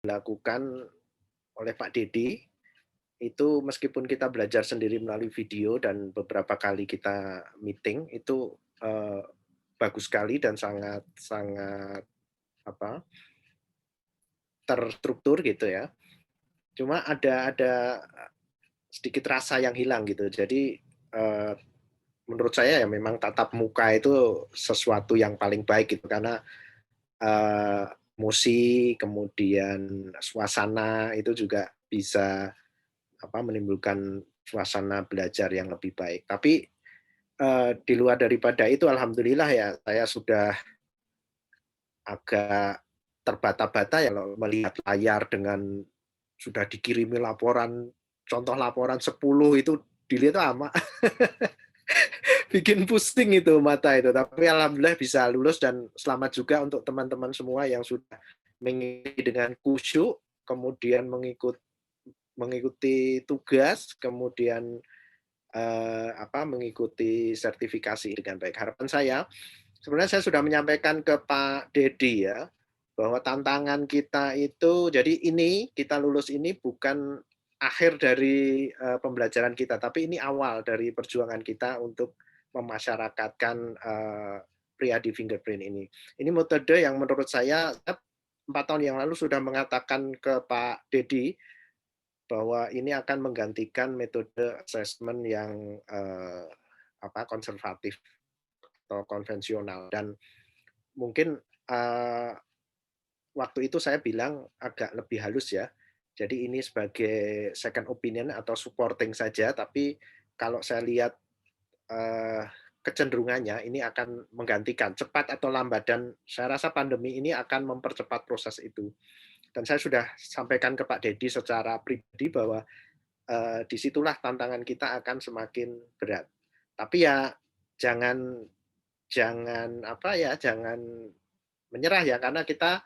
dilakukan oleh Pak Dedi, itu meskipun kita belajar sendiri melalui video dan beberapa kali kita meeting, itu, bagus sekali dan sangat sangat, apa, terstruktur gitu ya. Cuma ada sedikit rasa yang hilang gitu. Jadi, menurut saya ya memang tatap muka itu sesuatu yang paling baik gitu, karena musik, kemudian suasana itu juga bisa menimbulkan suasana belajar yang lebih baik. Tapi, di luar daripada itu alhamdulillah ya saya sudah agak terbata-bata ya kalau melihat layar dengan sudah dikirimi laporan, contoh laporan 10 itu dilihat lama. Bikin pusing itu mata itu, tapi alhamdulillah bisa lulus dan selamat juga untuk teman-teman semua yang sudah mengikuti dengan khusyuk, kemudian mengikuti tugas, kemudian, mengikuti sertifikasi dengan baik. Harapan saya, sebenarnya saya sudah menyampaikan ke Pak Dedi ya, bahwa tantangan kita itu jadi ini, kita lulus ini bukan akhir dari, pembelajaran kita, tapi ini awal dari perjuangan kita untuk memasyarakatkan, Priadi Fingerprint ini. Ini metode yang menurut saya 4 tahun yang lalu sudah mengatakan ke Pak Dedi, bahwa ini akan menggantikan metode assessment yang, konservatif atau konvensional dan mungkin, waktu itu saya bilang agak lebih halus ya. Jadi ini sebagai second opinion atau supporting saja, tapi kalau saya lihat, eee, kecenderungannya ini akan menggantikan, cepat atau lambat dan saya rasa pandemi ini akan mempercepat proses itu. Dan saya sudah sampaikan ke Pak Dedi secara pribadi bahwa, di situlah tantangan kita akan semakin berat. Tapi ya jangan jangan jangan menyerah ya, karena kita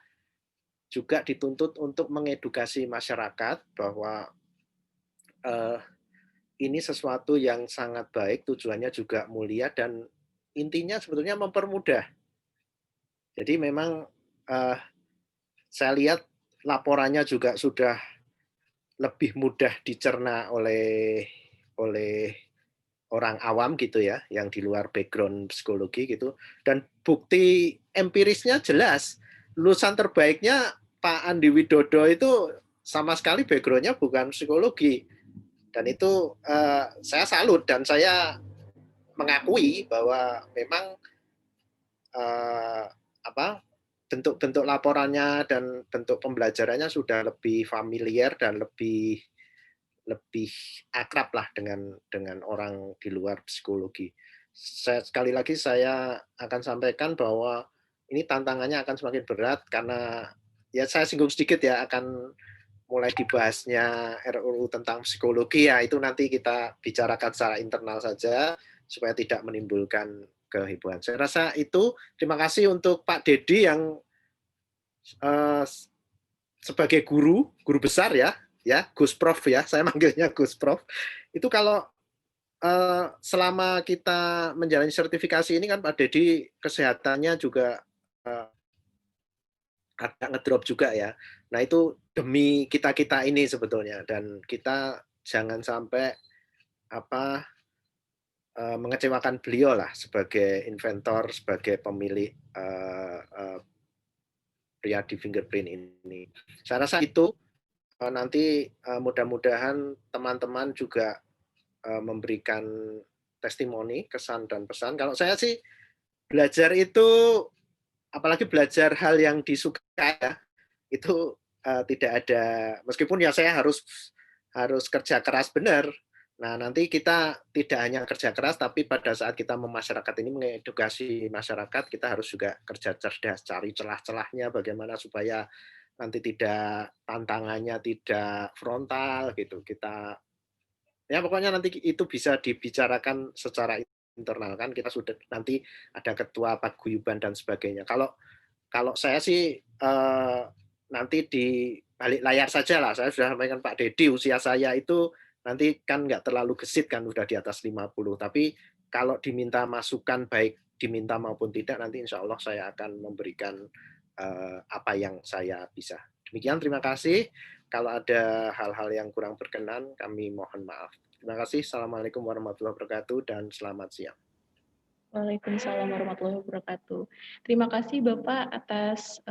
juga dituntut untuk mengedukasi masyarakat bahwa, eee, ini sesuatu yang sangat baik, tujuannya juga mulia dan intinya sebetulnya mempermudah. Jadi memang, eee, saya lihat laporannya juga sudah lebih mudah dicerna oleh orang awam gitu ya, yang di luar background psikologi gitu, dan bukti empirisnya jelas. Lulusan terbaiknya Pak Andi Widodo itu sama sekali background-nya bukan psikologi, dan itu, saya salut dan saya mengakui bahwa memang, eee, apa, bentuk-bentuk laporannya dan bentuk pembelajarannya sudah lebih familiar dan lebih lebih akrab lah dengan orang di luar psikologi. Sekali lagi saya akan sampaikan bahwa ini tantangannya akan semakin berat karena ya saya singgung sedikit ya, akan mulai dibahasnya RUU tentang psikologi ya, itu nanti kita bicarakan secara internal saja supaya tidak menimbulkan kehebohan. Saya rasa itu, terima kasih untuk Pak Dedi yang, eee, sebagai guru besar ya, Gus Prof ya, saya manggilnya Gus Prof. Itu kalau, selama kita menjalani sertifikasi ini kan Pak Dedi kesehatannya juga, eee, agak ngedrop juga ya. Nah itu demi kita-kita ini sebetulnya dan kita jangan sampai apa, mengecewakan beliau lah sebagai inventor, sebagai pemilik, eee eee, Priadi Fingerprint ini. Saya rasa itu, nanti, mudah-mudahan teman-teman juga, memberikan testimoni, kesan dan pesan. Kalau saya sih belajar itu, apalagi belajar hal yang disukai ya, itu, tidak ada meskipun ya saya harus harus kerja keras benar. Nah, nanti kita tidak hanya kerja keras, tapi pada saat kita memasyarakat ini mengedukasi masyarakat, kita harus juga kerja cerdas, cari celah-celahnya bagaimana supaya nanti tidak tantangannya tidak frontal gitu. Kita ya pokoknya nanti itu bisa dibicarakan secara internal kan kita sudah nanti ada ketua paguyuban dan sebagainya. Kalau kalau saya sih, nanti di balik layar saja lah. Saya sudah sampaikan Pak Dedi, usia saya itu nanti kan nggak terlalu gesit kan, udah di atas 50. Tapi kalau diminta masukan, baik diminta maupun tidak, nanti insya Allah saya akan memberikan, apa yang saya bisa. Demikian, terima kasih. Kalau ada hal-hal yang kurang berkenan, kami mohon maaf. Terima kasih. Assalamualaikum warahmatullahi wabarakatuh dan selamat siang. Waalaikumsalam warahmatullahi wabarakatuh. Terima kasih Bapak atas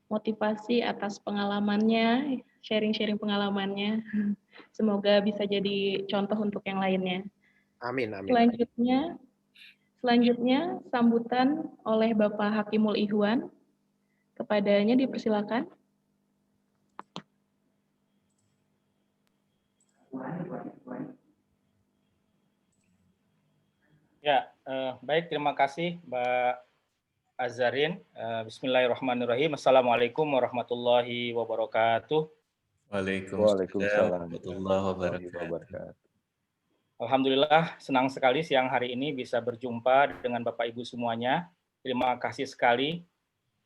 motivasi, atas pengalamannya, sharing-sharing pengalamannya. Semoga bisa jadi contoh untuk yang lainnya. Amin, amin. Selanjutnya sambutan oleh Bapak Hakimul Ihwan. Kepadanya dipersilakan. Ya, baik, terima kasih Mbak Azarin. Bismillahirrahmanirrahim. Assalamualaikum warahmatullahi wabarakatuh. Waalaikumsalam warahmatullahi wabarakatuh. Alhamdulillah, senang sekali siang hari ini bisa berjumpa dengan Bapak Ibu semuanya. Terima kasih sekali.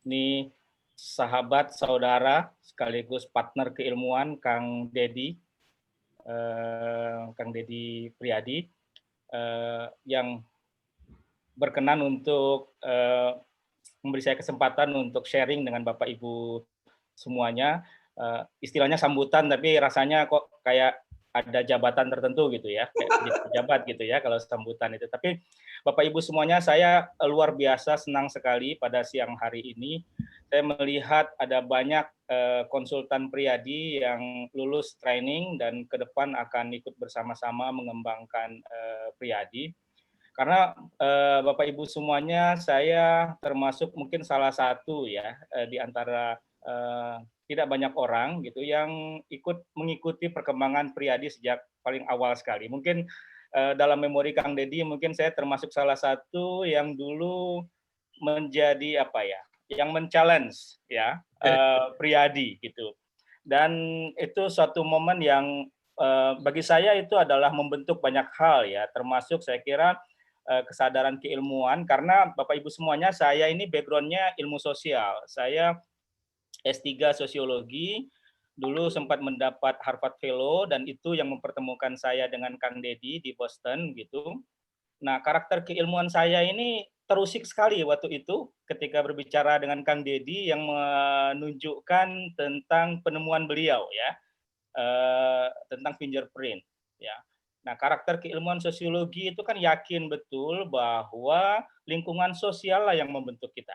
Ini sahabat, saudara, sekaligus partner keilmuan Kang Dedi Priyadi, yang berkenan untuk memberi saya kesempatan untuk sharing dengan Bapak Ibu semuanya. Istilahnya sambutan, tapi rasanya kok kayak ada jabatan tertentu gitu ya, kayak pejabat gitu ya kalau sambutan itu. Tapi Bapak Ibu semuanya, saya luar biasa senang sekali pada siang hari ini. Saya melihat ada banyak konsultan Priyadi yang lulus training dan ke depan akan ikut bersama-sama mengembangkan Priyadi. Karena Bapak Ibu semuanya, saya termasuk mungkin salah satu ya di antara tidak banyak orang gitu yang ikut mengikuti perkembangan Priyadi sejak paling awal sekali. Mungkin dalam memori Kang Dedi, mungkin saya termasuk salah satu yang dulu menjadi apa ya, yang men-challenge ya Priyadi gitu. Dan itu suatu momen yang bagi saya itu adalah membentuk banyak hal ya, termasuk saya kira kesadaran keilmuan, karena Bapak Ibu semuanya, saya ini background-nya ilmu sosial. Saya S3 Sosiologi, dulu sempat mendapat Harvard Fellow, dan itu yang mempertemukan saya dengan Kang Dedi di Boston gitu. Nah, karakter keilmuan saya ini terusik sekali waktu itu ketika berbicara dengan Kang Dedi yang menunjukkan tentang penemuan beliau ya, tentang fingerprint ya. Nah, karakter keilmuan sosiologi itu kan yakin betul bahwa lingkungan sosial lah yang membentuk kita.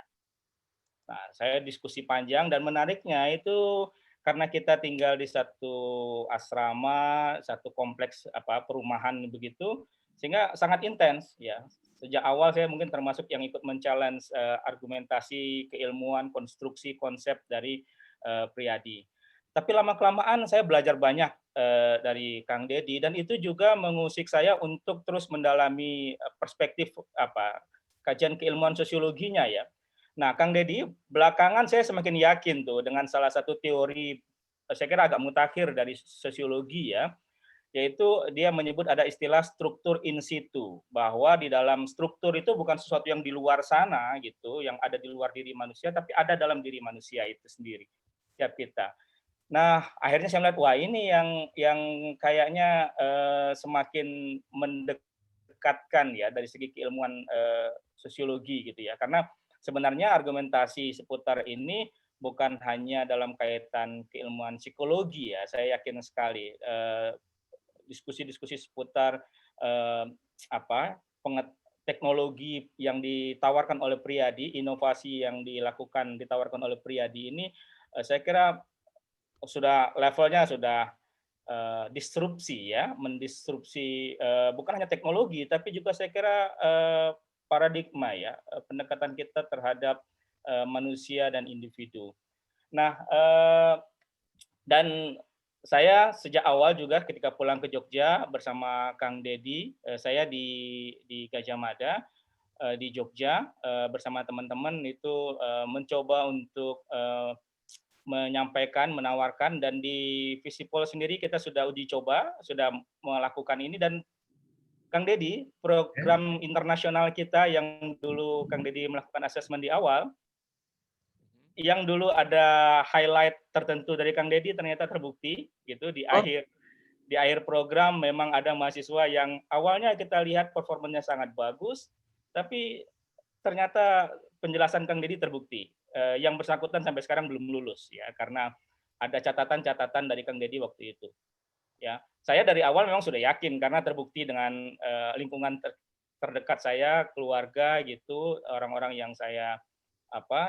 Nah, saya diskusi panjang, dan menariknya itu karena kita tinggal di satu asrama, satu kompleks perumahan begitu, sehingga sangat intens ya. Sejak awal saya mungkin termasuk yang ikut men-challenge argumentasi, keilmuan, konstruksi, konsep dari Priyadi. Tapi lama-kelamaan saya belajar banyak dari Kang Dedi, dan itu juga mengusik saya untuk terus mendalami perspektif kajian keilmuan sosiologinya ya. Nah, Kang Dedi, belakangan saya semakin yakin tuh dengan salah satu teori, saya kira agak mutakhir dari sosiologi ya, yaitu dia menyebut ada istilah struktur in situ, bahwa di dalam struktur itu bukan sesuatu yang di luar sana gitu, yang ada di luar diri manusia, tapi ada dalam diri manusia itu sendiri, tiap kita. Nah, akhirnya saya melihat, wah ini yang kayaknya semakin mendekatkan ya dari segi keilmuan sosiologi gitu ya, karena sebenarnya argumentasi seputar ini bukan hanya dalam kaitan keilmuan psikologi ya, saya yakin sekali diskusi-diskusi seputar teknologi yang ditawarkan oleh Priyadi, inovasi yang ditawarkan oleh Priyadi ini, saya kira sudah levelnya sudah disrupsi ya, mendisrupsi bukan hanya teknologi, tapi juga saya kira paradigma ya, pendekatan kita terhadap manusia dan individu. Nah, dan saya sejak awal juga ketika pulang ke Jogja bersama Kang Dedi, saya di Gajah Mada di Jogja bersama teman-teman itu mencoba untuk menyampaikan, menawarkan, dan di Visipol sendiri kita sudah uji coba, sudah melakukan ini, dan Kang Dedi, program internasional kita yang dulu Kang Dedi melakukan asesmen di awal, yang dulu ada highlight tertentu dari Kang Dedi ternyata terbukti gitu di akhir program memang ada mahasiswa yang awalnya kita lihat performanya sangat bagus, tapi ternyata penjelasan Kang Dedi terbukti. Yang bersangkutan sampai sekarang belum lulus ya, karena ada catatan-catatan dari Kang Deddy waktu itu. Ya, saya dari awal memang sudah yakin karena terbukti dengan lingkungan terdekat saya, keluarga gitu, orang-orang yang saya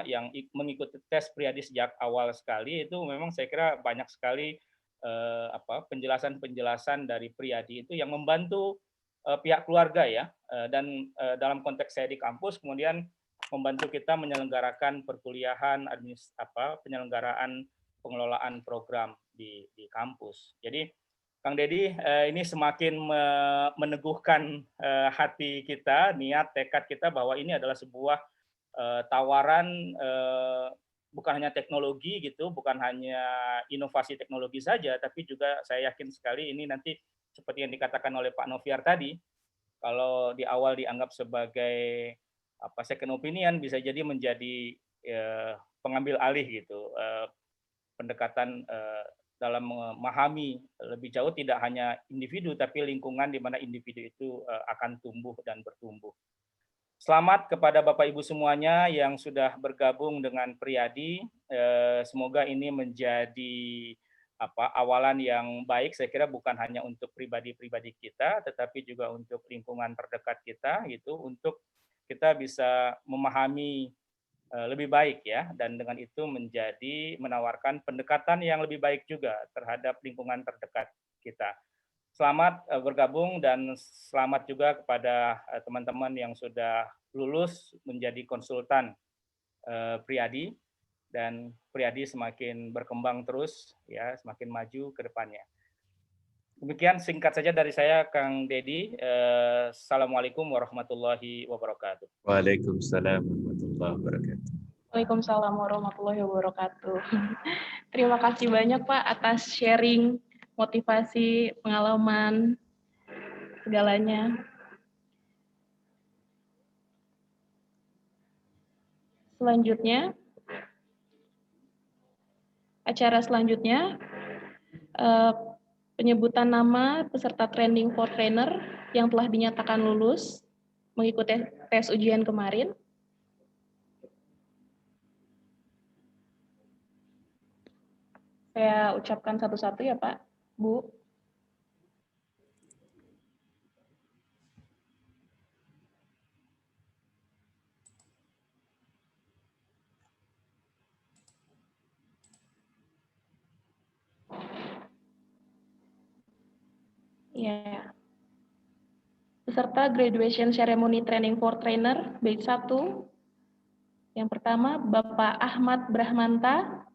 yang mengikuti tes Priadi sejak awal sekali itu memang saya kira banyak sekali penjelasan-penjelasan dari Priadi itu yang membantu pihak keluarga ya, dan dalam konteks saya di kampus kemudian membantu kita menyelenggarakan perkuliahan, penyelenggaraan pengelolaan program di kampus. Jadi Kang Deddy, ini semakin meneguhkan hati kita, niat, tekad kita bahwa ini adalah sebuah tawaran bukan hanya teknologi gitu, bukan hanya inovasi teknologi saja, tapi juga saya yakin sekali ini nanti seperti yang dikatakan oleh Pak Noviar tadi, kalau di awal dianggap sebagai second opinion, bisa jadi menjadi pengambil alih gitu, pendekatan dalam memahami lebih jauh tidak hanya individu tapi lingkungan di mana individu itu akan tumbuh dan bertumbuh. Selamat kepada Bapak Ibu semuanya yang sudah bergabung dengan Priadi. Semoga ini menjadi awalan yang baik. Saya kira bukan hanya untuk pribadi-pribadi kita, tetapi juga untuk lingkungan terdekat kita, gitu, untuk kita bisa memahami lebih baik ya, dan dengan itu menawarkan pendekatan yang lebih baik juga terhadap lingkungan terdekat kita. Selamat bergabung dan selamat juga kepada teman-teman yang sudah lulus menjadi konsultan Priadi, dan Priadi semakin berkembang terus ya, semakin maju ke depannya. Demikian singkat saja dari saya, Kang Deddy. Assalamualaikum warahmatullahi wabarakatuh. Waalaikumsalam warahmatullahi wabarakatuh. Waalaikumsalam warahmatullahi wabarakatuh. Terima kasih banyak Pak atas sharing, motivasi, pengalaman, segalanya. Selanjutnya, acara selanjutnya, penyebutan nama peserta training for trainer yang telah dinyatakan lulus mengikuti tes ujian kemarin. Saya ucapkan satu-satu ya Pak, Bu. Ya. Peserta Graduation Ceremony Training for Trainer, batch 1. Yang pertama, Bapak Ahmad Brahmanta.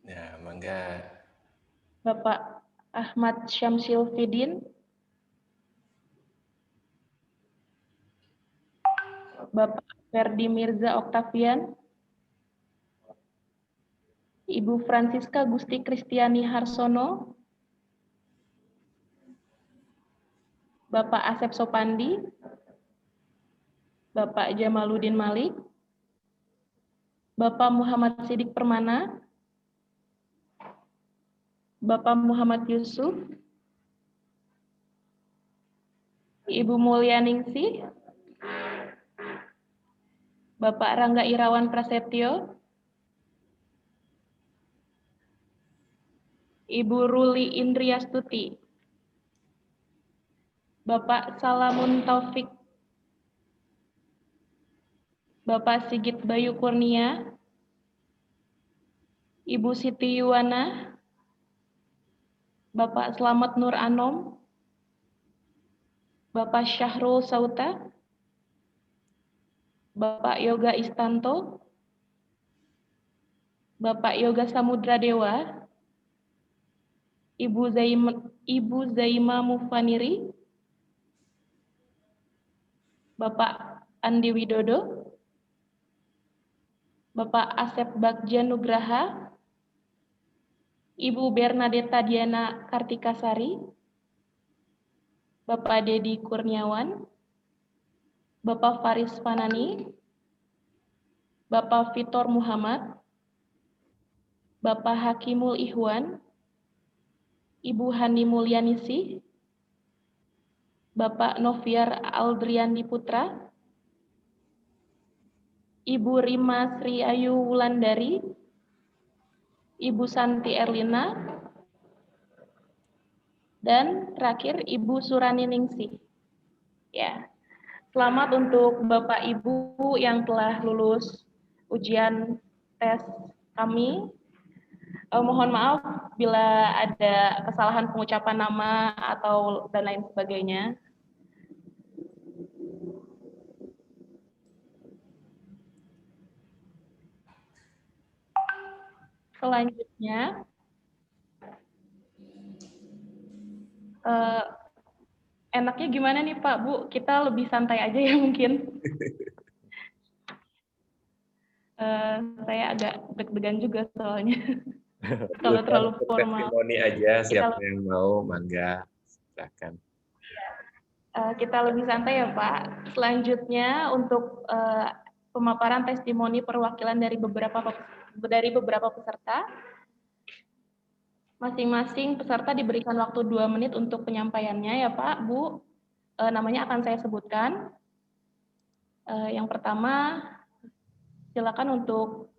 Ya, mangga. Bapak Ahmad Syamsil Fidin. Bapak Ferdi Mirza Oktavian. Ibu Francisca Gusti Kristiani Harsono. Bapak Asep Sopandi. Bapak Jamaluddin Malik. Bapak Muhammad Sidik Permana. Bapak Muhammad Yusuf. Ibu Mulyaningsih. Bapak Rangga Irawan Prasetyo. Ibu Ruli Indriastuti. Bapak Salamun Taufik. Bapak Sigit Bayu Kurnia. Ibu Siti Yuwana. Bapak Slamet Nur Anom. Bapak Syahrul Sauta. Bapak Yoga Istanto. Bapak Yoga Samudra Dewa. Ibu Zaima Mufaniri. Bapak Andi Widodo. Bapak Asep Bagja Nugraha. Ibu Bernadetta Diana Kartikasari. Bapak Dedi Kurniawan. Bapak Faris Fanani. Bapak Vitor Muhammad. Bapak Hakimul Ihwan. Ibu Hani Mulyanisi. Bapak Noviar Aldriandi Putra. Ibu Rima Sri Ayu Wulandari, Ibu Santi Erlina, dan terakhir Ibu Surani Ningsih. Ya, selamat untuk Bapak Ibu yang telah lulus ujian tes kami. Mohon maaf bila ada kesalahan pengucapan nama atau dan lain sebagainya. Selanjutnya, enaknya gimana nih Pak, Bu? Kita lebih santai aja ya mungkin. Saya agak deg-degan juga soalnya. Kalau terlalu formal. Testimoni aja, siapa yang mau, mangga, silakan. Kita lebih santai ya Pak. Selanjutnya untuk pemaparan testimoni perwakilan dari beberapa peserta. Masing-masing peserta diberikan waktu 2 menit untuk penyampaiannya ya Pak, Bu. Namanya akan saya sebutkan. Yang pertama, silakan untuk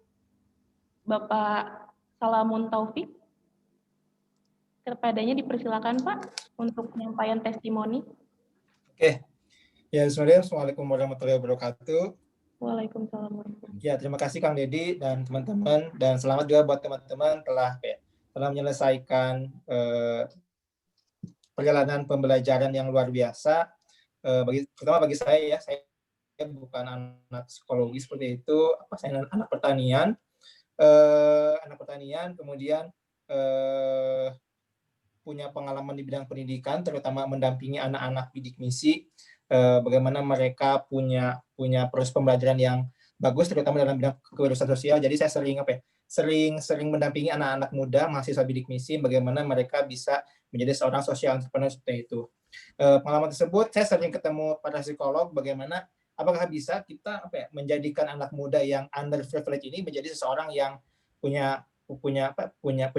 Bapak Salamun Taufik. Kepadanya dipersilakan Pak untuk penyampaian testimoni. Oke. Ya, Assalamualaikum warahmatullahi wabarakatuh. Waalaikumsalam warahmatullahi wabarakatuh. Ya, terima kasih Kang Dedi dan teman-teman, dan selamat juga buat teman-teman telah menyelesaikan perjalanan pembelajaran yang luar biasa. Terutama bagi saya bukan anak psikologi seperti itu, saya anak pertanian. Kemudian punya pengalaman di bidang pendidikan, terutama mendampingi anak-anak bidik misi, bagaimana mereka punya proses pembelajaran yang bagus, terutama dalam bidang kewirausahaan sosial. Jadi saya sering mendampingi anak-anak muda mahasiswa bidik misi, bagaimana mereka bisa menjadi seorang social entrepreneur seperti itu. Pengalaman tersebut saya sering ketemu para psikolog, bagaimana apakah bisa kita menjadikan anak muda yang underprivileged ini menjadi seseorang yang punya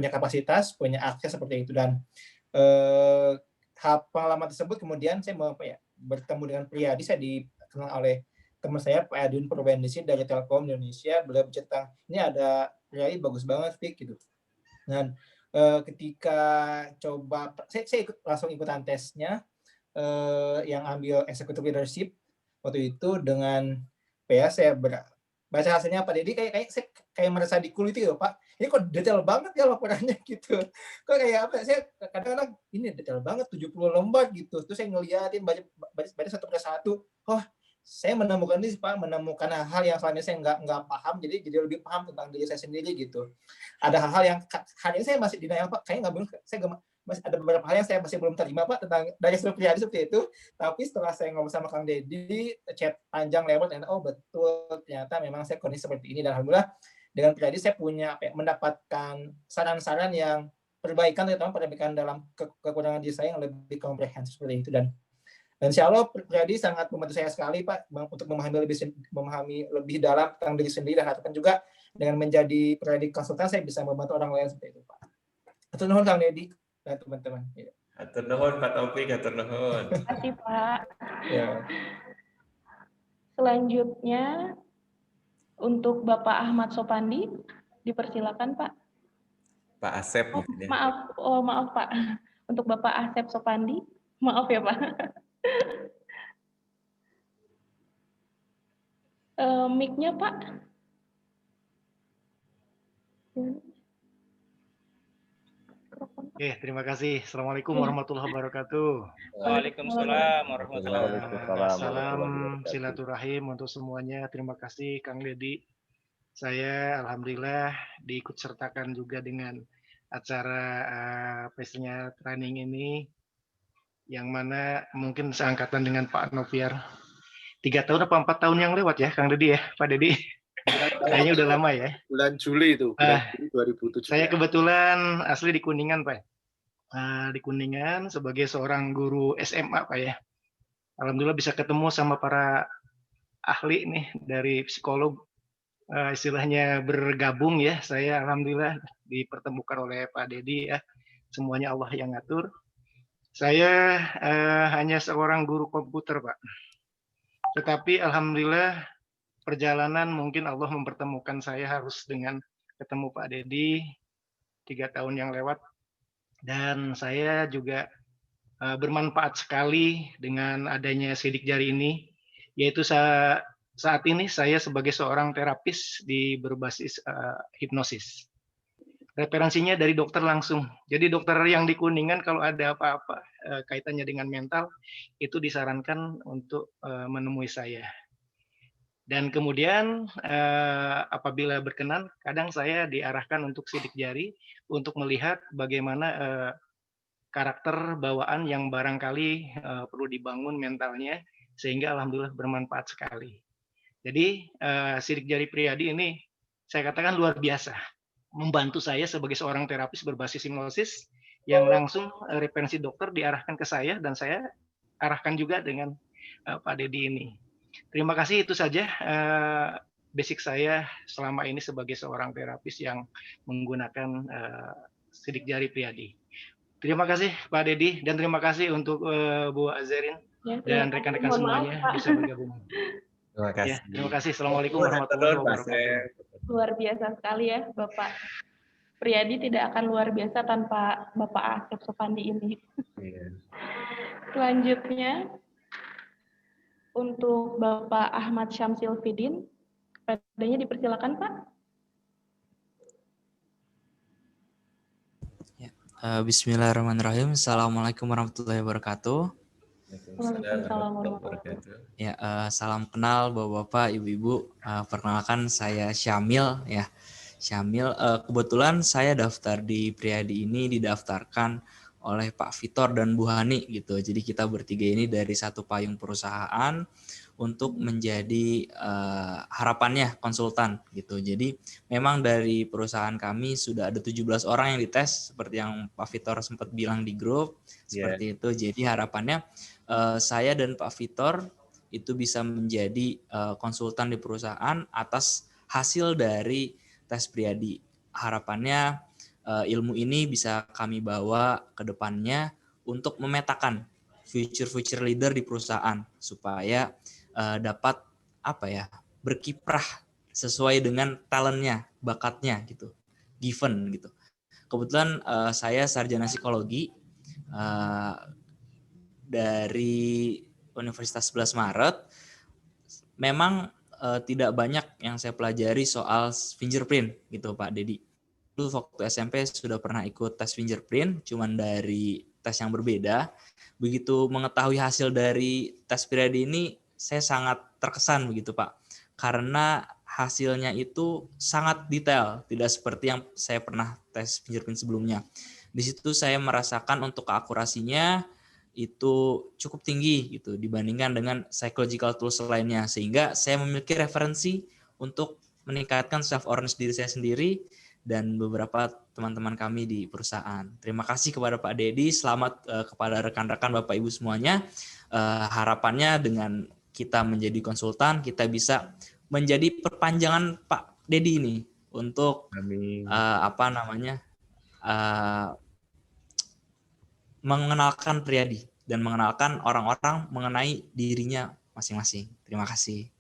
kapasitas, punya akses seperti itu. Dan pengalaman tersebut kemudian saya bertemu dengan Priyadi. Saya dikenal oleh teman saya Pak Edwin Purwendisi dari Telkom Indonesia. Beliau bercerita, ini ada Priyadi bagus banget gitu. Dan ketika coba saya langsung ikutan tesnya yang ambil executive leadership waktu itu, dengan saya baca hasilnya Pak Dedi, kayak merasa dikuliti loh Pak. Ini kok detail banget ya laporannya gitu. Kok kayak saya kadang-kadang ini detail banget 70 lembar gitu. Terus saya ngeliatin baca satu persatu. Oh, saya menemukan ini Pak, menemukan hal yang selama ini saya nggak paham, jadi lebih paham tentang diri saya sendiri gitu. Ada hal-hal yang hari ini saya masih denial Pak, kayaknya masih ada beberapa hal yang saya masih belum terima Pak tentang dari Priyadi seperti itu. Tapi setelah saya ngobrol sama Kang Dedi, chat panjang lebar, dan betul ternyata memang saya kondisi seperti ini. Dan alhamdulillah dengan Priyadi saya mendapatkan saran-saran yang perbaikan, terutama perbaikan dalam kekurangan diri saya yang lebih komprehensif seperti itu. Dan insya Allah Priyadi sangat membantu saya sekali Pak untuk memahami lebih dalam tentang diri sendiri, dan harapkan juga dengan menjadi Priyadi konsultan saya bisa membantu orang lain seperti itu Pak. Atur nuhun Kang Dedi dan teman-teman. Atur nuhun Pak Taufik, atur nuhun. Terima kasih Pak. Ya. Selanjutnya untuk Bapak Ahmad Sopandi, dipersilakan Pak. Pak Asep. Maaf Pak. Untuk Bapak Asep Sopandi, maaf ya Pak. Mic-nya Pak. Oke, terima kasih. Assalamualaikum warahmatullahi wabarakatuh. Waalaikumsalam warahmatullahi wabarakatuh. Salam silaturahim untuk semuanya. Terima kasih Kang Dedi. Saya alhamdulillah diikut sertakan juga dengan acara pastinya training ini, yang mana mungkin seangkatan dengan Pak Noviar. 3 tahun apa 4 tahun yang lewat ya Kang Dedi ya, Pak Dedi. Kayaknya udah lama ya. Bulan Juli itu, bulan Juli 2017. Saya kebetulan asli di Kuningan Pak. Di Kuningan sebagai seorang guru SMA Pak ya. Alhamdulillah bisa ketemu sama para ahli nih dari psikolog, istilahnya bergabung ya. Saya alhamdulillah dipertemukan oleh Pak Dedi ya. Semuanya Allah yang ngatur. Saya hanya seorang guru komputer Pak. Tetapi alhamdulillah perjalanan mungkin Allah mempertemukan saya harus dengan ketemu Pak Dedi 3 tahun yang lewat, dan saya juga bermanfaat sekali dengan adanya sidik jari ini, yaitu saat ini saya sebagai seorang terapis berbasis hipnosis. Referensinya dari dokter langsung. Jadi dokter yang di Kuningan kalau ada apa-apa kaitannya dengan mental, itu disarankan untuk menemui saya. Dan kemudian apabila berkenan, kadang saya diarahkan untuk sidik jari untuk melihat bagaimana karakter bawaan yang barangkali perlu dibangun mentalnya, sehingga alhamdulillah bermanfaat sekali. Jadi sidik jari Priyadi ini saya katakan luar biasa, membantu saya sebagai seorang terapis berbasis hipnosis yang langsung referensi dokter diarahkan ke saya, dan saya arahkan juga dengan Pak Dedi ini. Terima kasih, itu saja basic saya selama ini sebagai seorang terapis yang menggunakan sidik jari Priyadi. Terima kasih Pak Dedi, dan terima kasih untuk Bu Azarin dan rekan-rekan semuanya bisa bergabung. Terima kasih. Ya, terima kasih. Assalamualaikum warahmatullahi wabarakatuh. Luar biasa sekali ya Bapak Priyadi, tidak akan luar biasa tanpa Bapak Asep Supandi ini. Iya. Selanjutnya untuk Bapak Ahmad Syamsil Fidin, padanya dipersilakan Pak. Ya, Bismillahirrahmanirrahim. Assalamualaikum warahmatullahi wabarakatuh. Waalaikumsalam warahmatullahi wabarakatuh. Ya, salam kenal Bapak-bapak, Ibu-ibu. Perkenalkan saya Syamil ya. Syamil, kebetulan saya daftar di Priyadi ini didaftarkan oleh Pak Vitor dan Bu Hani gitu. Jadi kita bertiga ini dari satu payung perusahaan untuk menjadi harapannya konsultan gitu. Jadi memang dari perusahaan kami sudah ada 17 orang yang dites seperti yang Pak Vitor sempat bilang di grup seperti itu. Jadi harapannya saya dan Pak Vitor itu bisa menjadi konsultan di perusahaan atas hasil dari tes Priyadi. Harapannya ilmu ini bisa kami bawa ke depannya untuk memetakan future leader di perusahaan supaya dapat berkiprah sesuai dengan talentnya, bakatnya gitu, given gitu. Kebetulan saya sarjana psikologi dari Universitas 11 Maret. Memang tidak banyak yang saya pelajari soal fingerprint gitu Pak Dedi. Dulu waktu SMP sudah pernah ikut tes fingerprint, cuman dari tes yang berbeda. Begitu mengetahui hasil dari tes Priyadi ini, saya sangat terkesan begitu Pak. Karena hasilnya itu sangat detail, tidak seperti yang saya pernah tes fingerprint sebelumnya. Di situ saya merasakan untuk keakurasinya itu cukup tinggi gitu dibandingkan dengan psychological tools lainnya, sehingga saya memiliki referensi untuk meningkatkan self awareness diri saya sendiri dan beberapa teman-teman kami di perusahaan. Terima kasih kepada Pak Dedi, selamat kepada rekan-rekan Bapak Ibu semuanya. Harapannya dengan kita menjadi konsultan, kita bisa menjadi perpanjangan Pak Dedi ini untuk mengenalkan Priyadi dan mengenalkan orang-orang mengenai dirinya masing-masing. Terima kasih.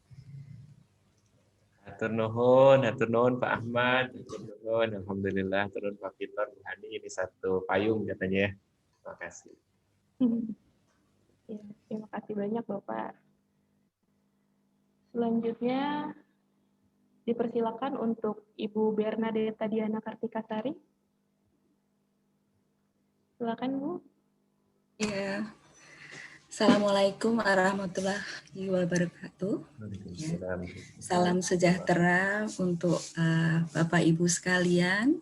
Hatur nuhun Pak Ahmad, hatur nuhun, alhamdulillah turun Pak Vitor, Bu Hani ini satu payung katanya. Terima kasih. Ya, terima kasih banyak Bapak. Selanjutnya dipersilakan untuk Ibu Bernadetta Diana Kartikasari. Silakan Bu. Ya. Assalamualaikum warahmatullahi wabarakatuh. Ya. Salam sejahtera untuk Bapak Ibu sekalian.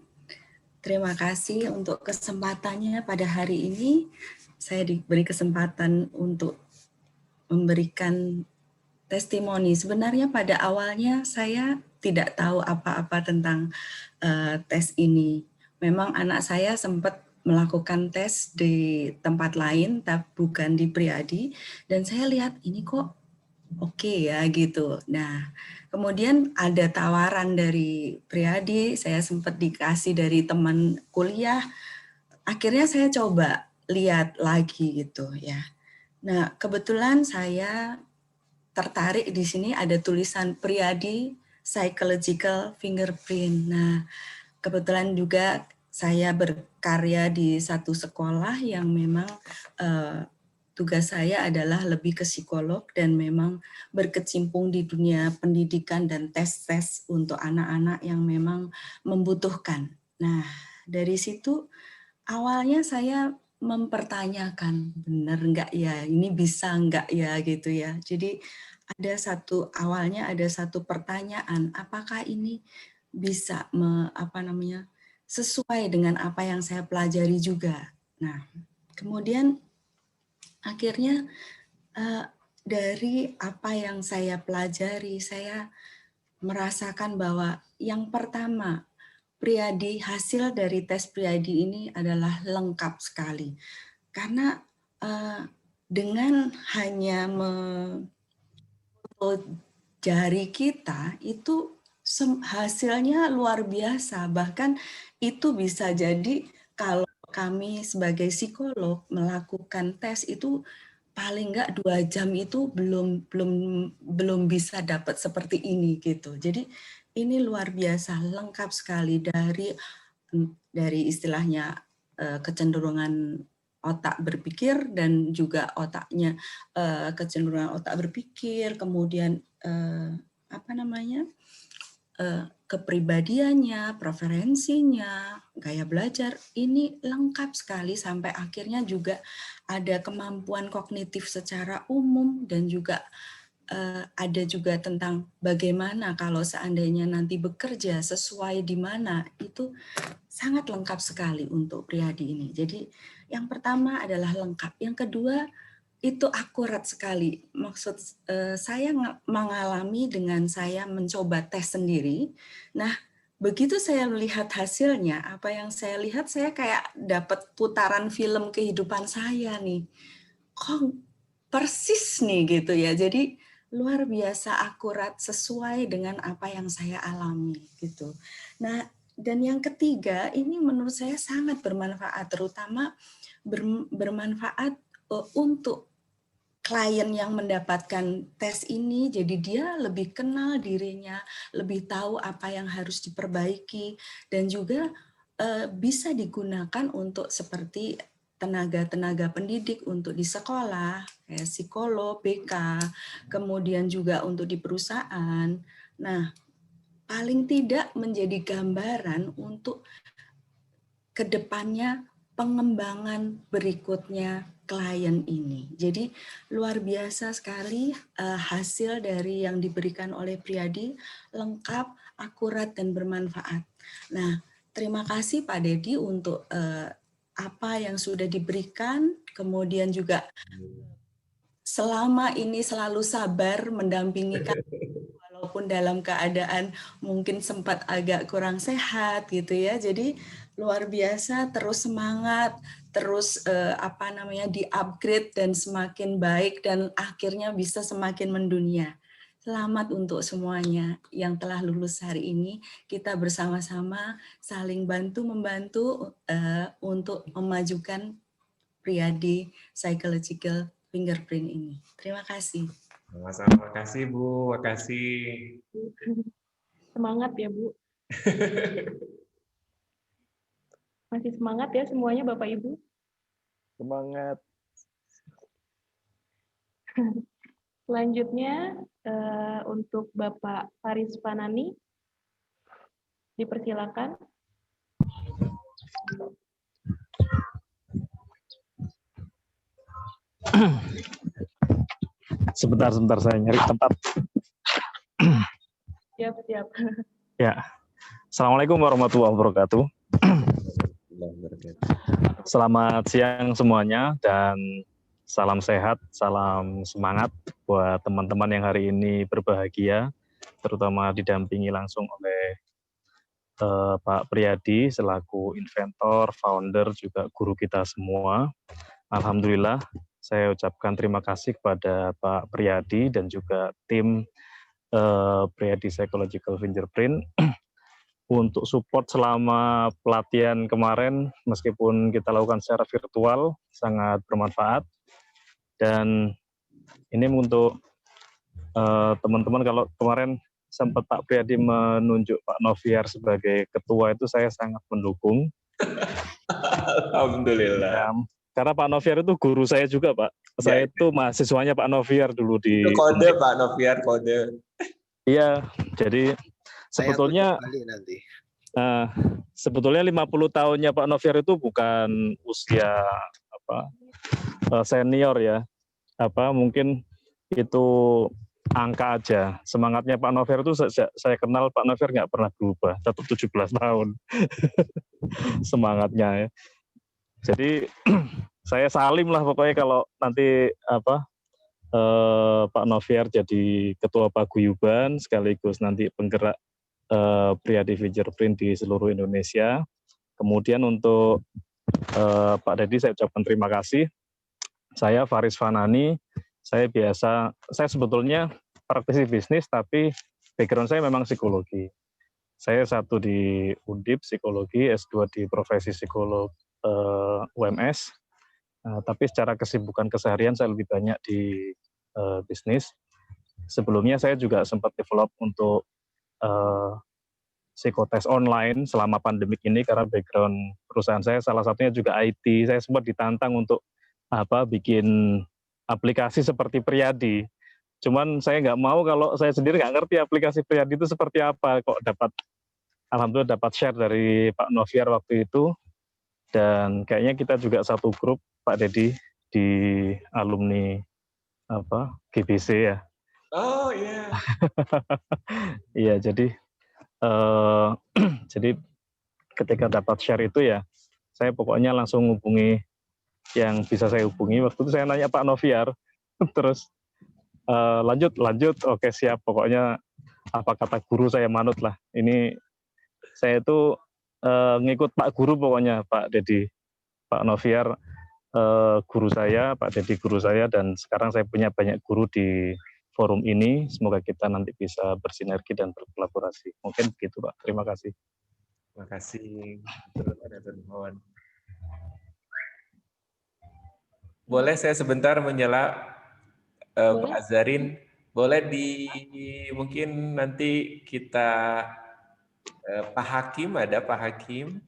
Terima kasih untuk kesempatannya pada hari ini. Saya diberi kesempatan untuk memberikan testimoni. Sebenarnya pada awalnya saya tidak tahu apa-apa tentang tes ini. Memang anak saya sempat melakukan tes di tempat lain, tapi bukan di Priyadi, dan saya lihat ini kok oke ya gitu. Nah, kemudian ada tawaran dari Priyadi, saya sempat dikasih dari teman kuliah. Akhirnya saya coba lihat lagi gitu ya. Nah, kebetulan saya tertarik di sini ada tulisan Priyadi Psychological Fingerprint. Nah, kebetulan juga saya berkarya di satu sekolah yang memang tugas saya adalah lebih ke psikolog dan memang berkecimpung di dunia pendidikan dan tes-tes untuk anak-anak yang memang membutuhkan. Nah, dari situ awalnya saya mempertanyakan, benar nggak ya, ini bisa nggak ya gitu ya. Jadi awalnya ada satu pertanyaan, apakah ini bisa sesuai dengan apa yang saya pelajari juga. Nah, kemudian akhirnya dari apa yang saya pelajari, saya merasakan bahwa yang pertama, hasil dari tes Priyadi ini adalah lengkap sekali. Karena dengan hanya jari kita, itu hasilnya luar biasa. Bahkan itu bisa jadi kalau kami sebagai psikolog melakukan tes itu paling enggak 2 jam itu belum bisa dapat seperti ini gitu. Jadi ini luar biasa, lengkap sekali dari istilahnya kecenderungan otak berpikir dan juga kecenderungan otak berpikir, kemudian kepribadiannya, preferensinya, gaya belajar, ini lengkap sekali sampai akhirnya juga ada kemampuan kognitif secara umum dan juga ada juga tentang bagaimana kalau seandainya nanti bekerja sesuai di mana, itu sangat lengkap sekali untuk Priyadi ini. Jadi yang pertama adalah lengkap, yang kedua itu akurat sekali. Maksud saya mengalami dengan saya mencoba tes sendiri. Nah, begitu saya melihat hasilnya, apa yang saya lihat, saya kayak dapat putaran film kehidupan saya nih. Kok persis nih gitu ya. Jadi luar biasa akurat sesuai dengan apa yang saya alami gitu. Nah, dan yang ketiga ini menurut saya sangat bermanfaat, terutama bermanfaat untuk klien yang mendapatkan tes ini, jadi dia lebih kenal dirinya, lebih tahu apa yang harus diperbaiki, dan juga bisa digunakan untuk seperti tenaga-tenaga pendidik untuk di sekolah, kayak psikolog, BK, kemudian juga untuk di perusahaan. Nah, paling tidak menjadi gambaran untuk kedepannya pengembangan berikutnya klien ini. Jadi luar biasa sekali hasil dari yang diberikan oleh Priyadi, lengkap, akurat, dan bermanfaat. Nah, terima kasih Pak Dedi untuk apa yang sudah diberikan, kemudian juga selama ini selalu sabar mendampingi kami, walaupun dalam keadaan mungkin sempat agak kurang sehat gitu ya. Jadi luar biasa, terus semangat, terus di-upgrade dan semakin baik dan akhirnya bisa semakin mendunia. Selamat untuk semuanya yang telah lulus hari ini. Kita bersama-sama saling bantu-membantu untuk memajukan Priyadi Psychological Fingerprint ini. Terima kasih. Sama-sama, makasih Bu, makasih. Semangat ya Bu. Masih semangat ya semuanya Bapak Ibu. Semangat. Selanjutnya untuk Bapak Faris Fanani, dipersilakan. Sebentar saya nyari tempat. Siap. Ya. Assalamualaikum warahmatullahi wabarakatuh. Selamat siang semuanya dan salam sehat, salam semangat buat teman-teman yang hari ini berbahagia, terutama didampingi langsung oleh Pak Priyadi selaku inventor, founder, juga guru kita semua. Alhamdulillah, saya ucapkan terima kasih kepada Pak Priyadi dan juga tim Priyadi Psychological Fingerprint untuk support selama pelatihan kemarin, meskipun kita lakukan secara virtual, sangat bermanfaat. Dan ini untuk teman-teman kalau kemarin sempat Pak Priyadi menunjuk Pak Noviar sebagai ketua itu saya sangat mendukung. Alhamdulillah. Ya, karena Pak Noviar itu guru saya juga, Pak. Saya itu mahasiswanya Pak Noviar dulu di itu kode Pak Noviar, kode. Iya, jadi sebetulnya nanti. Sebetulnya 50 tahunnya Pak Noviar itu bukan usia senior ya. Mungkin itu angka aja. Semangatnya Pak Noviar itu saya kenal Pak Noviar nggak pernah berubah. Tetap 17 tahun semangatnya ya. Jadi saya salim lah pokoknya kalau nanti Pak Noviar jadi ketua paguyuban sekaligus nanti penggerak Priyadi Fingerprint di seluruh Indonesia. Kemudian untuk Pak Dedi saya ucapkan terima kasih. Saya Faris Fanani. Saya sebetulnya praktisi bisnis, tapi background saya memang psikologi. Saya S1 di Undip psikologi, S2 di profesi psikolog UMS. Tapi secara kesibukan keseharian saya lebih banyak di bisnis. Sebelumnya saya juga sempat develop untuk psikotes online selama pandemik ini karena background perusahaan saya salah satunya juga IT. Saya sempat ditantang untuk bikin aplikasi seperti Priyadi. Cuman saya nggak mau kalau saya sendiri nggak ngerti aplikasi Priyadi itu seperti apa. Kok alhamdulillah dapat share dari Pak Noviar waktu itu. Dan kayaknya kita juga satu grup Pak Dedi di alumni GBC ya. Oh iya. Iya, jadi ketika dapat share itu ya, saya pokoknya langsung hubungi yang bisa saya hubungi. Waktu itu saya nanya Pak Noviar, terus lanjut, oke siap. Pokoknya apa kata guru saya manut lah. Ini saya itu ngikut Pak Guru pokoknya Pak Dedi, Pak Noviar guru saya, Pak Dedi guru saya, dan sekarang saya punya banyak guru di forum ini. Semoga kita nanti bisa bersinergi dan berkolaborasi. Mungkin begitu Pak. Terima kasih. Terima kasih. Boleh saya sebentar menyela Pak Azarin? Boleh mungkin nanti kita Pak Hakim, ada Pak Hakim?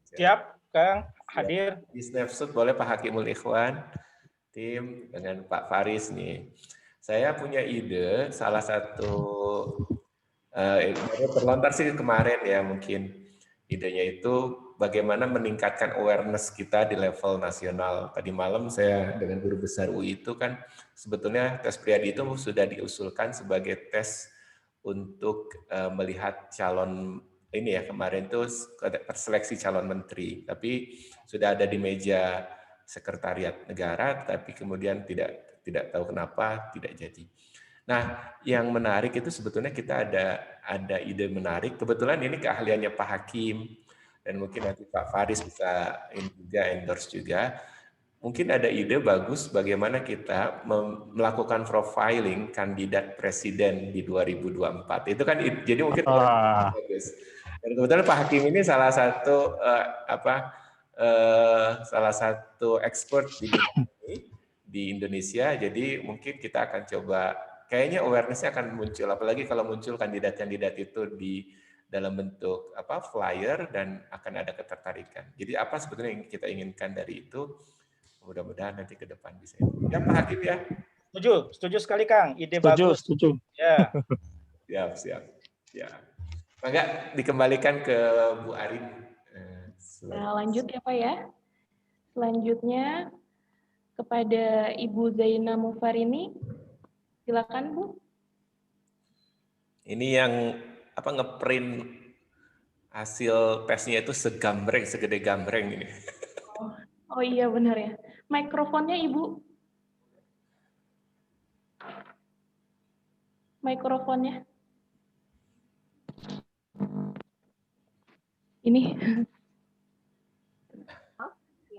Siap, Kang, hadir. Di Snapshot boleh Pak Hakimul Ikhwan, tim dengan Pak Faris nih. Saya punya ide, salah satu baru terlontar sih kemarin ya mungkin. Idenya itu bagaimana meningkatkan awareness kita di level nasional. Tadi malam saya dengan guru besar UI itu kan sebetulnya tes Priyadi itu sudah diusulkan sebagai tes untuk melihat calon ini ya kemarin itu seleksi calon menteri, tapi sudah ada di meja sekretariat negara, tapi kemudian tidak tahu kenapa tidak jadi. Nah, yang menarik itu sebetulnya kita ada ide menarik. Kebetulan ini keahliannya Pak Hakim dan mungkin nanti Pak Faris bisa endorse juga. Mungkin ada ide bagus bagaimana kita melakukan profiling kandidat presiden di 2024. Itu kan jadi mungkin bagus. Dan kebetulan Pak Hakim ini salah satu expert di Indonesia. Jadi mungkin kita akan coba. Kayaknya awareness-nya akan muncul, apalagi kalau muncul kandidat-kandidat itu di dalam bentuk flyer dan akan ada ketertarikan. Jadi apa sebetulnya yang kita inginkan dari itu? Mudah-mudahan nanti ke depan bisa. Ya Pak Hakim ya. Setuju sekali Kang. Ide bagus. Setuju. Ya. Siap. Ya. Maka dikembalikan ke Bu Arin. Nah, lanjut ya Pak ya. Selanjutnya kepada Ibu Zaina Mufarini. Silakan Bu. Ini yang ngeprint hasil tesnya itu segede gambreng ini. Oh iya benar ya. Mikrofonnya Ibu. Mikrofonnya. Ini.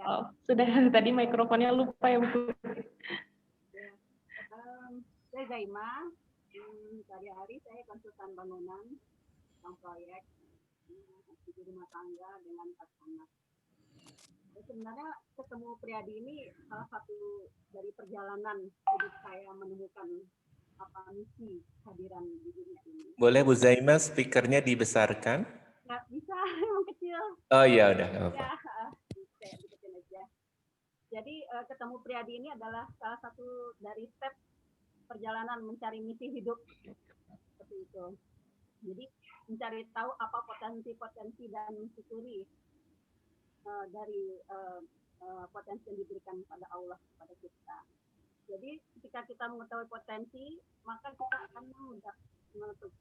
Oh, sudah tadi mikrofonnya lupa ya Bu. Saya Zaima, sehari-hari saya konsultan bangunan, proyek di rumah tangga dengan 4 anak. Sebenarnya ketemu Priadi ini salah satu dari perjalanan hidup saya menemukan misi kehadiran di dunia ini. Boleh Bu Zaima speakernya dibesarkan? Nggak bisa, emang kecil. Oh iya udah, nggak apa-apa. Ya, saya deketin aja. Jadi ketemu Priadi ini adalah salah satu dari step perjalanan mencari misi hidup seperti itu. Jadi mencari tahu apa potensi-potensi dan mensyukuri dari potensi yang diberikan pada Allah kepada kita. Jadi ketika kita mengetahui potensi, maka kita akan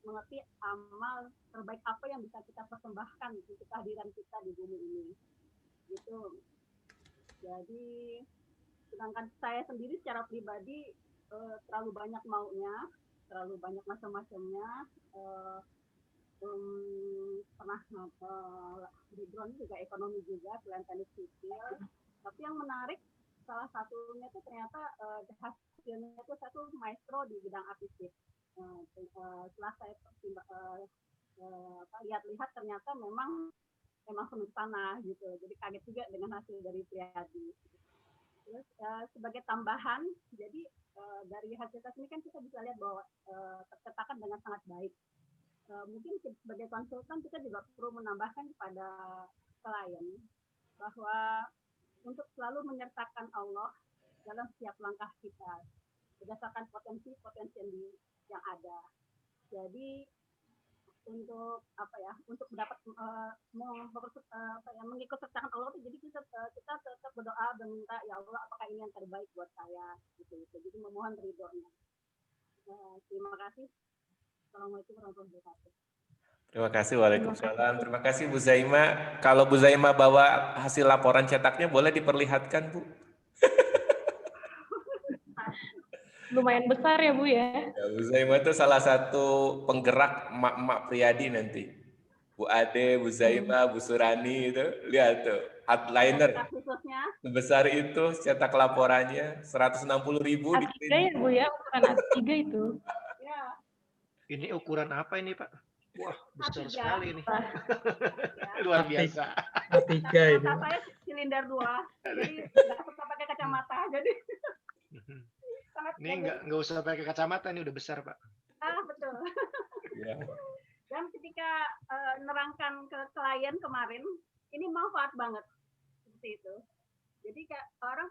mengerti amal terbaik apa yang bisa kita persembahkan untuk kehadiran kita di bumi ini. Gitu. Jadi sedangkan saya sendiri secara pribadi terlalu banyak maunya, terlalu banyak macam-macamnya. Pernah background juga ekonomi juga, selain teknik sipil. Tapi yang menarik salah satunya itu ternyata hasilnya itu satu maestro di bidang artistik. Setelah saya lihat-lihat ternyata memang penuh tanah gitu. Jadi kaget juga dengan hasil dari Priadi. Terus sebagai tambahan, jadi dari hasil tes ini kan kita bisa lihat bahwa tercetakan dengan sangat baik. Mungkin sebagai konsultan kita juga perlu menambahkan kepada klien bahwa untuk selalu menyertakan Allah dalam setiap langkah kita berdasarkan potensi-potensi yang ada. Jadi untuk untuk mendapat mengikut sertakan Allah itu, jadi kita tetap berdoa dan minta, ya Allah apakah ini yang terbaik buat saya gitu. Jadi memohon ridhonya. Terima kasih. Assalamualaikum warahmatullahi wabarakatuh. Terima kasih, waalaikumsalam. Terima kasih Bu Zaima. Kalau Bu Zaima bawa hasil laporan cetaknya boleh diperlihatkan Bu. Lumayan besar ya Bu ya. Ya, Bu Zaima itu salah satu penggerak emak-emak Priadi nanti. Bu Ade, Bu Zaima, Bu Surani itu lihat tuh headliner sebesar itu cetak laporannya 160.000 di A3 ya Bu ya, ukuran A3 itu. Ya. Ini ukuran apa ini Pak? Wah, besar sekali ini. Luar biasa. A3 ini. Saya silinder 2. Jadi nggak usah pakai kacamata. Jadi ini nggak usah pakai kacamata, ini udah besar Pak. Betul. Ya. Dan ketika nerangkan ke klien kemarin, ini manfaat banget seperti itu. Jadi orang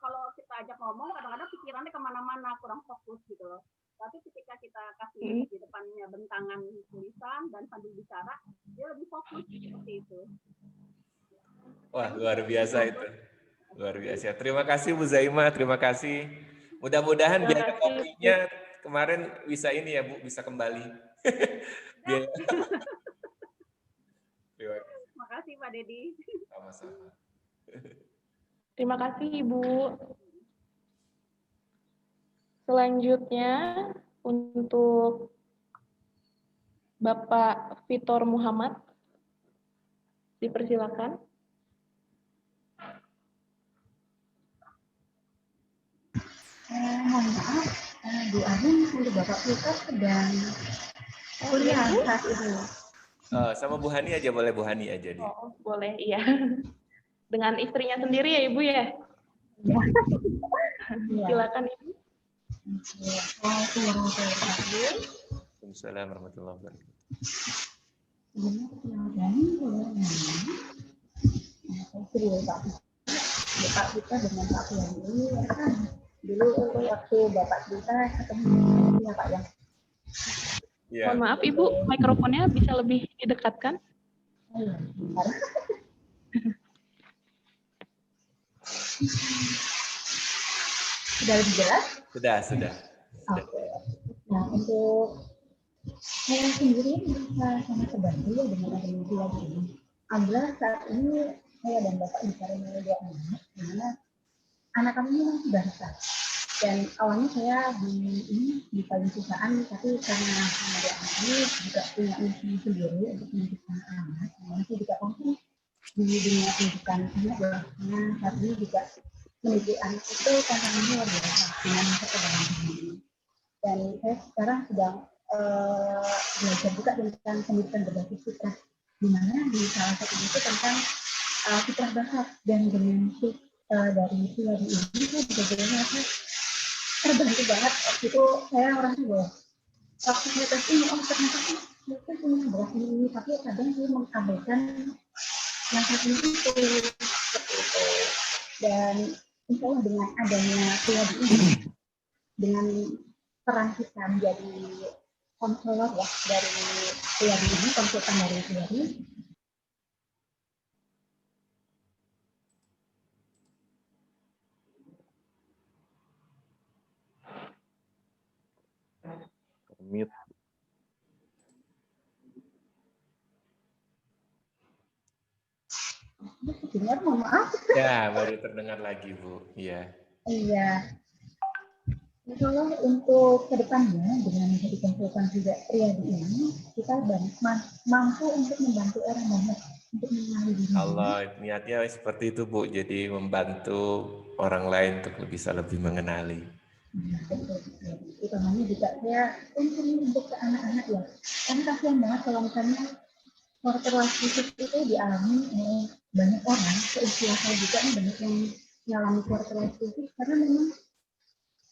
kalau kita ajak ngomong, kadang-kadang pikirannya kemana-mana, kurang fokus gitu loh. Tapi ketika kita kasih di depannya bentangan tulisan dan sambil bicara, dia lebih fokus seperti itu. Wah, luar biasa itu. Luar biasa. Terima kasih Bu Zaima, terima kasih. Mudah-mudahan biaya kopinya kemarin bisa ini ya Bu, bisa kembali. Terima kasih Pak Dedi. Sama-sama. Terima kasih Ibu. Selanjutnya untuk Bapak Vitor Muhammad, dipersilakan. Mohon maaf, Bu Arin untuk Bapak Vitor sedang kuliah saat ini. Sama Bu Hani aja, boleh Bu Hani aja. Oh, boleh, iya. Dengan istrinya sendiri ya Ibu ya? Ya. Silakan Ibu. Waalaikumsalam warahmatullahi wabarakatuh. Bapak kita dengan Pak Fiandi kan dulu waktu Bapak kita ketemu ya Pak ya. Ya. Mohon maaf Ibu, mikrofonnya bisa lebih didekatkan. Sudah lebih jelas? Sudah. Oke. Nah, untuk saya sendiri merasa sangat terbantu ya dengan adanya Priadi ini. Alhamdulillah saat ini saya dan Bapak bicara mengenai 2 anak, di mana anak kami ini sudah besar. Dan awalnya saya di perusahaan, tapi karena sama 2 anak ini juga punya misi sendiri untuk mendidik anak. Masih juga mungkin di dunia pendidikan anak, bahwasanya saat ini juga mendidik anak itu tantangannya luar biasa dengan ketebalan ini. Dan saya sekarang sedang belajar juga tentang pendidikan berbasis fitrah, di mana di salah satu itu tentang fitrah bakat, dan dengan dari Priyadi ini saya benar-benar merasa terbantu banget. Waktu itu saya merasa bahwa waktu saya tes ini, ternyata saya cuma beras ini, tapi kadang saya mengabaikan yang satu itu seperti itu. Dan insya Allah dengan adanya Priyadi ini, dengan peran kita menjadi konselor ya dari Priyadi ini, konsultan dari Priyadi, Mute. dengar, mohon maaf. Ya, baru terdengar lagi, Bu. Iya. Iya. Insya Allah untuk kedepannya dengan menjadi konsultan juga Priyadi ini, kita mampu untuk membantu orang banyak untuk mengenali diri. Allah, niatnya seperti itu, Bu. Jadi membantu orang lain untuk bisa lebih mengenali. Betul. Utamanya juga saya untuk ke anak-anak ya. Karena kasihan banget kalau misalnya quarter life crisis itu dialami banyak orang, seusia saya juga banyak yang mengalami quarter life crisis karena memang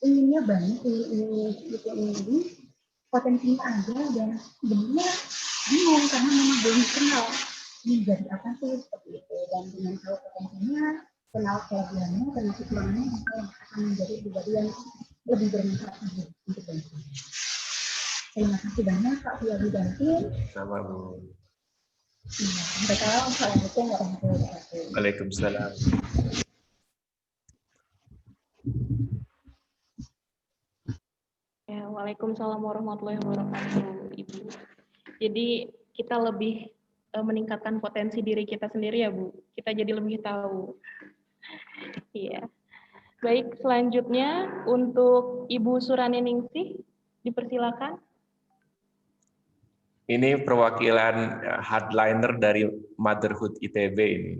inginnya banyak, ingin potensinya ada dan sebenarnya bingung karena memang belum kenal ini jadi apa sih seperti itu. Dan dengan tahu potensinya, kenal kelebihannya, kenal kekurangannya, maka akan menjadi pribadi yang lebih bermanfaat untuk bangsa. Terima kasih banyak Pak Priyadi Bantin. Sama, Bu. Assalamualaikum warahmatullahi wabarakatuh. Waalaikumsalam. Ya, waalaikumsalam warahmatullahi wabarakatuh, Ibu. Jadi kita lebih meningkatkan potensi diri kita sendiri ya, Bu. Kita jadi lebih tahu. Iya. Baik, selanjutnya untuk Ibu Surani Ningsih, dipersilakan. Ini perwakilan hardliner dari Motherhood ITB ini.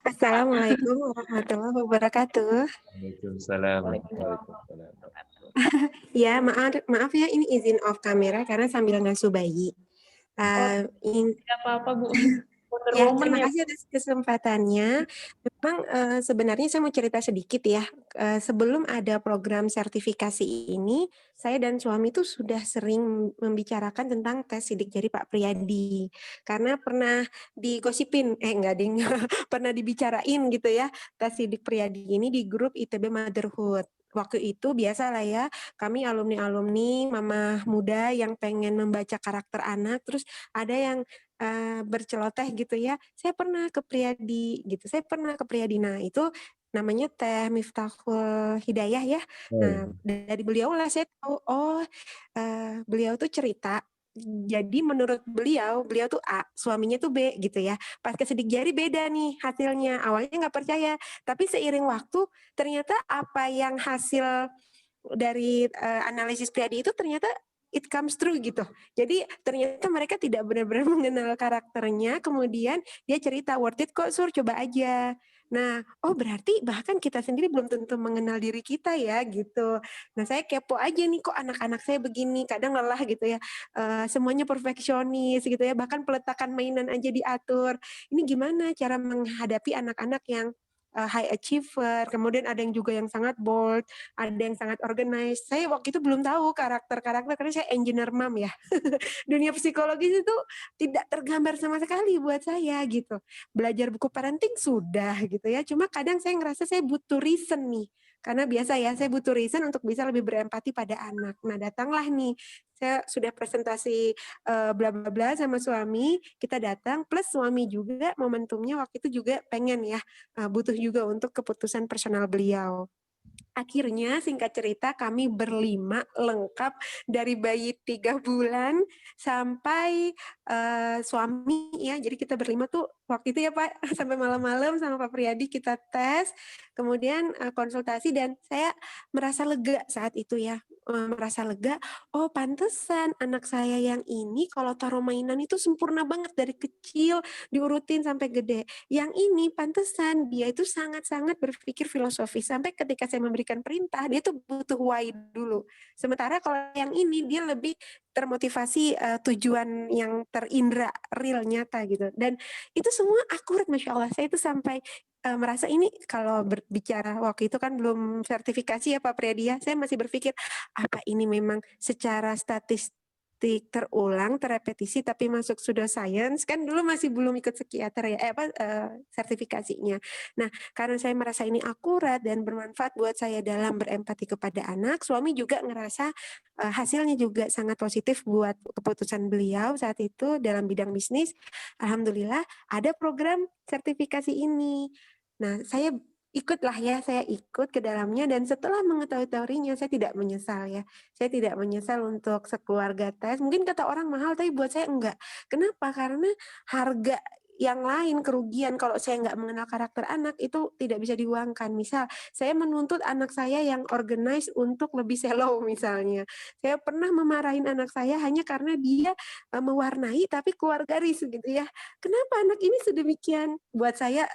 Assalamualaikum warahmatullahi wabarakatuh. Waalaikumsalam. Ya, maaf ya, ini izin off kamera karena sambil ngasuh bayi. Tidak apa-apa, Bu. Ya, terima kasih atas kesempatannya. Memang sebenarnya saya mau cerita sedikit ya. Sebelum ada program sertifikasi ini, saya dan suami tuh sudah sering membicarakan tentang tes sidik jari Pak Priyadi. Karena pernah digosipin, pernah dibicarain gitu ya, tes sidik Priyadi ini di grup ITB Motherhood. Waktu itu biasa lah ya, kami alumni-alumni mama muda yang pengen membaca karakter anak, terus ada yang berceloteh gitu ya, saya pernah ke Priyadi gitu, saya pernah ke Priyadi. Nah itu namanya Teh Miftahul Hidayah ya. Nah dari beliau lah saya tahu, beliau tuh cerita. Jadi menurut beliau tuh A, suaminya tuh B gitu ya. Pas ke sidik jari beda nih hasilnya. Awalnya nggak percaya, tapi seiring waktu ternyata apa yang hasil dari analisis Priyadi itu ternyata it comes true gitu. Jadi ternyata mereka tidak benar-benar mengenal karakternya, kemudian dia cerita worth it kok Sur, coba aja. Nah, berarti bahkan kita sendiri belum tentu mengenal diri kita ya gitu. Nah, saya kepo aja nih kok anak-anak saya begini, kadang lelah gitu ya. Semuanya perfeksionis gitu ya, bahkan peletakan mainan aja diatur. Ini gimana cara menghadapi anak-anak yang high achiever, kemudian ada yang juga yang sangat bold, ada yang sangat organized. Saya waktu itu belum tahu karakter-karakter karena saya engineer mom ya. Dunia psikologis itu tidak tergambar sama sekali buat saya gitu. Belajar buku parenting sudah gitu ya. Cuma kadang saya ngerasa saya butuh reason nih. Karena biasa ya, saya butuh reason untuk bisa lebih berempati pada anak. Nah, datanglah nih, saya sudah presentasi bla bla bla sama suami, kita datang, plus suami juga momentumnya waktu itu juga pengen ya, butuh juga untuk keputusan personal beliau. Akhirnya singkat cerita kami berlima lengkap dari bayi 3 bulan sampai suami ya. Jadi kita berlima tuh waktu itu ya Pak sampai malam-malam sama Pak Priyadi kita tes, kemudian konsultasi dan saya merasa lega saat itu ya. Merasa lega, pantesan anak saya yang ini kalau taruh mainan itu sempurna banget dari kecil diurutin sampai gede. Yang ini pantesan dia itu sangat-sangat berpikir filosofis sampai ketika saya memberikan memberikan perintah, dia tuh butuh why dulu. Sementara kalau yang ini dia lebih termotivasi tujuan yang terindra, real, nyata gitu. Dan itu semua akurat, Masya Allah. Saya itu sampai merasa ini kalau berbicara waktu itu kan belum sertifikasi ya Pak Priadi ya, saya masih berpikir apa ini memang secara statistik terulang, terrepetisi tapi masuk pseudoscience, kan dulu masih belum ikut psikiater ya, sertifikasinya. Nah, karena saya merasa ini akurat dan bermanfaat buat saya dalam berempati kepada anak, suami juga ngerasa hasilnya juga sangat positif buat keputusan beliau saat itu dalam bidang bisnis. Alhamdulillah ada program sertifikasi ini. Nah, saya ikut ke dalamnya dan setelah mengetahui teorinya saya tidak menyesal ya. Saya tidak menyesal untuk sekeluarga tes. Mungkin kata orang mahal tapi buat saya enggak. Kenapa? Karena harga yang lain, kerugian kalau saya nggak mengenal karakter anak itu tidak bisa diuangkan. Misal, saya menuntut anak saya yang organize untuk lebih slow misalnya. Saya pernah memarahin anak saya hanya karena dia mewarnai tapi keluar garis gitu ya. Kenapa anak ini sedemikian? Buat saya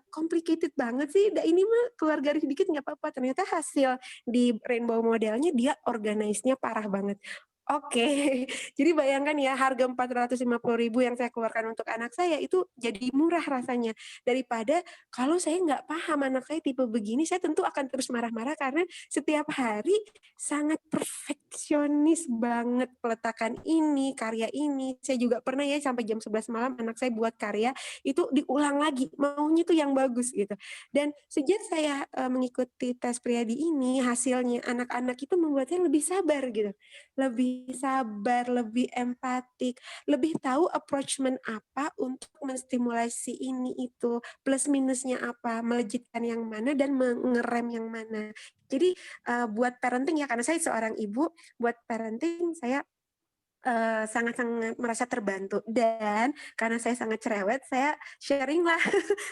complicated banget sih. Ini mah keluar garis dikit nggak apa-apa. Ternyata hasil di rainbow modelnya dia organize-nya parah banget. Oke, jadi bayangkan ya harga 450.000 yang saya keluarkan untuk anak saya itu jadi murah rasanya daripada kalau saya nggak paham anak saya tipe begini, saya tentu akan terus marah-marah karena setiap hari sangat perfeksionis banget peletakan ini, karya ini. Saya juga pernah ya sampai jam 11 malam anak saya buat karya itu diulang lagi, maunya tuh yang bagus gitu. Dan sejak saya mengikuti tes Priadi ini, hasilnya anak-anak itu membuat saya lebih sabar gitu. Lebih sabar, lebih empatik, lebih tahu approachment apa untuk menstimulasi ini itu, plus minusnya apa, melejitkan yang mana dan mengerem yang mana. Jadi buat parenting ya, karena saya seorang ibu, buat parenting saya sangat-sangat merasa terbantu. Dan karena saya sangat cerewet, saya sharing lah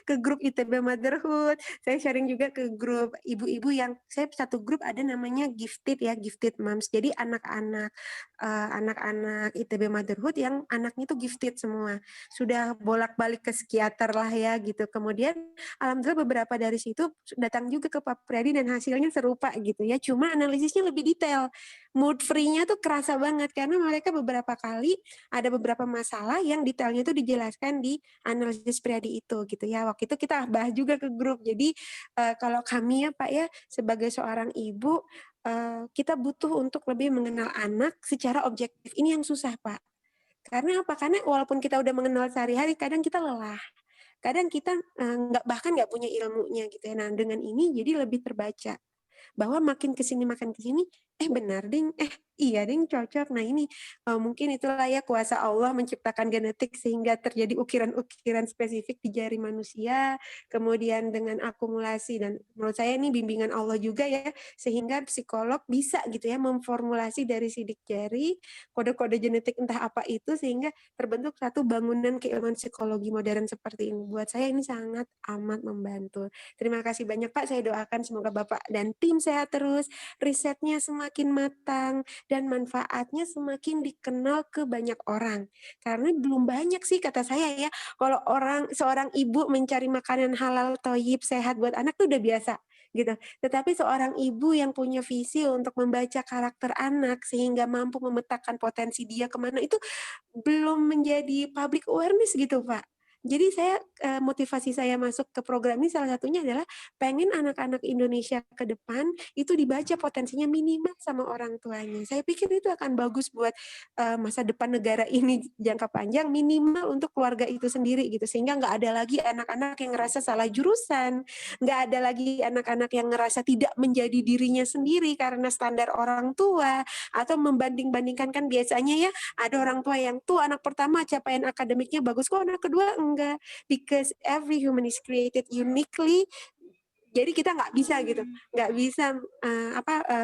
ke grup ITB Motherhood, saya sharing juga ke grup ibu-ibu yang, saya satu grup ada namanya Gifted ya, Gifted Moms. Jadi anak-anak ITB Motherhood yang anaknya itu gifted semua. Sudah bolak-balik ke psikiater lah ya gitu. Kemudian alhamdulillah beberapa dari situ datang juga ke Pak Priadi dan hasilnya serupa gitu ya. Cuma analisisnya lebih detail. Mood free-nya tuh kerasa banget karena mereka beberapa kali ada beberapa masalah yang detailnya itu dijelaskan di analisis Priadi itu gitu ya. Waktu itu kita bahas juga ke grup. Jadi kalau kami ya Pak ya sebagai seorang ibu kita butuh untuk lebih mengenal anak secara objektif. Ini yang susah Pak. Karena apa? Karena walaupun kita udah mengenal sehari-hari, kadang kita lelah. Kadang kita bahkan nggak punya ilmunya gitu ya. Nah dengan ini jadi lebih terbaca bahwa makin kesini benar ding, iya ding cocok. Nah ini mungkin itulah ya kuasa Allah menciptakan genetik sehingga terjadi ukiran-ukiran spesifik di jari manusia, kemudian dengan akumulasi, dan menurut saya ini bimbingan Allah juga ya, sehingga psikolog bisa gitu ya memformulasi dari sidik jari kode-kode genetik entah apa itu sehingga terbentuk satu bangunan keilmuan psikologi modern seperti ini. Buat saya ini sangat amat membantu. Terima kasih banyak Pak, saya doakan semoga Bapak dan tim sehat terus, risetnya semakin matang, dan manfaatnya semakin dikenal ke banyak orang. Karena belum banyak sih kata saya ya, kalau seorang ibu mencari makanan halal, thayyib, sehat buat anak tuh udah biasa gitu. Tetapi seorang ibu yang punya visi untuk membaca karakter anak sehingga mampu memetakan potensi dia kemana, itu belum menjadi public awareness gitu Pak. Jadi saya motivasi saya masuk ke program ini salah satunya adalah pengen anak-anak Indonesia ke depan itu dibaca potensinya minimal sama orang tuanya. Saya pikir itu akan bagus buat masa depan negara ini jangka panjang, minimal untuk keluarga itu sendiri gitu, sehingga nggak ada lagi anak-anak yang ngerasa salah jurusan, nggak ada lagi anak-anak yang ngerasa tidak menjadi dirinya sendiri karena standar orang tua, atau membanding-bandingkan. Kan biasanya ya ada orang tua yang tuh anak pertama capaian akademiknya bagus kok anak kedua enggak, because every human is created uniquely. Jadi kita nggak bisa gitu, nggak bisa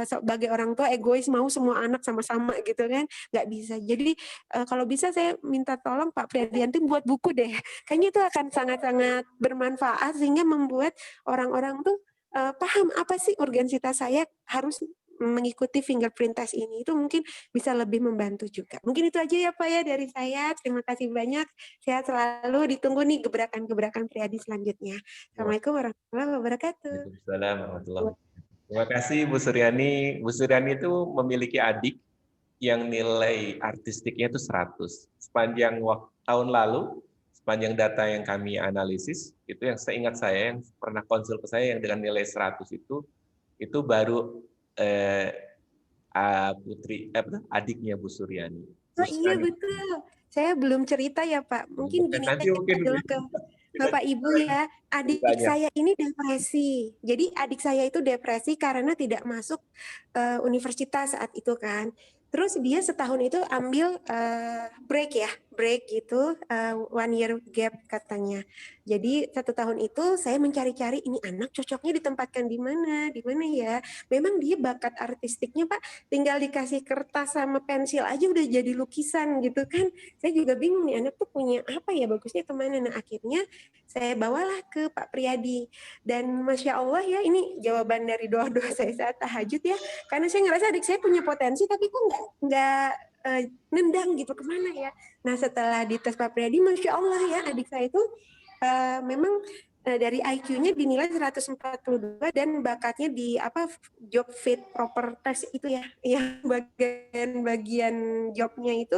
sebagai orang tua egois mau semua anak sama-sama gitu kan, nggak bisa. Jadi kalau bisa saya minta tolong Pak Priadianti buat buku deh, kayaknya itu akan sangat-sangat bermanfaat sehingga membuat orang-orang tuh paham apa sih urgensitas saya harus mengikuti fingerprint test ini. Itu mungkin bisa lebih membantu juga. Mungkin itu aja ya Pak ya dari saya. Terima kasih banyak. Sehat selalu. Ditunggu nih gebrakan-gebrakan Priadi selanjutnya. Assalamualaikum warahmatullahi wabarakatuh. Waalaikumsalam warahmatullahi wabarakatuh. Terima kasih Bu Suryani. Bu Suryani itu memiliki adik yang nilai artistiknya itu 100. Sepanjang tahun lalu, sepanjang data yang kami analisis, itu yang seingat saya, yang pernah konsul ke saya yang dengan nilai 100 itu baru adiknya Bu Suryani. Oh iya betul. Saya belum cerita ya Pak. Mungkin gini Nanti aja mungkin dulu ke Bapak Ibu ya. Adik ceritanya. saya ini depresi. Jadi adik saya itu depresi karena tidak masuk universitas saat itu kan. Terus dia setahun itu ambil break gitu, 1 year gap katanya. Jadi 1 tahun itu saya mencari-cari ini anak cocoknya ditempatkan di mana ya. Memang dia bakat artistiknya Pak, tinggal dikasih kertas sama pensil aja udah jadi lukisan gitu kan. Saya juga bingung nih anak tuh punya apa ya, bagusnya kemana. Nah akhirnya saya bawalah ke Pak Priyadi. Dan Masya Allah ya, ini jawaban dari doa-doa saya saat tahajud ya. Karena saya ngerasa adik saya punya potensi tapi kok nggak nendang gitu kemana ya. Nah setelah dites Pak Priyadi, Masya Allah ya adik saya itu memang dari IQ-nya dinilai 142 dan bakatnya di job fit proper test itu ya, yang bagian jobnya itu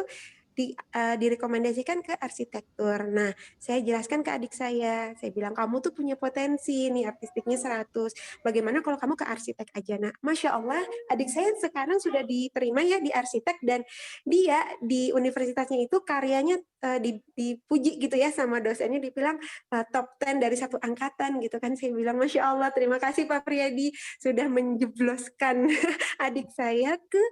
direkomendasikan ke arsitektur. Nah, saya jelaskan ke adik saya bilang kamu tuh punya potensi nih, artistiknya 100. Bagaimana kalau kamu ke arsitek aja? Nah, Masya Allah, adik saya sekarang sudah diterima ya di arsitek dan dia di universitasnya itu karyanya dipuji gitu ya sama dosennya, dibilang top 10 dari 1 angkatan gitu kan. Saya bilang Masya Allah, terima kasih Pak Priyadi sudah menjebloskan adik saya ke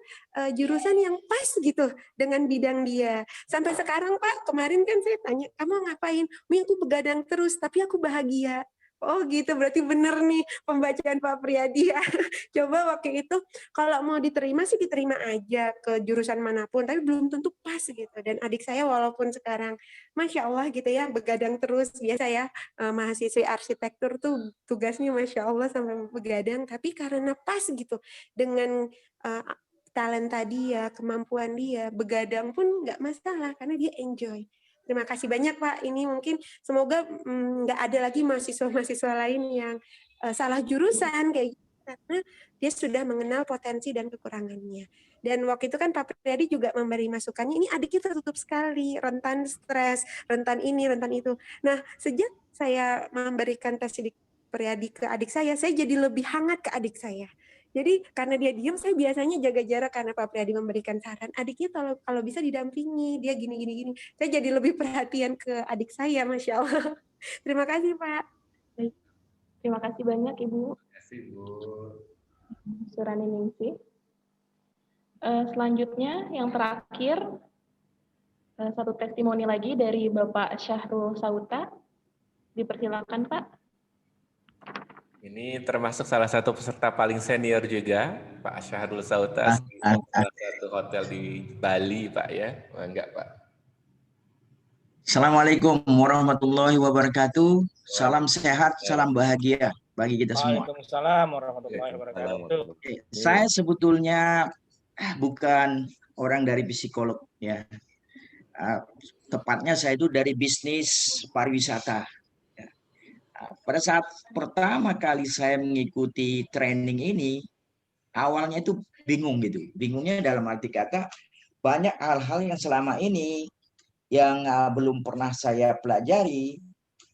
jurusan yang pas gitu dengan bidang dia. Sampai sekarang Pak, kemarin kan saya tanya, kamu ngapain? Mi aku begadang terus, tapi aku bahagia. Oh gitu, berarti bener nih pembacaan Pak Priyadi ya. Coba waktu itu kalau mau diterima sih diterima aja ke jurusan manapun, tapi belum tentu pas gitu. Dan adik saya walaupun sekarang Masya Allah gitu ya, begadang terus, biasa ya mahasiswi arsitektur tuh tugasnya Masya Allah sampai begadang, tapi karena pas gitu dengan talenta dia, kemampuan dia, begadang pun nggak masalah karena dia enjoy. Terima kasih banyak Pak. Ini mungkin semoga nggak ada lagi mahasiswa-mahasiswa lain yang salah jurusan kayak gitu, karena dia sudah mengenal potensi dan kekurangannya. Dan waktu itu kan Pak Priyadi juga memberi masukannya, ini adiknya tertutup sekali, rentan stres, rentan ini, rentan itu. Nah, sejak saya memberikan tes sidik Priyadi ke adik saya jadi lebih hangat ke adik saya. Jadi karena dia diam, saya biasanya jaga jarak karena Pak Priyadi memberikan saran. Adiknya kalau bisa didampingi, dia gini. Saya jadi lebih perhatian ke adik saya, Masya Allah. Terima kasih Pak. Baik. Terima kasih banyak Ibu. Terima kasih Bu Surani Ningsih. Selanjutnya yang terakhir, satu testimoni lagi dari Bapak Syahrul Sauta. Dipersilakan Pak. Ini termasuk salah satu peserta paling senior juga, Pak Syahrul Sauta, salah satu hotel di Bali, Pak ya. Enggak, Pak. Assalamualaikum warahmatullahi wabarakatuh. Salam sehat, salam bahagia bagi kita semua. Waalaikumsalam warahmatullahi wabarakatuh. Saya sebetulnya bukan orang dari psikolog ya. Tepatnya saya itu dari bisnis pariwisata. Pada saat pertama kali saya mengikuti training ini, awalnya itu bingung gitu. Bingungnya dalam arti kata banyak hal-hal yang selama ini yang belum pernah saya pelajari,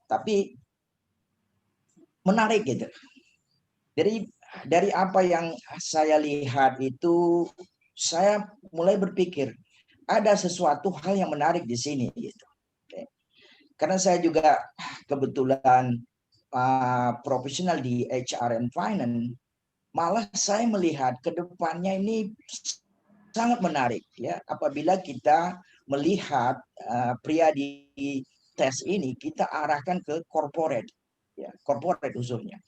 tapi menarik gitu. Dari apa yang saya lihat itu, saya mulai berpikir ada sesuatu hal yang menarik di sini gitu. Karena saya juga kebetulan profesional di HR and Finance, malah saya melihat ke depannya ini sangat menarik ya. Apabila kita melihat Priyadi tes ini, kita arahkan ke corporate, ya, corporate khususnya.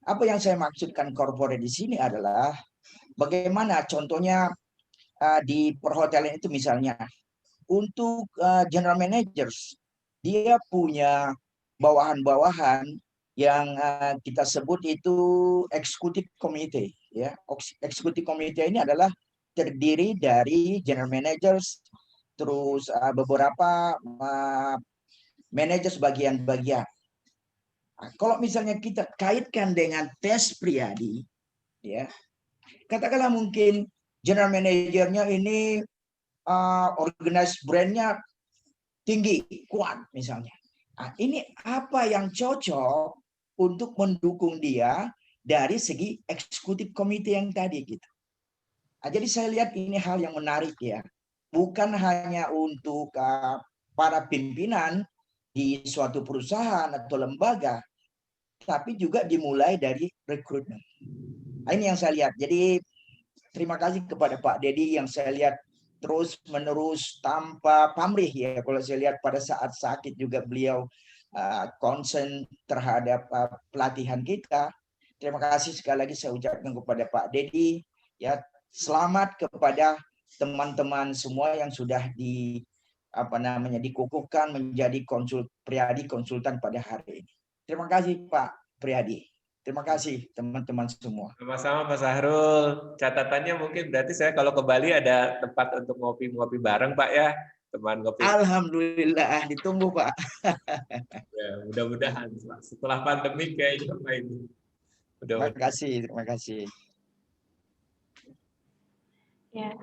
Apa yang saya maksudkan corporate di sini adalah bagaimana contohnya di perhotelan itu misalnya untuk general managers, dia punya bawahan-bawahan yang kita sebut itu executive committee ya. Executive committee ini adalah terdiri dari general managers, terus beberapa managers bagian-bagian. Kalau misalnya kita kaitkan dengan tes Priyadi, ya. Katakanlah mungkin general manajernya ini organize brandnya tinggi, kuat misalnya. Nah, ini apa yang cocok untuk mendukung dia dari segi eksekutif komite yang tadi gitu. Nah, jadi saya lihat ini hal yang menarik ya. Bukan hanya untuk para pimpinan di suatu perusahaan atau lembaga, tapi juga dimulai dari rekrutmen. Nah, ini yang saya lihat. Jadi terima kasih kepada Pak Dedi yang saya lihat terus menerus tanpa pamrih ya. Kalau saya lihat pada saat sakit juga beliau concern terhadap pelatihan kita. Terima kasih sekali lagi saya ucapkan kepada Pak Dedi. Ya, selamat kepada teman-teman semua yang sudah dikukuhkan menjadi Priadi konsultan pada hari ini. Terima kasih Pak Priadi. Terima kasih teman-teman semua. Sama-sama Mas Sahrul. Catatannya mungkin berarti saya kalau ke Bali ada tempat untuk ngopi-ngopi bareng Pak ya. Teman ngopi. Alhamdulillah, ditunggu Pak. Ya, mudah-mudahan setelah pandemi kayaknya Pak ini. Terima kasih, terima kasih. Ya,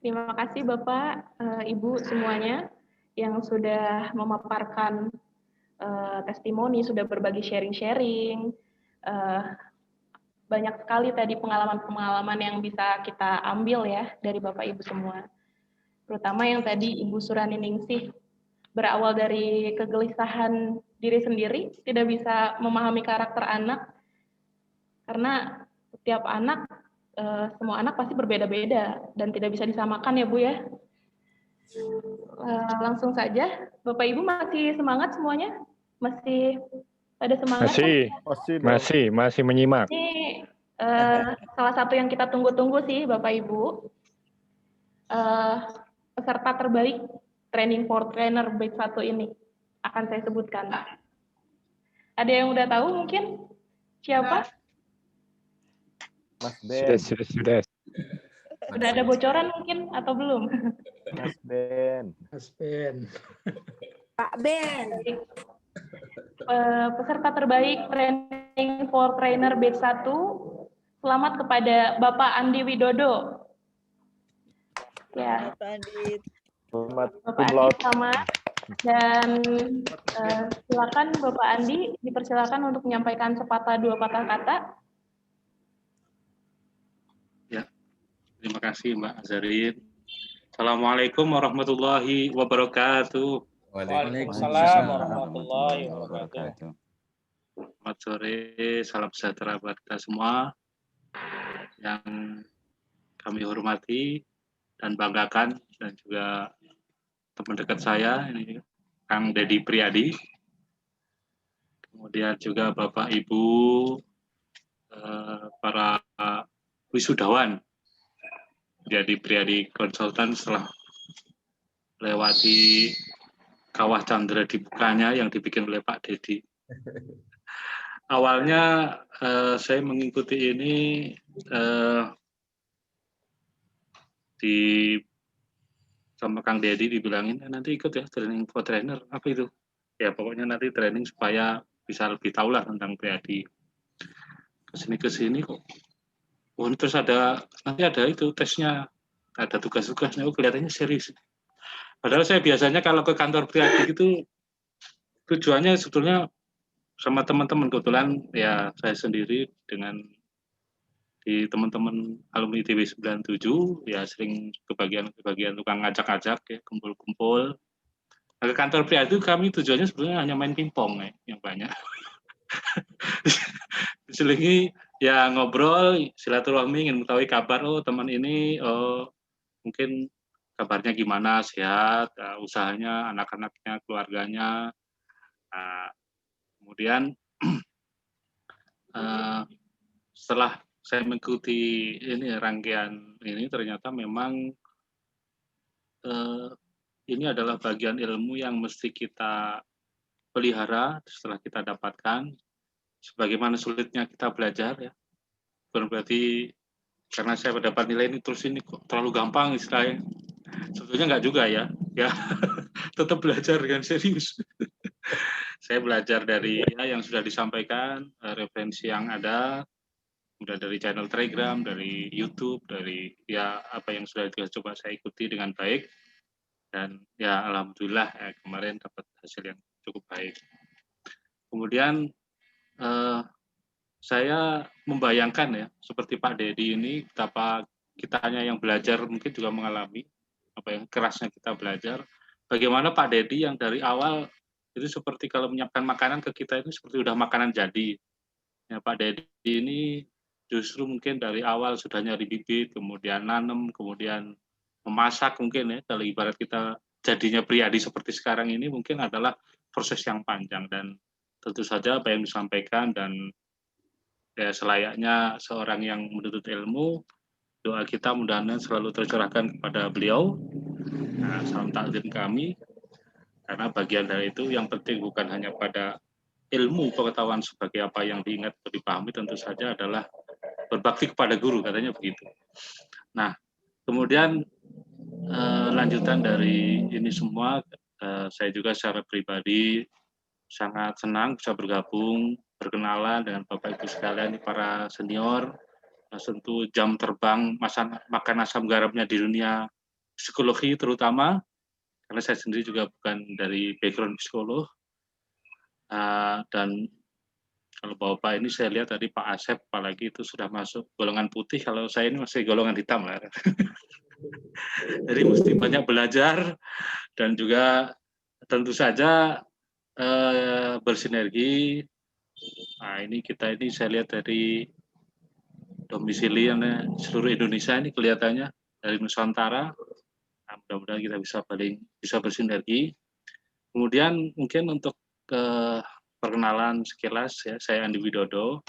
terima kasih Bapak, Ibu semuanya yang sudah memaparkan testimoni, sudah berbagi sharing-sharing. Banyak sekali tadi pengalaman-pengalaman yang bisa kita ambil ya dari Bapak Ibu semua. Terutama yang tadi Ibu Surani Ningsih berawal dari kegelisahan diri sendiri, tidak bisa memahami karakter anak, karena setiap anak, semua anak pasti berbeda-beda dan tidak bisa disamakan ya Bu ya. Langsung saja, Bapak Ibu masih semangat semuanya? Masih pada semangat? Masih menyimak. Ini salah satu yang kita tunggu-tunggu sih Bapak Ibu. Peserta terbaik Training for Trainer Batch 1 ini akan saya sebutkan. Ada yang udah tahu mungkin siapa? Mas Ben. Sudah. Udah ada bocoran mungkin atau belum? Mas Ben. Pak Ben. Peserta terbaik Training for Trainer Batch 1, selamat kepada Bapak Andi Widodo. Ya. Bapak Andi selamat. Dan silakan Bapak Andi, dipersilakan untuk menyampaikan sepatah dua patah kata. Ya, terima kasih Mbak Azarin. Assalamualaikum warahmatullahi wabarakatuh. Waalaikumsalam warahmatullahi wabarakatuh. Selamat sore, salam sejahtera buat kita semua yang kami hormati dan banggakan, dan juga teman dekat saya ini Kang Dedi Priadi, kemudian juga Bapak Ibu para wisudawan jadi Priadi konsultan setelah lewati kawah Chandra dibukanya yang dibikin oleh Pak Dedi. Awalnya saya mengikuti ini sama Kang Dedi dibilangin nanti ikut ya training for trainer, apa itu? Ya pokoknya nanti training supaya bisa lebih tahu lah tentang Priadi. Kesini kok. Oh, terus nanti ada itu tesnya, ada tugas-tugasnya, kelihatannya serius. Padahal saya biasanya kalau ke kantor Priadi itu tujuannya sebetulnya sama teman-teman, kebetulan ya saya sendiri dengan di teman-teman alumni DW 97 ya sering kebagian tukang ngajak-ngajak ya, kumpul-kumpul. Nah, ke kantor Priadi itu kami tujuannya sebetulnya hanya main pingpong ya, yang banyak. Diselingi ya ngobrol, silaturahmi, ingin mengetahui kabar, oh teman ini mungkin kabarnya gimana, sehat, usahanya, anak-anaknya, keluarganya. Kemudian setelah saya mengikuti ini rangkaian ini, ternyata memang ini adalah bagian ilmu yang mesti kita pelihara setelah kita dapatkan. Sebagaimana sulitnya kita belajar ya, bukan berarti karena saya mendapat nilai ini terus ini kok terlalu gampang istilahnya. Sebetulnya enggak juga ya, tetap belajar dengan serius. Saya belajar dari yang sudah disampaikan, referensi yang ada, kemudian dari channel Telegram, dari YouTube, dari ya apa yang sudah coba saya ikuti dengan baik, dan ya alhamdulillah kemarin dapat hasil yang cukup baik. Kemudian saya membayangkan ya, seperti Pak Dedi ini, betapa kitanya yang belajar mungkin juga mengalami apa yang kerasnya kita belajar. Bagaimana Pak Dedi yang dari awal itu seperti kalau menyiapkan makanan ke kita itu seperti udah makanan jadi. Ya, Pak Dedi ini justru mungkin dari awal sudah nyari bibit, kemudian nanam, kemudian memasak mungkin ya. Kalau ibarat kita jadinya Priyadi seperti sekarang ini mungkin adalah proses yang panjang, dan tentu saja apa yang disampaikan dan ya selayaknya seorang yang menuntut ilmu, doa kita mudah-mudahan selalu tercurahkan kepada beliau. Nah, salam takzim kami, karena bagian dari itu yang penting bukan hanya pada ilmu pengetahuan sebagai apa yang diingat atau dipahami, tentu saja adalah berbakti kepada guru, katanya begitu. Nah, kemudian lanjutan dari ini semua, saya juga secara pribadi sangat senang bisa bergabung, berkenalan dengan Bapak Ibu sekalian, para senior. Tentu jam terbang makan asam garamnya di dunia psikologi terutama, karena saya sendiri juga bukan dari background psikolog. Dan kalau Bapak ini saya lihat tadi Pak Asep apalagi itu sudah masuk golongan putih, kalau saya ini masih golongan hitam lah. Jadi mesti banyak belajar dan juga tentu saja bersinergi. Nah, ini kita ini saya lihat dari domisili seluruh Indonesia ini kelihatannya dari Nusantara. Nah, mudah-mudahan kita bisa bersinergi. Kemudian mungkin untuk perkenalan sekilas ya, saya Andi Widodo.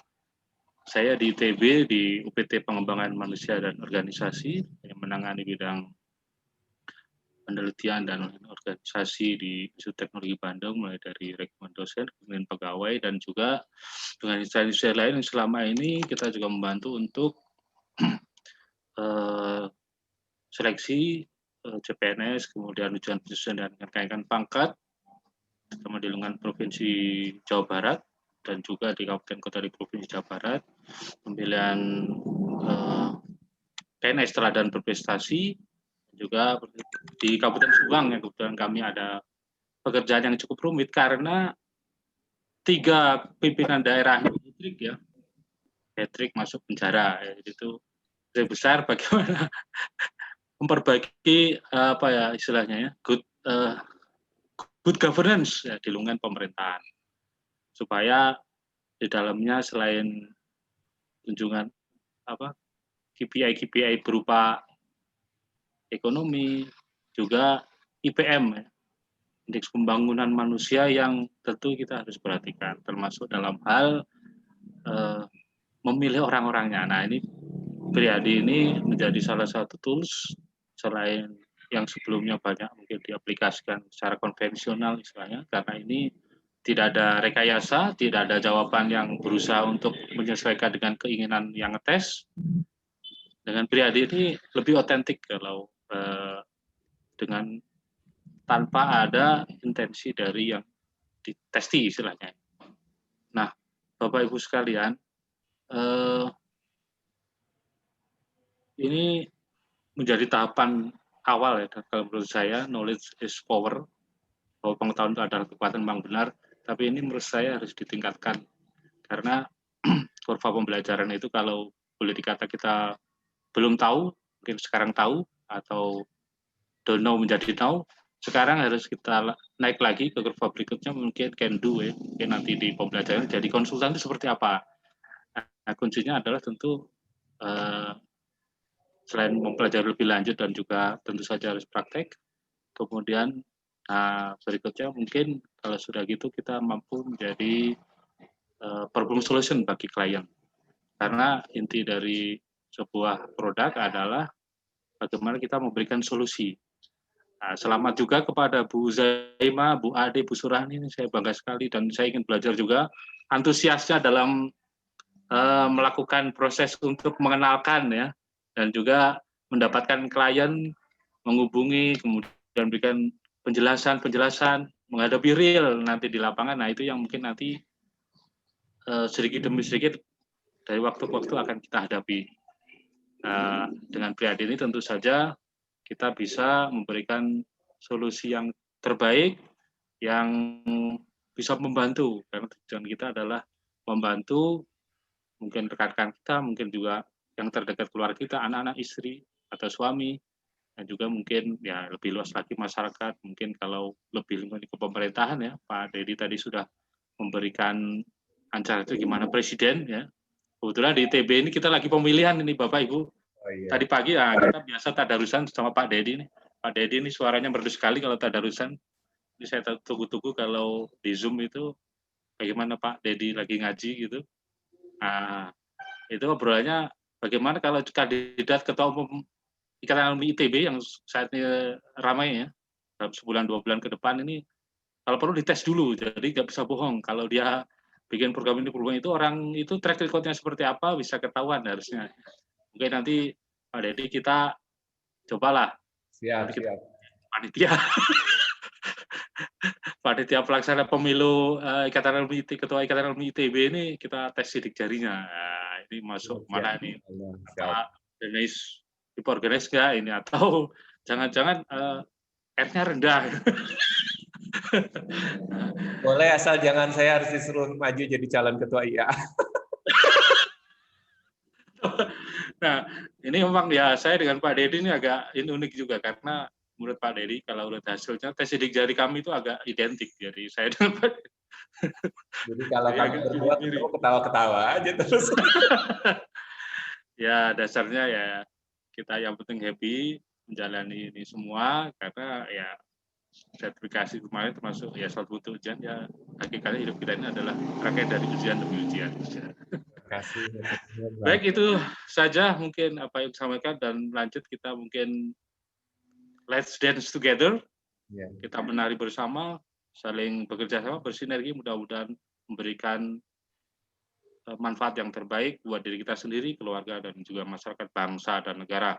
Saya di ITB di UPT Pengembangan Manusia dan Organisasi yang menangani bidang penelitian dan organisasi di Institut Teknologi Bandung, mulai dari rekrutmen dosen, kemudian pegawai, dan juga dengan instansi lain yang selama ini kita juga membantu untuk seleksi CPNS, kemudian ujian penyesuaian dan kenaikan pangkat, terutama di lingkungan Provinsi Jawa Barat, dan juga di kabupaten kota di Provinsi Jawa Barat, pemilihan PNS teladan berprestasi, juga di Kabupaten Subang yang kebetulan kami ada pekerjaan yang cukup rumit karena 3 pimpinan daerah Patrick masuk penjara, itu besar bagaimana memperbaiki apa ya istilahnya ya good governance ya, di lingkungan pemerintahan, supaya di dalamnya selain kunjungan KPI berupa ekonomi, juga IPM, indeks pembangunan manusia yang tentu kita harus perhatikan, termasuk dalam hal memilih orang-orangnya. Nah, ini Priyadi ini menjadi salah satu tools selain yang sebelumnya banyak mungkin diaplikasikan secara konvensional istilahnya, karena ini tidak ada rekayasa, tidak ada jawaban yang berusaha untuk menyesuaikan dengan keinginan yang ngetes. Dengan Priyadi ini lebih otentik kalau dengan tanpa ada intensi dari yang ditesti istilahnya. Nah, Bapak Ibu sekalian, ini menjadi tahapan awal ya, kalau menurut saya knowledge is power, bahwa pengetahuan itu adalah kekuatan memang benar, tapi ini menurut saya harus ditingkatkan, karena kurva pembelajaran itu kalau boleh dikata kita belum tahu, mungkin sekarang tahu, atau don't know menjadi know, sekarang harus kita naik lagi ke kurva berikutnya, mungkin can do ya, mungkin nanti di pembelajaran jadi konsultan itu seperti apa. Nah, kuncinya adalah tentu selain mempelajari lebih lanjut dan juga tentu saja harus praktek, kemudian berikutnya mungkin kalau sudah gitu kita mampu menjadi problem solution bagi klien, karena inti dari sebuah produk adalah bagaimana kita memberikan solusi. Nah, selamat juga kepada Bu Zaima, Bu Ade, Bu Surani, ini saya bangga sekali dan saya ingin belajar juga antusiasnya dalam melakukan proses untuk mengenalkan ya, dan juga mendapatkan klien, menghubungi, kemudian berikan penjelasan, menghadapi real nanti di lapangan. Nah, itu yang mungkin nanti sedikit demi sedikit dari waktu ke waktu akan kita hadapi. Dengan Priadi ini tentu saja kita bisa memberikan solusi yang terbaik yang bisa membantu, karena tujuan kita adalah membantu mungkin rekan-rekan kita, mungkin juga yang terdekat keluarga kita, anak-anak, istri atau suami, dan juga mungkin ya lebih luas lagi masyarakat. Mungkin kalau lebih lingkungan ke pemerintahan ya, Pak Dedi tadi sudah memberikan acara itu gimana presiden ya. Kebetulan di ITB ini kita lagi pemilihan ini Bapak Ibu. Tadi pagi ya kita biasa tadarusan sama Pak Dedi nih. Pak Dedi ini suaranya merdu sekali kalau tadarusan. Jadi saya tunggu-tunggu kalau di Zoom itu bagaimana Pak Dedi lagi ngaji gitu. Nah, itu obrolannya bagaimana kalau kandidat ketua umum Ikatan Alumni ITB yang saat ini ramai ya, dalam sebulan 2 bulan ke depan ini, kalau perlu dites dulu, jadi nggak bisa bohong. Kalau dia bikin program itu orang itu track record-nya seperti apa bisa ketahuan harusnya. Mungkin nanti Pak Dedi kita cobalah. Siap. Panitia pelaksana pemilu Ketua Ikatan Alumni ITB ini kita tes sidik jarinya. Nah, ini masuk mana ini? Organis, organis nggak ini atau jangan-jangan R-nya rendah. Boleh asal jangan saya harus disuruh maju jadi calon ketua IA. Nah, ini memang ya saya dengan Pak Dedi ini agak unik juga karena menurut Pak Dedi kalau lihat hasilnya tes sidik jari kami itu agak identik. Jadi saya dengan Pak Dedi. Jadi kalau kami berdua ketemu ketawa-ketawa aja terus. Ya dasarnya ya kita yang penting happy menjalani ini semua karena ya sertifikasi kemarin termasuk ya suatu bentuk ujian ya hakikatnya hidup kita ini adalah rangkaian dari ujian demi ujian. Terima kasih. Baik itu saja mungkin apa yang disampaikan dan lanjut kita mungkin let's dance together. Kita menari bersama, saling bekerja sama, bersinergi, mudah-mudahan memberikan manfaat yang terbaik buat diri kita sendiri, keluarga, dan juga masyarakat, bangsa, dan negara.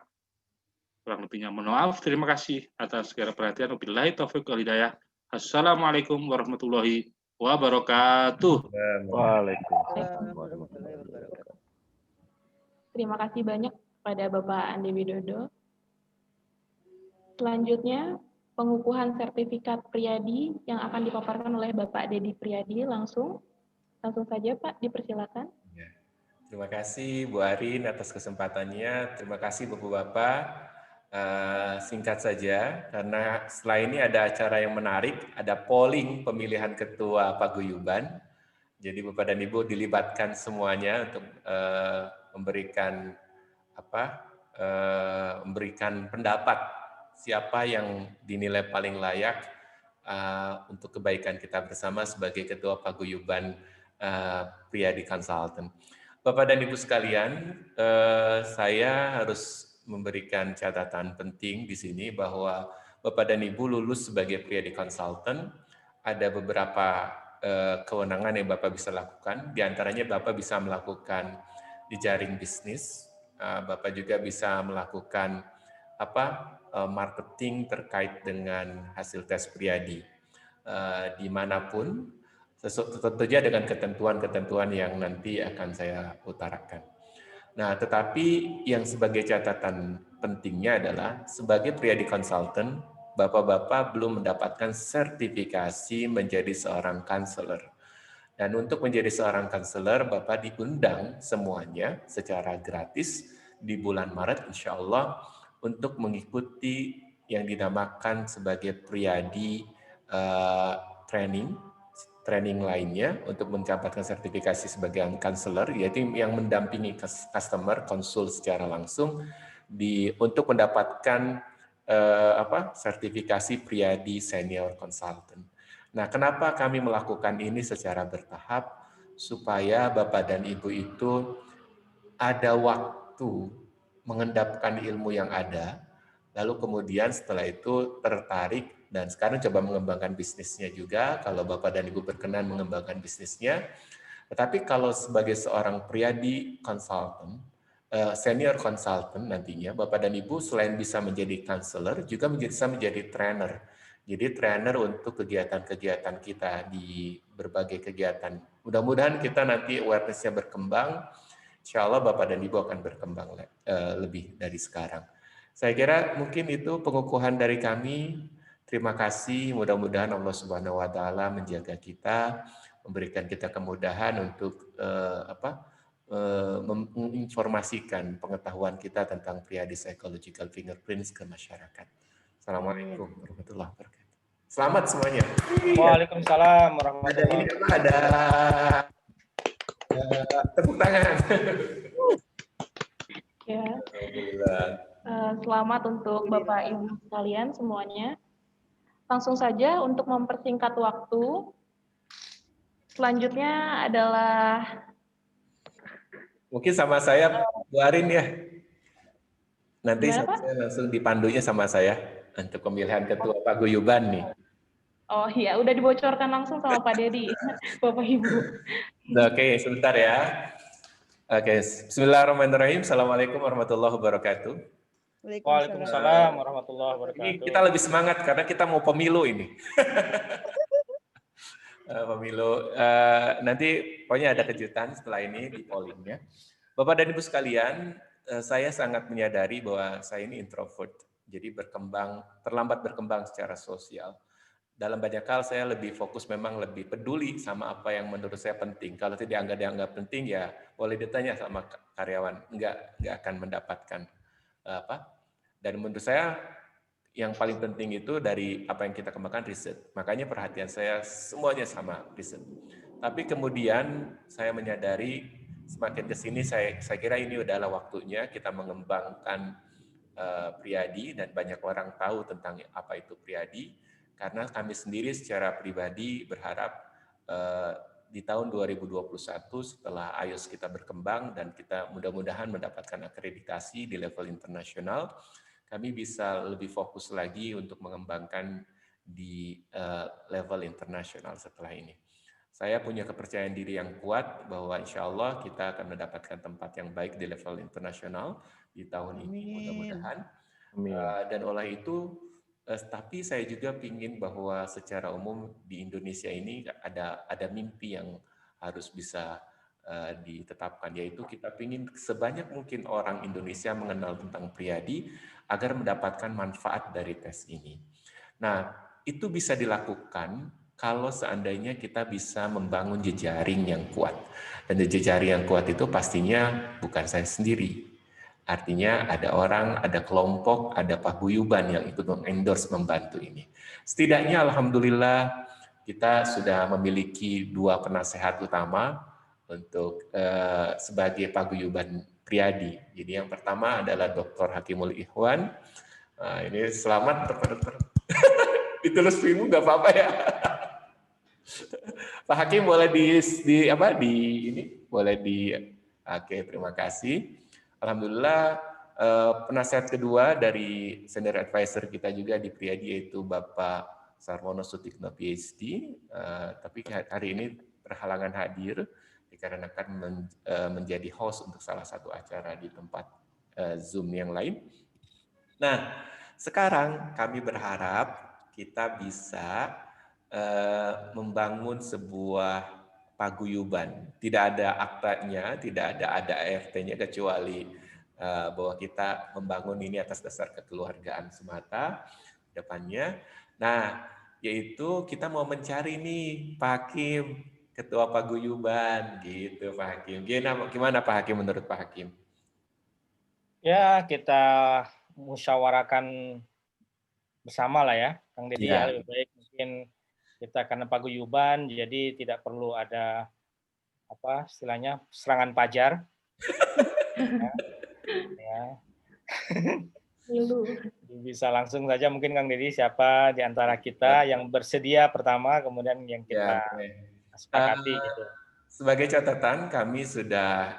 Kurang lebihnya mohon maaf. Terima kasih atas segala perhatian. Wabillahi taufiq wal hidayah. Assalamualaikum warahmatullahi wabarakatuh. Waalaikumsalam warahmatullahi wabarakatuh. Terima kasih banyak pada Bapak Andi Widodo. Selanjutnya, pengukuhan sertifikat Priadi yang akan dipaparkan oleh Bapak Dedi Priadi langsung saja Pak, dipersilakan. Terima kasih Bu Arin atas kesempatannya. Terima kasih Bapak-Bapak. Singkat saja, karena setelah ini ada acara yang menarik, ada polling pemilihan ketua paguyuban. Jadi Bapak dan Ibu dilibatkan semuanya untuk memberikan pendapat siapa yang dinilai paling layak untuk kebaikan kita bersama sebagai ketua paguyuban Priadi Consultant. Bapak dan Ibu sekalian, saya harus memberikan catatan penting di sini bahwa Bapak dan Ibu lulus sebagai Priadi Consultant, ada beberapa kewenangan yang Bapak bisa lakukan. Di antaranya Bapak bisa melakukan jejaring bisnis, Bapak juga bisa melakukan marketing terkait dengan hasil tes Priadi dimanapun, tentunya dengan ketentuan-ketentuan yang nanti akan saya utarakan. Nah, tetapi yang sebagai catatan pentingnya adalah sebagai Priadi Consultant, Bapak-Bapak belum mendapatkan sertifikasi menjadi seorang konselor. Dan untuk menjadi seorang konselor, Bapak diundang semuanya secara gratis di bulan Maret, insya Allah, untuk mengikuti yang dinamakan sebagai Priadi training lainnya untuk mendapatkan sertifikasi sebagai konselor, yaitu yang mendampingi customer, konsul secara langsung untuk mendapatkan sertifikasi Priadi Senior Consultant. Nah, kenapa kami melakukan ini secara bertahap? Supaya Bapak dan Ibu itu ada waktu mengendapkan ilmu yang ada, lalu kemudian setelah itu tertarik dan sekarang coba mengembangkan bisnisnya juga, kalau Bapak dan Ibu berkenan mengembangkan bisnisnya. Tetapi kalau sebagai seorang Priadi Consultant, Senior Consultant nantinya, Bapak dan Ibu selain bisa menjadi counselor, juga bisa menjadi trainer. Jadi trainer untuk kegiatan-kegiatan kita di berbagai kegiatan. Mudah-mudahan kita nanti awareness-nya berkembang, insya Allah Bapak dan Ibu akan berkembang lebih dari sekarang. Saya kira mungkin itu pengukuhan dari kami. Terima kasih, mudah-mudahan Allah Subhanahu wa taala menjaga kita, memberikan kita kemudahan untuk menginformasikan pengetahuan kita tentang Priadi Psychological Fingerprints ke masyarakat. Assalamualaikum warahmatullahi wabarakatuh. Selamat semuanya. Waalaikumsalam warahmatullahi wabarakatuh. Ada tepuk tangan. Ya. Selamat untuk Bapak Ibu sekalian semuanya. Langsung saja untuk mempersingkat waktu. Selanjutnya adalah mungkin sama saya Bu Arin ya. Nanti saya langsung dipandunya sama saya untuk pemilihan ketua paguyuban nih. Oh iya, udah dibocorkan langsung sama Pak Dedi, Bapak Ibu. Oke, sebentar ya. Oke, bismillahirrahmanirrahim. Assalamualaikum warahmatullahi wabarakatuh. Waalaikumsalam warahmatullahi wabarakatuh. Ini kita lebih semangat karena kita mau pemilu ini. Pemilu. Nanti pokoknya ada kejutan setelah ini di pollingnya. Bapak dan Ibu sekalian, saya sangat menyadari bahwa saya ini introvert. Jadi terlambat berkembang secara sosial. Dalam banyak hal saya lebih fokus, memang lebih peduli sama apa yang menurut saya penting. Kalau tidak dianggap penting ya boleh ditanya sama karyawan, nggak akan mendapatkan apa. Dan menurut saya yang paling penting itu dari apa yang kita kembangkan riset. Makanya perhatian saya semuanya sama riset. Tapi kemudian saya menyadari semakin ke sini saya kira ini adalah waktunya kita mengembangkan Priadi, dan banyak orang tahu tentang apa itu Priadi. Karena kami sendiri secara pribadi berharap di tahun 2021 setelah IOS kita berkembang dan kita mudah-mudahan mendapatkan akreditasi di level internasional, kami bisa lebih fokus lagi untuk mengembangkan di level internasional setelah ini. Saya punya kepercayaan diri yang kuat bahwa insya Allah kita akan mendapatkan tempat yang baik di level internasional di tahun ini mudah-mudahan. Dan oleh itu, tapi saya juga ingin bahwa secara umum di Indonesia ini ada mimpi yang harus bisa ditetapkan, yaitu kita ingin sebanyak mungkin orang Indonesia mengenal tentang Priadi agar mendapatkan manfaat dari tes ini. Nah, itu bisa dilakukan kalau seandainya kita bisa membangun jejaring yang kuat. Dan jejaring yang kuat itu pastinya bukan saya sendiri. Artinya ada orang, ada kelompok, ada paguyuban yang ikut mengendorse membantu ini. Setidaknya alhamdulillah kita sudah memiliki 2 penasehat utama untuk sebagai paguyuban Priadi. Jadi yang pertama adalah Dr. Hakimul Ikhwan. Nah, ini selamat Dr. Ditulis filmmu nggak apa-apa ya. Pak Hakim boleh Oke, terima kasih. Alhamdulillah, penasihat kedua dari senior advisor kita juga di Priadi yaitu Bapak Sarwono Sutikno PhD, tapi hari ini berhalangan hadir dikarenakan menjadi host untuk salah satu acara di tempat Zoom yang lain. Nah, sekarang kami berharap kita bisa membangun sebuah paguyuban. Tidak ada aktanya, tidak ada AFT-nya kecuali bahwa kita membangun ini atas dasar kekeluargaan semata depannya. Nah, yaitu kita mau mencari nih Pak Hakim, ketua paguyuban gitu Pak Hakim. Gimana Pak Hakim menurut Pak Hakim? Ya, kita musyawarakan bersama lah ya, Kang Dedi. Ya. Lebih baik mungkin kita karena paguyuban, jadi tidak perlu ada apa istilahnya serangan pajar. Ya. Bisa langsung saja mungkin Kang Dedi siapa di antara kita yang bersedia pertama, kemudian yang kita sepakati gitu. Sebagai catatan, kami sudah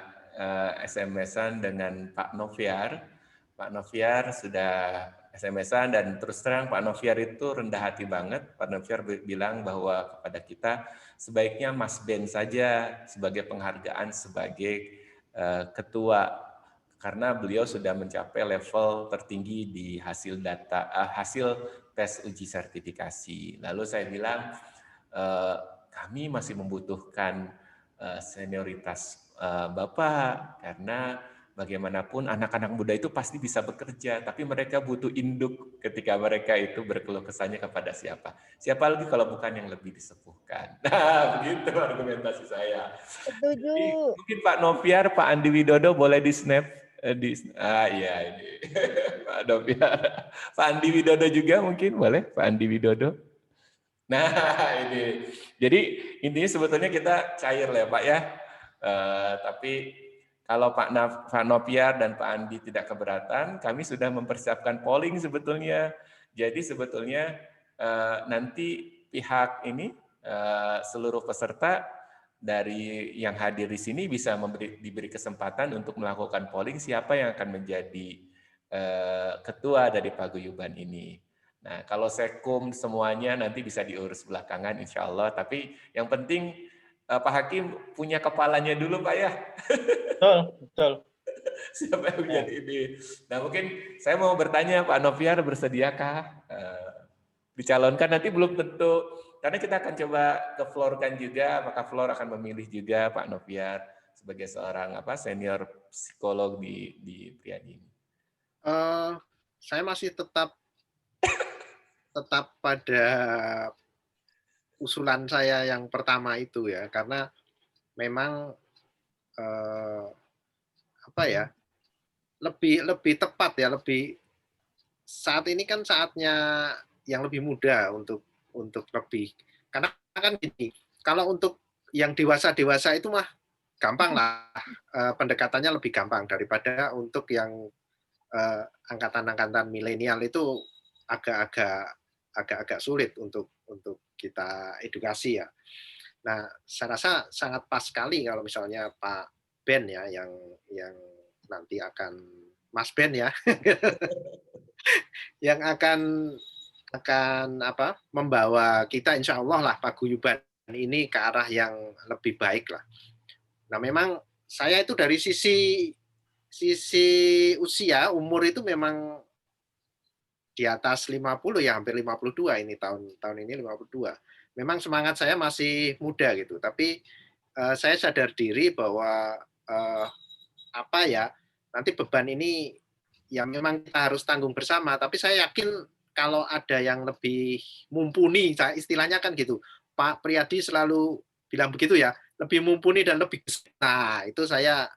SMS-an dengan Pak Noviar. Pak Noviar sudah SMS-an dan terus terang Pak Noviar itu rendah hati banget. Pak Noviar bilang bahwa kepada kita sebaiknya Mas Ben saja sebagai penghargaan sebagai ketua, karena beliau sudah mencapai level tertinggi di hasil tes uji sertifikasi. Lalu saya bilang kami masih membutuhkan senioritas Bapak, karena bagaimanapun anak-anak muda itu pasti bisa bekerja, tapi mereka butuh induk ketika mereka itu berkeluh kesahnya kepada siapa. Siapa lagi kalau bukan yang lebih disepuhkan. Nah, begitu argumentasi saya. Setuju. Jadi, mungkin Pak Noviar, Pak Andi Widodo boleh di snap. Iya ini. Pak Noviar. Pak Andi Widodo juga mungkin boleh, Pak Andi Widodo. Nah, ini. Jadi, intinya sebetulnya kita cair lah ya Pak ya. Tapi kalau Pak Noviar dan Pak Andi tidak keberatan, kami sudah mempersiapkan polling sebetulnya. Jadi sebetulnya nanti pihak ini seluruh peserta dari yang hadir di sini bisa diberi kesempatan untuk melakukan polling siapa yang akan menjadi ketua dari paguyuban ini. Nah, kalau sekum semuanya nanti bisa diurus belakangan insya Allah. Tapi yang penting Pak Hakim punya kepalanya dulu Pak ya. Betul, betul. Siapa yang menjadi ini? Nah mungkin saya mau bertanya Pak Noviar bersediakah dicalonkan? Nanti belum tentu, karena kita akan coba ke floor-kan juga, apakah floor akan memilih juga Pak Noviar sebagai seorang senior psikolog di Priadi ini. Saya masih tetap pada usulan saya yang pertama itu ya, karena memang lebih tepat ya, saat ini kan saatnya yang lebih muda untuk lebih, karena kan gini, kalau untuk yang dewasa itu mah gampang lah, pendekatannya lebih gampang daripada untuk yang angkatan milenial itu agak sulit untuk kita edukasi ya. Nah, saya rasa sangat pas sekali kalau misalnya Pak Ben ya yang nanti akan Mas Ben ya yang akan membawa kita insya Allah lah paguyuban ini ke arah yang lebih baik lah. Nah, memang saya itu dari sisi usia umur itu memang di atas 50 ya, hampir 52 ini tahun ini 52. Memang semangat saya masih muda gitu, tapi saya sadar diri bahwa nanti beban ini ya memang kita harus tanggung bersama, tapi saya yakin kalau ada yang lebih mumpuni, istilahnya kan gitu, Pak Priadi selalu bilang begitu ya, lebih mumpuni dan lebih, nah itu saya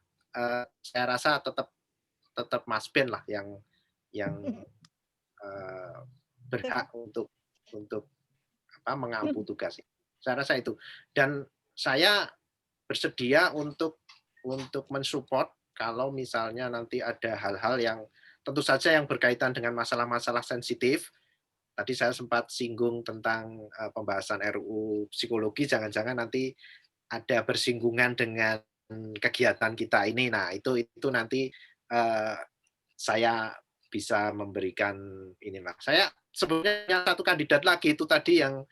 rasa tetap Mas Ben lah yang berhak untuk mengampu tugas. Saya rasa itu. Dan saya bersedia untuk mensupport kalau misalnya nanti ada hal-hal yang tentu saja yang berkaitan dengan masalah-masalah sensitif. Tadi saya sempat singgung tentang pembahasan RUU psikologi, jangan-jangan nanti ada bersinggungan dengan kegiatan kita ini. Nah, itu nanti saya bisa memberikan inilah. Saya sebenarnya satu kandidat lagi itu tadi yang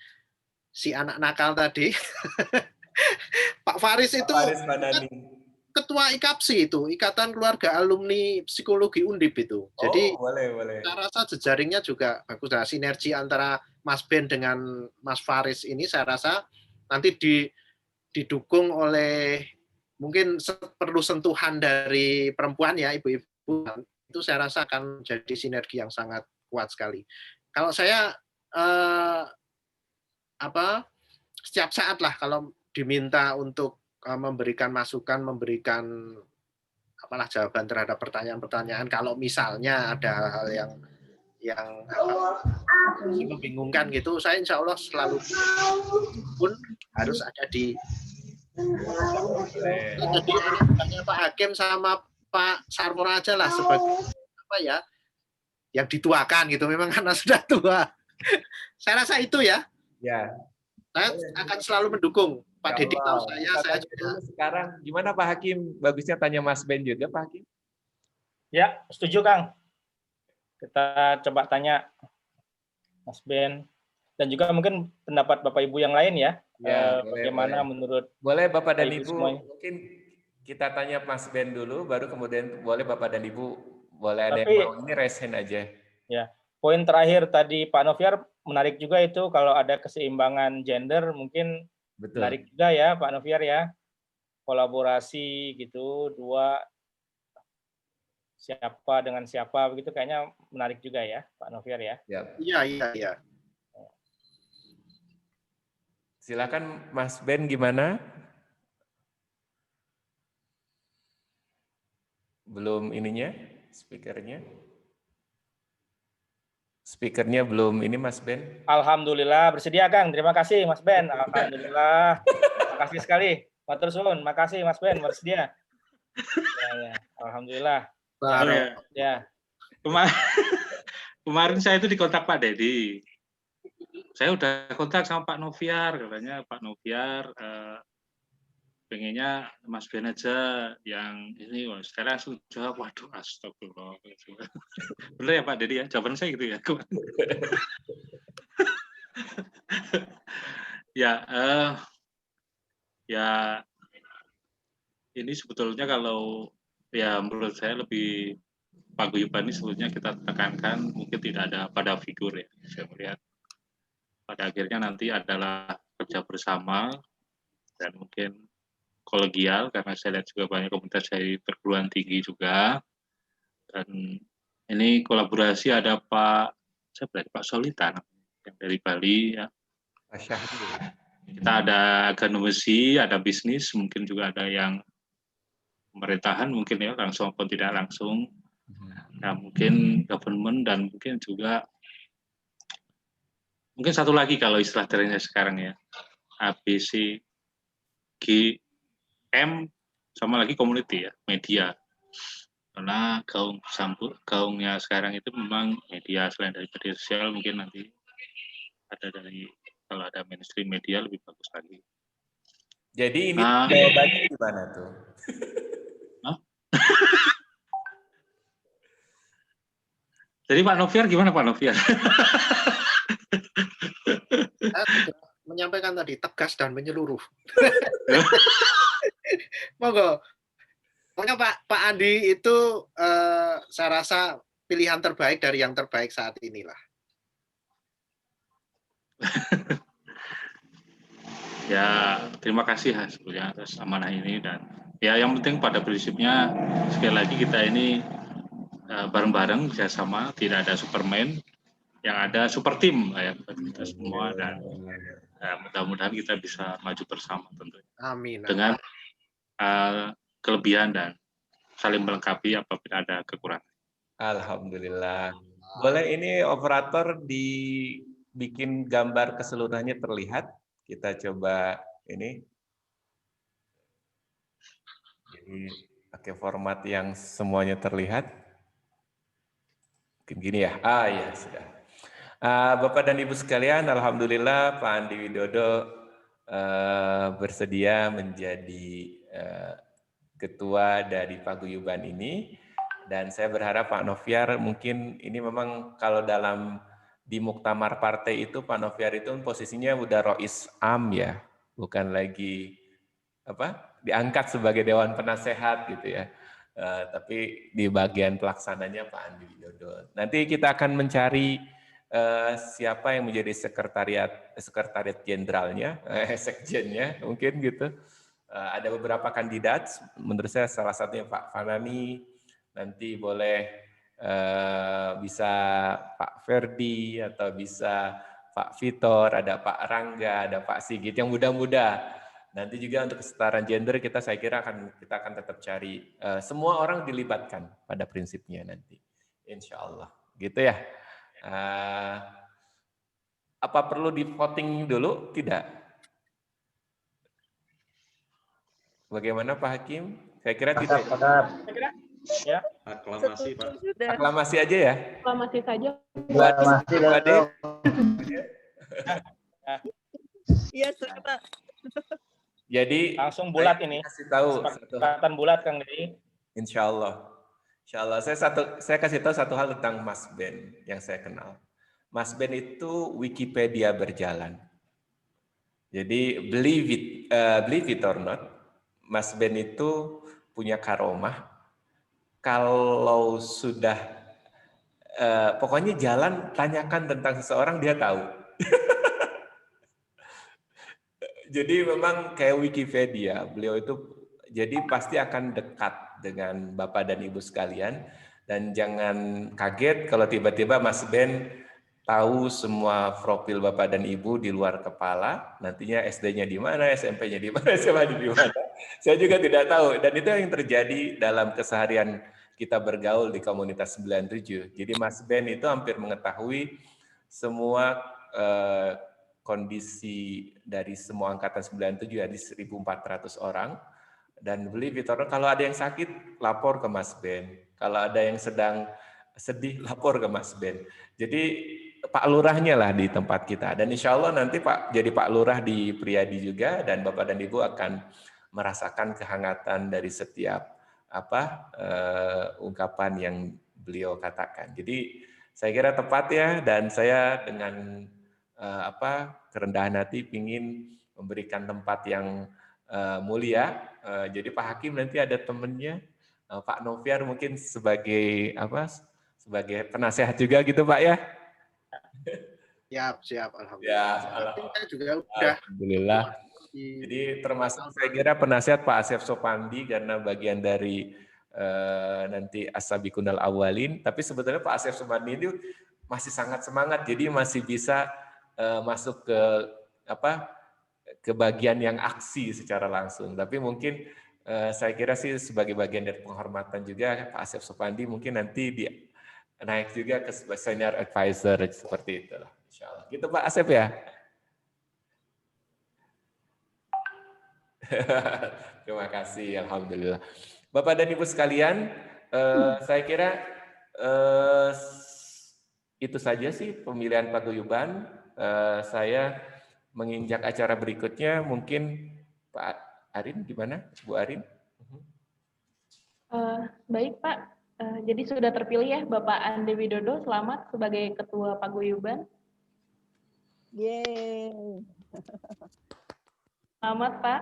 si anak nakal tadi. Pak Faris itu ketua IKAPSI itu, Ikatan Keluarga Alumni Psikologi Undip itu. Jadi boleh. saya rasa jejaringnya juga bagus. Nah, sinergi antara Mas Ben dengan Mas Faris ini saya rasa nanti didukung oleh mungkin perlu sentuhan dari perempuan ya, ibu-ibu. Itu saya rasa akan jadi sinergi yang sangat kuat sekali. Kalau saya setiap saat lah kalau diminta untuk memberikan masukan, memberikan jawaban terhadap pertanyaan-pertanyaan, kalau misalnya ada hal-hal yang membingungkan gitu, saya insya Allah selalu pun harus ada di Pak Hakim sama Pak Sarmora aja lah sebagai yang dituakan gitu, memang karena sudah tua. Saya rasa itu ya. Ya. Saya akan selalu mendukung Pak Dedi. Saya juga. Sekarang gimana Pak Hakim? Bagusnya tanya Mas Ben juga Pak Hakim. Ya, setuju Kang. Kita coba tanya Mas Ben dan juga mungkin pendapat Bapak Ibu yang lain ya. Bagaimana menurut Bapak dan Ibu semuanya. Mungkin kita tanya Mas Ben dulu, baru kemudian boleh Bapak dan Ibu boleh ada yang mau ini raise hand aja. Ya, poin terakhir tadi Pak Noviar menarik juga itu kalau ada keseimbangan gender mungkin menarik juga ya Pak Noviar ya. kolaborasi gitu, dua siapa dengan siapa begitu, kayaknya menarik juga ya Pak Noviar ya. Iya. Silakan Mas Ben, gimana? Belum ininya, speakernya? Speakernya belum ini Mas Ben. Alhamdulillah bersedia Kang. Terima kasih Mas Ben. Alhamdulillah. Makasih sekali. Matur suwun. Makasih Mas Ben bersedia. Ya. Alhamdulillah. Ya. Kemarin saya itu dikontak Pak Dedi. Saya udah kontak sama Pak Noviar, katanya Pak Noviar pengennya Mas Ben aja yang ini. Saya langsung jawab, waduh astagfirullah. Bener ya Pak Dedi ya, jawaban saya gitu ya. Ya ini sebetulnya kalau ya menurut saya lebih paguyuban ini sebetulnya kita tekankan mungkin tidak ada pada figur ya. Saya melihat pada akhirnya nanti adalah kerja bersama dan mungkin kolegial, karena saya lihat juga banyak komunitas dari perguruan tinggi juga. Dan ini kolaborasi ada Pak Solitan yang dari Bali ya. Kita ada akademisi, ada bisnis, mungkin juga ada yang pemerintahan mungkin ya, langsung ataupun tidak langsung. Nah, mungkin government dan mungkin juga mungkin satu lagi kalau istilah trennya sekarang ya, ABC, G, M, sama lagi community ya, media. Karena gaungnya sekarang itu memang media, selain dari media sosial mungkin nanti ada dari, kalau ada mainstream media lebih bagus lagi. Jadi ini jawabannya gimana tuh? Jadi Pak Noviar gimana Pak Noviar? Menyampaikan tadi tegas dan menyeluruh. Monggo. Pokoknya Pak Andi itu saya rasa pilihan terbaik dari yang terbaik saat inilah. Ya, terima kasih sebetulnya atas amanah ini, dan ya yang penting pada prinsipnya sekali lagi kita ini bareng-bareng bersama, tidak ada Superman, yang ada super tim ya kita semua, dan mudah-mudahan kita bisa maju bersama tentunya. Amin. Dengan kelebihan dan saling melengkapi apabila ada kekurangan. Alhamdulillah. Boleh ini operator dibikin gambar keseluruhannya terlihat? Kita coba ini. Jadi pakai format yang semuanya terlihat. Mungkin gini ya. Ya sudah. Bapak dan Ibu sekalian, alhamdulillah Pak Andi Widodo bersedia menjadi ketua dari paguyuban ini, dan saya berharap Pak Noviar, mungkin ini memang kalau di muktamar partai itu Pak Noviar itu posisinya udah Rois Am ya, bukan lagi diangkat sebagai Dewan Penasehat gitu ya, tapi di bagian pelaksananya Pak Andi Widodo. Nanti kita akan mencari siapa yang menjadi sekretariat jenderalnya, sekjennya mungkin gitu. Ada beberapa kandidat, menurut saya salah satunya Pak Fanani, nanti boleh bisa Pak Ferdi atau bisa Pak Vitor, ada Pak Rangga, ada Pak Sigit yang muda-muda. Nanti juga untuk kesetaraan gender saya kira kita akan tetap cari semua orang dilibatkan pada prinsipnya nanti, insya Allah, gitu ya. Apa perlu di voting dulu? Tidak. Bagaimana Pak Hakim? Saya kira tidak. Ya. Aklamasi Pak. Aklamasi aja ya. Aklamasi saja. Iya, Pak. Jadi langsung bulat ini. Kasih tahu kesepakatan bulat Kang Dedi. Insya Allah. Saya kasih tahu satu hal tentang Mas Ben yang saya kenal. Mas Ben itu Wikipedia berjalan. Jadi believe it or not, Mas Ben itu punya karomah. Kalau sudah pokoknya jalan, tanyakan tentang seseorang, dia tahu. Jadi memang kayak Wikipedia, beliau itu Jadi pasti akan dekat dengan Bapak dan Ibu sekalian. Dan jangan kaget kalau tiba-tiba Mas Ben tahu semua profil Bapak dan Ibu di luar kepala. Nantinya SD-nya di mana, SMP-nya di mana, SMA-nya di mana. Saya juga tidak tahu. Dan itu yang terjadi dalam keseharian kita bergaul di komunitas 97. Jadi Mas Ben itu hampir mengetahui semua kondisi dari semua angkatan 97, ada 1.400 orang. Dan believe it or not, kalau ada yang sakit, lapor ke Mas Ben. Kalau ada yang sedang sedih, lapor ke Mas Ben. Jadi Pak Lurahnya lah di tempat kita. Dan insya Allah nanti jadi Pak Lurah di Priadi juga, dan Bapak dan Ibu akan merasakan kehangatan dari setiap ungkapan yang beliau katakan. Jadi saya kira tepat ya, dan saya dengan kerendahan hati ingin memberikan tempat yang mulia. Jadi Pak Hakim nanti ada temennya, Pak Noviar mungkin sebagai sebagai penasehat juga gitu Pak ya. Siap, alhamdulillah. Ya, Saya juga udah. Alhamdulillah. Jadi termasuk saya kira penasehat Pak Asep Sopandi karena bagian dari nanti As-Sabiqunal Awwalin. Tapi sebetulnya Pak Asep Sopandi ini masih sangat semangat, jadi masih bisa masuk ke bagian yang aksi secara langsung. Tapi mungkin saya kira sih sebagai bagian dari penghormatan juga Pak Asep Sopandi mungkin nanti naik juga ke senior advisor seperti itu lah, insyaallah. Gitu Pak Asep ya. Terima kasih, alhamdulillah. Bapak dan Ibu sekalian, saya kira itu saja sih pemilihan paguyuban. Saya menginjak acara berikutnya, mungkin Pak Arin gimana, Bu Arin? Baik Pak, jadi sudah terpilih ya Bapak Ande Widodo, selamat sebagai Ketua Paguyuban. Yeay. Selamat Pak.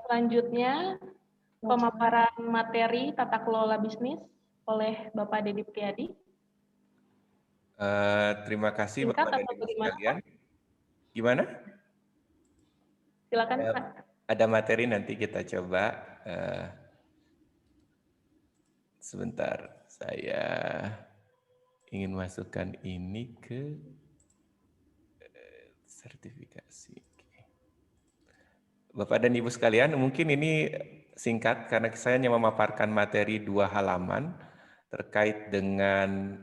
Selanjutnya pemaparan materi tata kelola bisnis oleh Bapak Dedi Priadi. Terima kasih Singkat Bapak dan Ibu sekalian. Gimana? Silakan Pak. Ada materi nanti kita coba. Sebentar, saya ingin masukkan ini ke sertifikasi. Bapak dan Ibu sekalian, mungkin ini singkat karena saya hanya memaparkan materi 2 halaman terkait dengan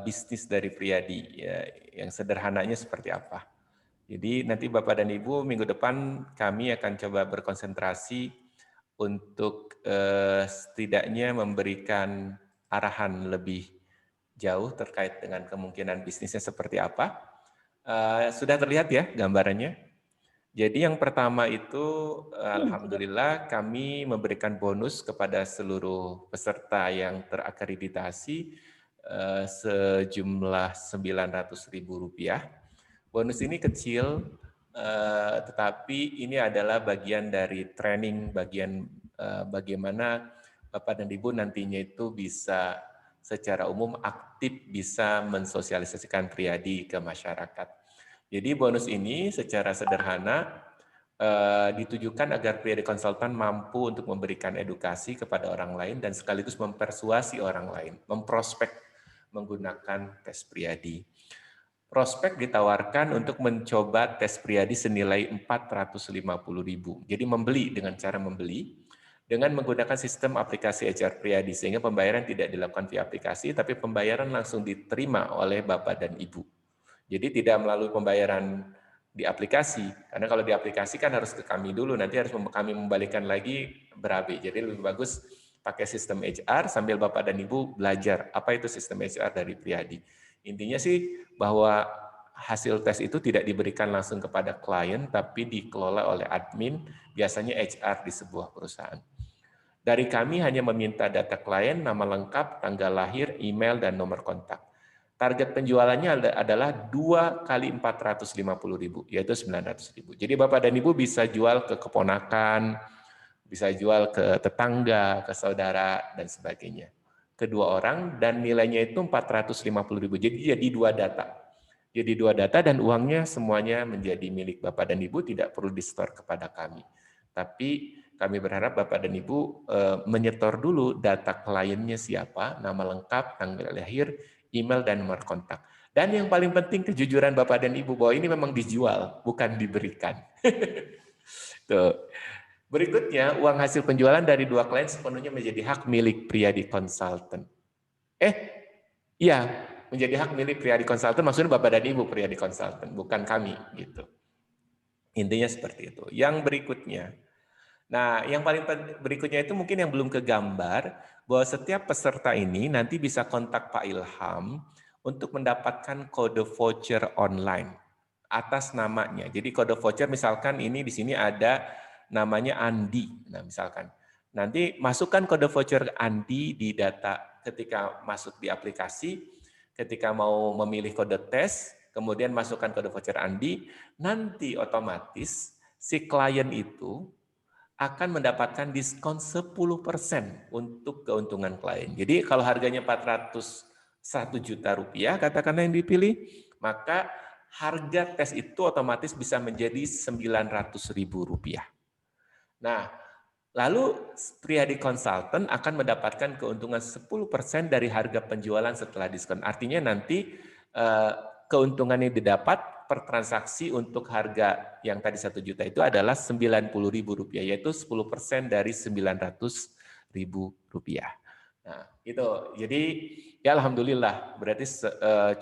bisnis dari Priadi, ya, yang sederhananya seperti apa. Jadi nanti Bapak dan Ibu minggu depan kami akan coba berkonsentrasi untuk setidaknya memberikan arahan lebih jauh terkait dengan kemungkinan bisnisnya seperti apa. Sudah terlihat ya gambarannya. Jadi yang pertama itu alhamdulillah kami memberikan bonus kepada seluruh peserta yang terakreditasi sejumlah Rp900.000. Bonus ini kecil, tetapi ini adalah bagian dari training, bagaimana Bapak dan Ibu nantinya itu bisa secara umum aktif bisa mensosialisasikan Priadi ke masyarakat. Jadi bonus ini secara sederhana ditujukan agar Priadi Konsultan mampu untuk memberikan edukasi kepada orang lain dan sekaligus mempersuasi orang lain, memprospek menggunakan tes Priadi. Prospek ditawarkan untuk mencoba tes Priadi senilai Rp450.000. Jadi membeli dengan cara membeli dengan menggunakan sistem aplikasi HR Priadi sehingga pembayaran tidak dilakukan via aplikasi tapi pembayaran langsung diterima oleh Bapak dan Ibu. Jadi tidak melalui pembayaran di aplikasi, karena kalau di aplikasi kan harus ke kami dulu, nanti harus kami membalikan lagi berabe. Jadi lebih bagus pakai sistem HR sambil Bapak dan Ibu belajar apa itu sistem HR dari Priadi. Intinya sih bahwa hasil tes itu tidak diberikan langsung kepada klien, tapi dikelola oleh admin, biasanya HR di sebuah perusahaan. Dari kami hanya meminta data klien, nama lengkap, tanggal lahir, email, dan nomor kontak. Target penjualannya adalah 2 kali 450.000, yaitu 900.000. Jadi Bapak dan Ibu bisa jual ke keponakan, bisa jual ke tetangga, ke saudara, dan sebagainya. Kedua orang, dan nilainya itu 450.000. Jadi 2 data. jadi 2 data dan uangnya semuanya menjadi milik Bapak dan Ibu, tidak perlu di-store kepada kami. Tapi kami berharap Bapak dan Ibu menyetor dulu data kliennya siapa, nama lengkap, tanggal lahir, email, dan nomor kontak. Dan yang paling penting kejujuran Bapak dan Ibu bahwa ini memang dijual, bukan diberikan. Tuh. Berikutnya, uang hasil penjualan dari 2 klien sepenuhnya menjadi hak milik Priyadi Consultant. Iya, menjadi hak milik Priyadi Consultant, maksudnya Bapak dan Ibu Priyadi Consultant, bukan kami gitu. Intinya seperti itu. Yang berikutnya. Nah, yang paling berikutnya itu mungkin yang belum kegambar, bahwa setiap peserta ini nanti bisa kontak Pak Ilham untuk mendapatkan kode voucher online atas namanya. Jadi kode voucher misalkan ini di sini ada namanya Andi. Nah, misalkan nanti masukkan kode voucher Andi di data ketika masuk di aplikasi, ketika mau memilih kode tes, kemudian masukkan kode voucher Andi, nanti otomatis si klien itu akan mendapatkan diskon 10% untuk keuntungan klien. Jadi kalau harganya 401 juta rupiah, katakanlah yang dipilih, maka harga tes itu otomatis bisa menjadi 900.000 rupiah. Nah, lalu Priyadi Consultant akan mendapatkan keuntungan 10% dari harga penjualan setelah diskon. Artinya nanti keuntungan yang didapat per transaksi untuk harga yang tadi 1 juta itu adalah 90.000 rupiah, yaitu 10% dari 900.000 rupiah. Nah, itu. Jadi ya alhamdulillah berarti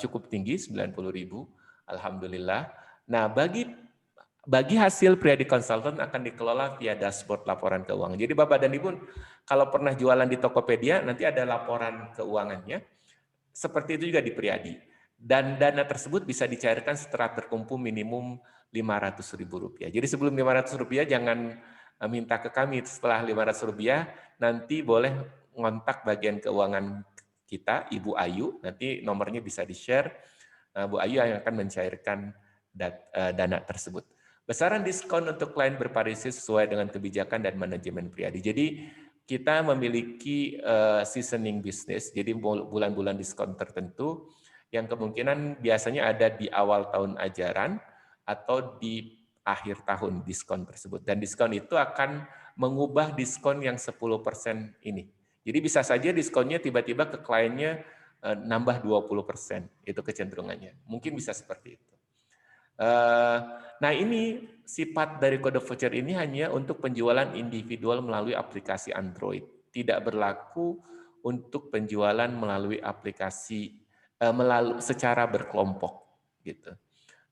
cukup tinggi 90.000. Alhamdulillah. Nah, bagi hasil Priyadi Consultant akan dikelola via dashboard laporan keuangan. Jadi Bapak dan Ibu kalau pernah jualan di Tokopedia nanti ada laporan keuangannya. Seperti itu juga di Priyadi. Dan dana tersebut bisa dicairkan setelah terkumpul minimum 500.000 rupiah. Jadi sebelum 500 rupiah jangan minta ke kami. Setelah 500 rupiah nanti boleh ngontak bagian keuangan kita, Ibu Ayu. Nanti nomornya bisa di-share. Bu Ayu yang akan mencairkan dana tersebut. Besaran diskon untuk klien berpartisipasi sesuai dengan kebijakan dan manajemen Priyadi. Jadi kita memiliki seasoning business, jadi bulan-bulan diskon tertentu yang kemungkinan biasanya ada di awal tahun ajaran atau di akhir tahun diskon tersebut. Dan diskon itu akan mengubah diskon yang 10% ini. Jadi bisa saja diskonnya tiba-tiba ke kliennya nambah 20%, itu kecenderungannya. Mungkin bisa seperti itu. Nah ini sifat dari kode voucher ini hanya untuk penjualan individual melalui aplikasi Android. Tidak berlaku untuk penjualan melalui aplikasi secara berkelompok gitu.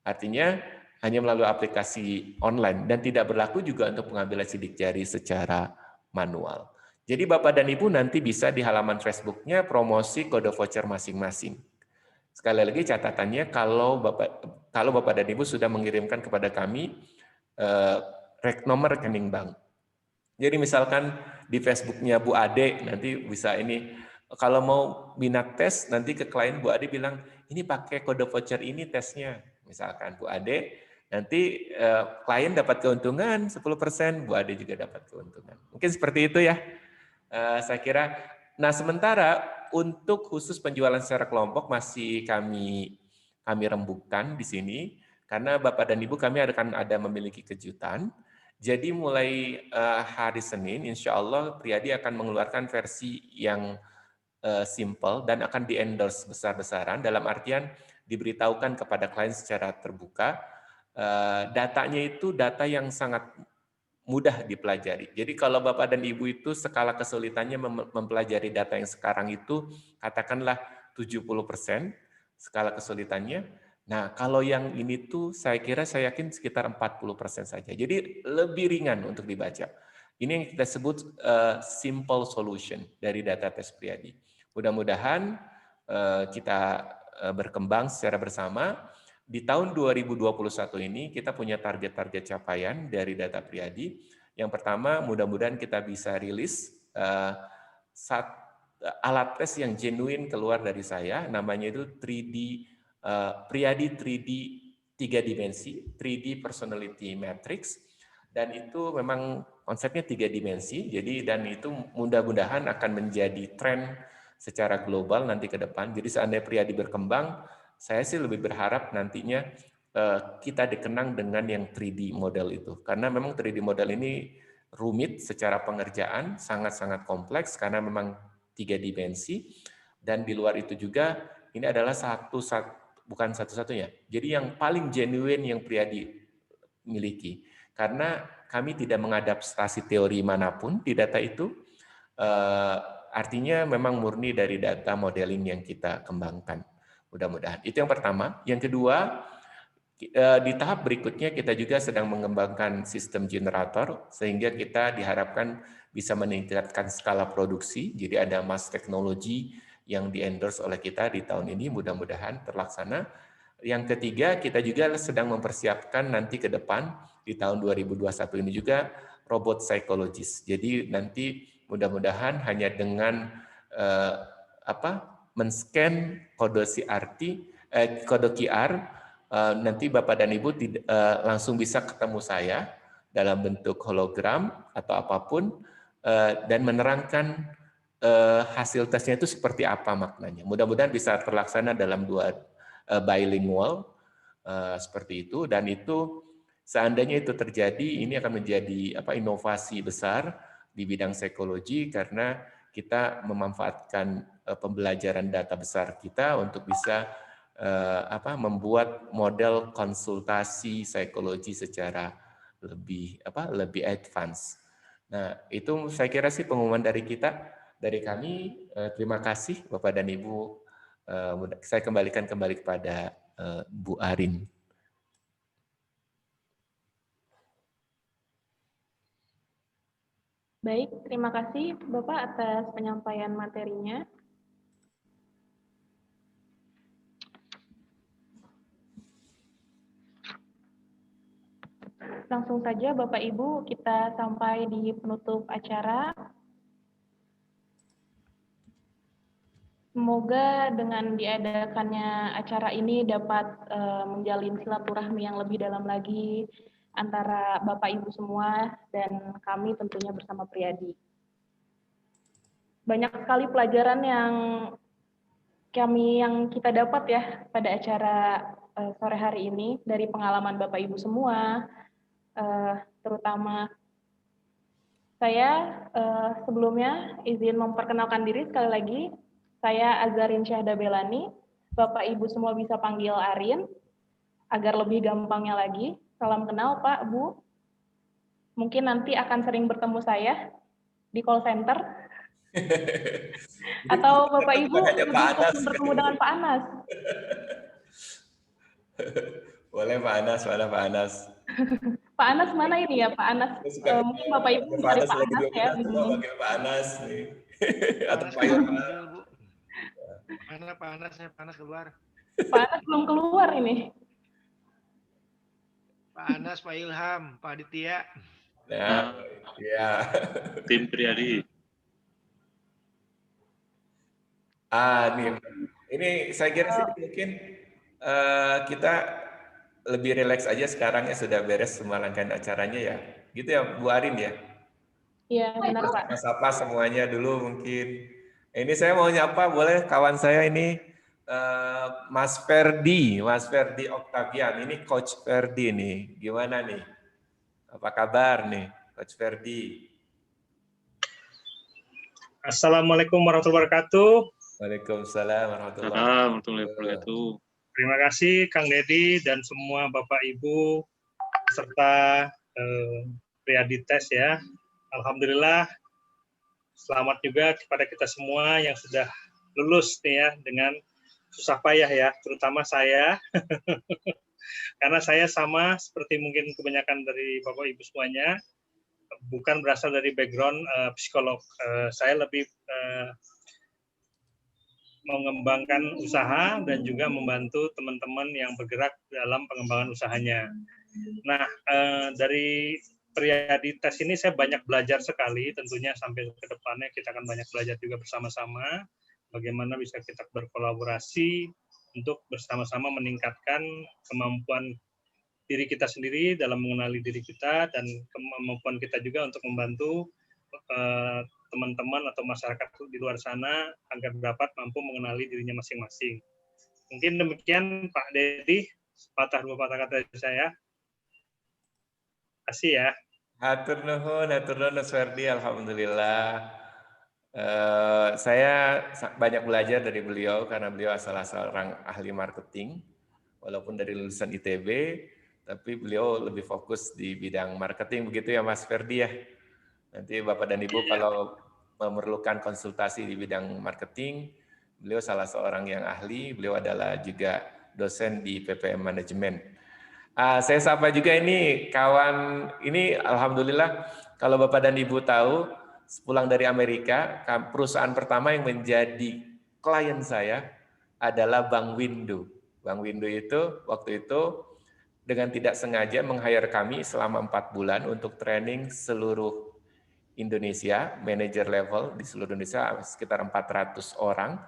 Artinya hanya melalui aplikasi online dan tidak berlaku juga untuk pengambilan sidik jari secara manual. Jadi Bapak dan Ibu nanti bisa di halaman Facebook-nya promosi kode voucher masing-masing. Sekali lagi catatannya kalau Bapak dan Ibu sudah mengirimkan kepada kami nomor rekening bank. Jadi misalkan di Facebook-nya Bu Ade nanti bisa ini. Kalau mau minat tes, nanti ke klien Bu Ade bilang, ini pakai kode voucher ini tesnya. Misalkan Bu Ade, nanti klien dapat keuntungan 10%, Bu Ade juga dapat keuntungan. Mungkin seperti itu ya, saya kira. Nah sementara untuk khusus penjualan secara kelompok masih kami rembukkan di sini, karena Bapak dan Ibu kami akan ada memiliki kejutan. Jadi mulai hari Senin, insya Allah Priyadi akan mengeluarkan versi yang simple dan akan di-endorse besar-besaran dalam artian diberitahukan kepada klien secara terbuka. Datanya itu data yang sangat mudah dipelajari. Jadi kalau Bapak dan Ibu itu skala kesulitannya mempelajari data yang sekarang itu katakanlah 70% skala kesulitannya. Nah, kalau yang ini tuh saya yakin sekitar 40% saja. Jadi lebih ringan untuk dibaca. Ini yang kita sebut simple solution dari data tes Priyadi. Mudah-mudahan kita berkembang secara bersama. Di tahun 2021 ini kita punya target-target capaian dari data Priyadi. Yang pertama, mudah-mudahan kita bisa rilis alat tes yang genuine keluar dari saya, namanya itu Priyadi 3D 3 dimensi, 3D Personality Matrix, dan itu memang konsepnya 3 dimensi, jadi dan itu mudah-mudahan akan menjadi tren secara global nanti ke depan. Jadi seandainya Priyadi berkembang, saya sih lebih berharap nantinya kita dikenang dengan yang 3D model itu. Karena memang 3D model ini rumit secara pengerjaan, sangat-sangat kompleks karena memang 3 dimensi, dan di luar itu juga ini adalah bukan satu-satunya. Jadi yang paling genuine yang Priadi miliki. Karena kami tidak mengadaptasi teori manapun di data itu, artinya memang murni dari data modeling yang kita kembangkan. Mudah-mudahan. Itu yang pertama. Yang kedua, di tahap berikutnya kita juga sedang mengembangkan sistem generator sehingga kita diharapkan bisa meningkatkan skala produksi. Jadi ada mass teknologi yang di-endorse oleh kita di tahun ini, mudah-mudahan terlaksana. Yang ketiga, kita juga sedang mempersiapkan nanti ke depan di tahun 2021 ini juga robot psikologis. Jadi nanti mudah-mudahan hanya dengan men-scan kode QR, nanti Bapak dan Ibu langsung bisa ketemu saya dalam bentuk hologram atau apapun dan menerangkan hasil tesnya itu seperti apa maknanya. Mudah-mudahan bisa terlaksana dalam 2 bilingual seperti itu, dan itu seandainya itu terjadi, ini akan menjadi inovasi besar di bidang psikologi karena kita memanfaatkan pembelajaran data besar kita untuk bisa membuat model konsultasi psikologi secara lebih advance. Nah, itu saya kira sih pengumuman dari kami. Terima kasih Bapak dan Ibu. Saya kembalikan kepada Bu Arin. Baik, terima kasih Bapak atas penyampaian materinya. Langsung saja Bapak Ibu, kita sampai di penutup acara. Semoga dengan diadakannya acara ini dapat menjalin silaturahmi yang lebih dalam lagi antara Bapak Ibu semua dan kami tentunya bersama Priadi. Banyak sekali pelajaran yang kita dapat ya pada acara sore hari ini dari pengalaman Bapak Ibu semua, terutama saya sebelumnya izin memperkenalkan diri sekali lagi. Saya Azarin Syahda Belani. Bapak Ibu semua bisa panggil Arin agar lebih gampangnya lagi. Salam kenal Pak, Bu. Mungkin nanti akan sering bertemu saya di call center. Atau Bapak Ibu lebih fokus bertemu dengan Pak Anas. Boleh Pak Anas, mana Pak Anas? Pak Anas mana ini ya Pak Anas? Mungkin Bapak Ibu mencari Pak Anas ya di sini. Pak Anas nih. Atau Pak Anas, Bu. Mana Pak Anas? Pak Anas keluar. Pak Anas belum keluar ini. Pak Anas, Pak Ilham, Pak Aditya. Nah, ya. Tim Priadi. Ini saya kira sih mungkin kita lebih rileks aja sekarang ya, sudah beres semua rangkaian acaranya ya. Gitu ya Bu Arin ya? Iya, benar Pak. Sapa semuanya dulu mungkin. Ini saya mau nyapa, boleh kawan saya ini Mas Ferdi Octavian. Ini Coach Ferdi nih. Gimana nih? Apa kabar nih Coach Ferdi? Assalamualaikum warahmatullahi wabarakatuh. Waalaikumsalam warahmatullahi wabarakatuh. Terima kasih Kang Dedi dan semua Bapak Ibu serta Priadi Tes ya. Alhamdulillah selamat juga kepada kita semua yang sudah lulus nih ya dengan susah payah ya, terutama saya. Karena saya sama seperti mungkin kebanyakan dari Bapak Ibu semuanya, bukan berasal dari background psikolog. Saya lebih mengembangkan usaha dan juga membantu teman-teman yang bergerak dalam pengembangan usahanya. Nah, dari Priadi Tes ini saya banyak belajar sekali, tentunya sampai ke depannya kita akan banyak belajar juga bersama-sama, bagaimana bisa kita berkolaborasi untuk bersama-sama meningkatkan kemampuan diri kita sendiri dalam mengenali diri kita dan kemampuan kita juga untuk membantu teman-teman atau masyarakat di luar sana agar dapat mampu mengenali dirinya masing-masing. Mungkin demikian Pak Dedi, sepatah dua patah kata dari saya. Terima kasih ya. Hatur nuhun Mas Ferdi, alhamdulillah. Saya banyak belajar dari beliau karena beliau adalah seorang ahli marketing, walaupun dari lulusan ITB, tapi beliau lebih fokus di bidang marketing, begitu ya Mas Ferdi ya. Nanti Bapak dan Ibu kalau memerlukan konsultasi di bidang marketing, beliau salah seorang yang ahli, beliau adalah juga dosen di PPM Manajemen. Saya sapa juga ini kawan, ini alhamdulillah kalau Bapak dan Ibu tahu, pulang dari Amerika, perusahaan pertama yang menjadi klien saya adalah Bank Windu. Bank Windu itu waktu itu dengan tidak sengaja meng-hire kami selama 4 bulan untuk training seluruh Indonesia, manager level di seluruh Indonesia sekitar 400 orang.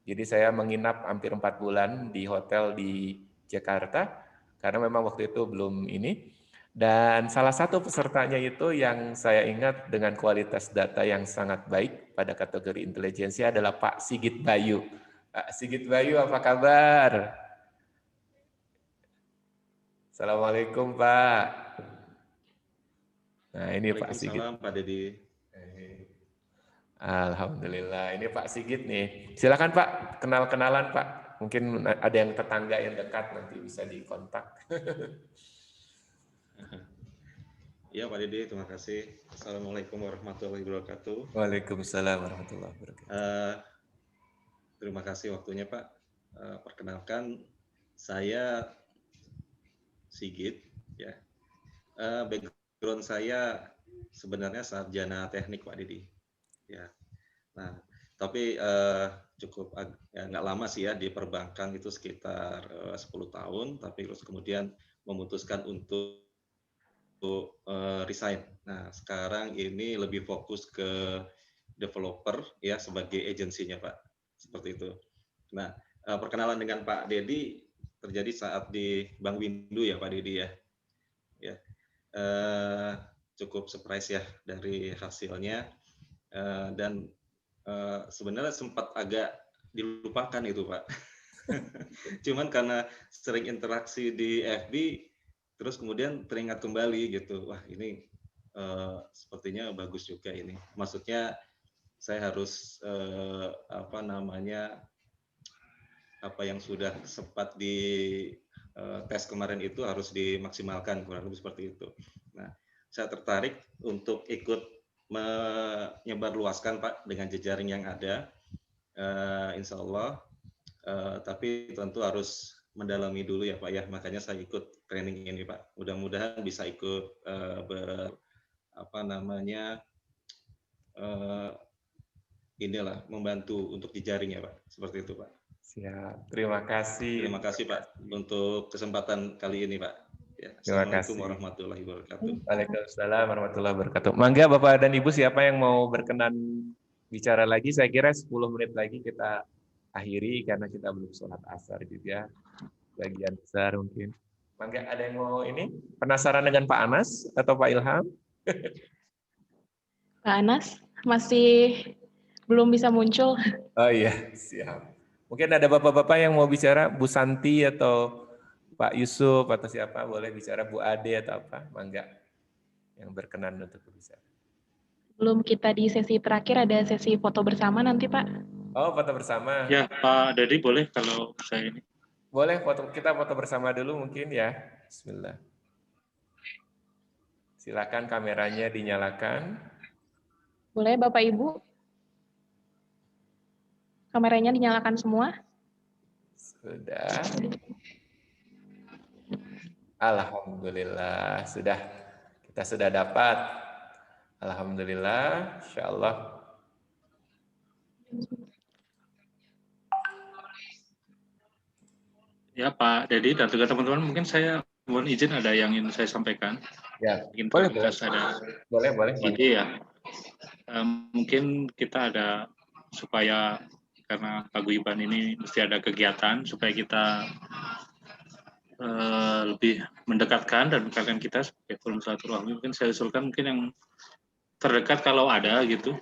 Jadi saya menginap hampir 4 bulan di hotel di Jakarta karena memang waktu itu belum ini. Dan salah satu pesertanya itu yang saya ingat dengan kualitas data yang sangat baik pada kategori intelijensi adalah Pak Sigit Bayu. Pak Sigit Bayu, apa kabar? Assalamualaikum Pak. Nah ini Pak Sigit. Waalaikumsalam Pak Dedi. Alhamdulillah, ini Pak Sigit nih. Silakan Pak, kenal-kenalan Pak. Mungkin ada yang tetangga yang dekat nanti bisa dikontak. Ya Pak Dedi, terima kasih. Assalamualaikum warahmatullahi wabarakatuh. Waalaikumsalam warahmatullahi wabarakatuh. Terima kasih waktunya Pak. Perkenalkan, saya Sigit. Ya. Background saya sebenarnya sarjana teknik Pak Dedi. Ya. Nah, tapi cukup ya, nggak lama sih ya di perbankan itu sekitar 10 tahun, tapi terus kemudian memutuskan untuk resign. Nah, sekarang ini lebih fokus ke developer ya sebagai agensinya Pak. Seperti itu. Nah, perkenalan dengan Pak Dedi terjadi saat di Bank Windu ya Pak Dedi ya. Ya. Cukup surprise ya dari hasilnya dan sebenarnya sempat agak dilupakan itu Pak. Cuman karena sering interaksi di FB terus kemudian teringat kembali gitu, wah ini sepertinya bagus juga ini. Maksudnya saya harus apa yang sudah sempat di tes kemarin itu harus dimaksimalkan, kurang lebih seperti itu. Nah, saya tertarik untuk ikut menyebarluaskan Pak dengan jejaring yang ada, insya Allah. Tapi tentu harus mendalami dulu ya Pak ya, makanya saya ikut training ini Pak. Mudah-mudahan bisa ikut membantu untuk jejaring ya Pak, seperti itu Pak. Siap, terima kasih. Terima kasih Pak untuk kesempatan kali ini Pak. Ya, Assalamualaikum warahmatullahi wabarakatuh. Waalaikumsalam warahmatullahi wabarakatuh. Mangga Bapak dan Ibu, siapa yang mau berkenan bicara lagi? Saya kira 10 menit lagi kita akhiri karena kita belum sholat asar juga. Bagian besar mungkin. Mangga, ada yang mau ini? Penasaran dengan Pak Anas atau Pak Ilham? Pak Anas masih belum bisa muncul. Oh iya, siap. Mungkin ada bapak-bapak yang mau bicara, Bu Santi atau Pak Yusuf atau siapa boleh bicara, Bu Ade atau apa? Mangga yang berkenan untuk berbicara. Belum, kita di sesi terakhir ada sesi foto bersama nanti Pak. Oh, foto bersama. Ya, Pak Dedi boleh kalau saya ini. Boleh, kita foto bersama dulu mungkin ya. Bismillah. Silakan kameranya dinyalakan. Boleh Bapak Ibu? Kameranya dinyalakan semua? Sudah. Alhamdulillah, kita sudah dapat. Alhamdulillah, insyaallah. Ya Pak Dedi dan juga teman-teman, mungkin saya mohon izin ada yang ingin saya sampaikan. Ya, boleh. Boleh. Ide ya. Mungkin kita ada supaya karena paguyuban ini mesti ada kegiatan supaya kita lebih mendekatkan dan mendekatkan kita sebagai forum silaturahmi. Mungkin saya usulkan mungkin yang terdekat kalau ada gitu.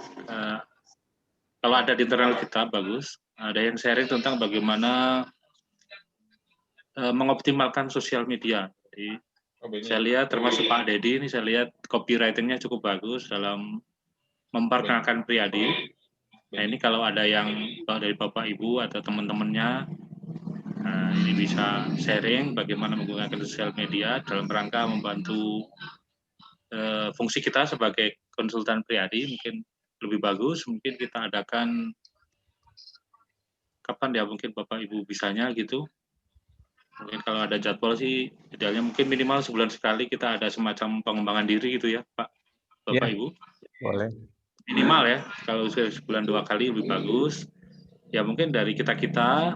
Kalau ada di internal kita bagus. Ada yang sharing tentang bagaimana mengoptimalkan sosial media. Jadi saya lihat termasuk Pak Dedi ini saya lihat copywriting-nya cukup bagus dalam memperkenalkan Priyadi. Nah ini kalau ada yang dari Bapak Ibu atau teman-temannya, ini bisa sharing bagaimana menggunakan sosial media dalam rangka membantu fungsi kita sebagai konsultan Priyadi. Mungkin lebih bagus, mungkin kita adakan kapan ya mungkin Bapak Ibu bisanya gitu. Mungkin kalau ada jadwal sih idealnya mungkin minimal sebulan sekali kita ada semacam pengembangan diri gitu ya Pak Bapak Ya, Ibu. boleh. Minimal ya, kalau sebulan 2 kali lebih bagus. Ya mungkin dari kita-kita,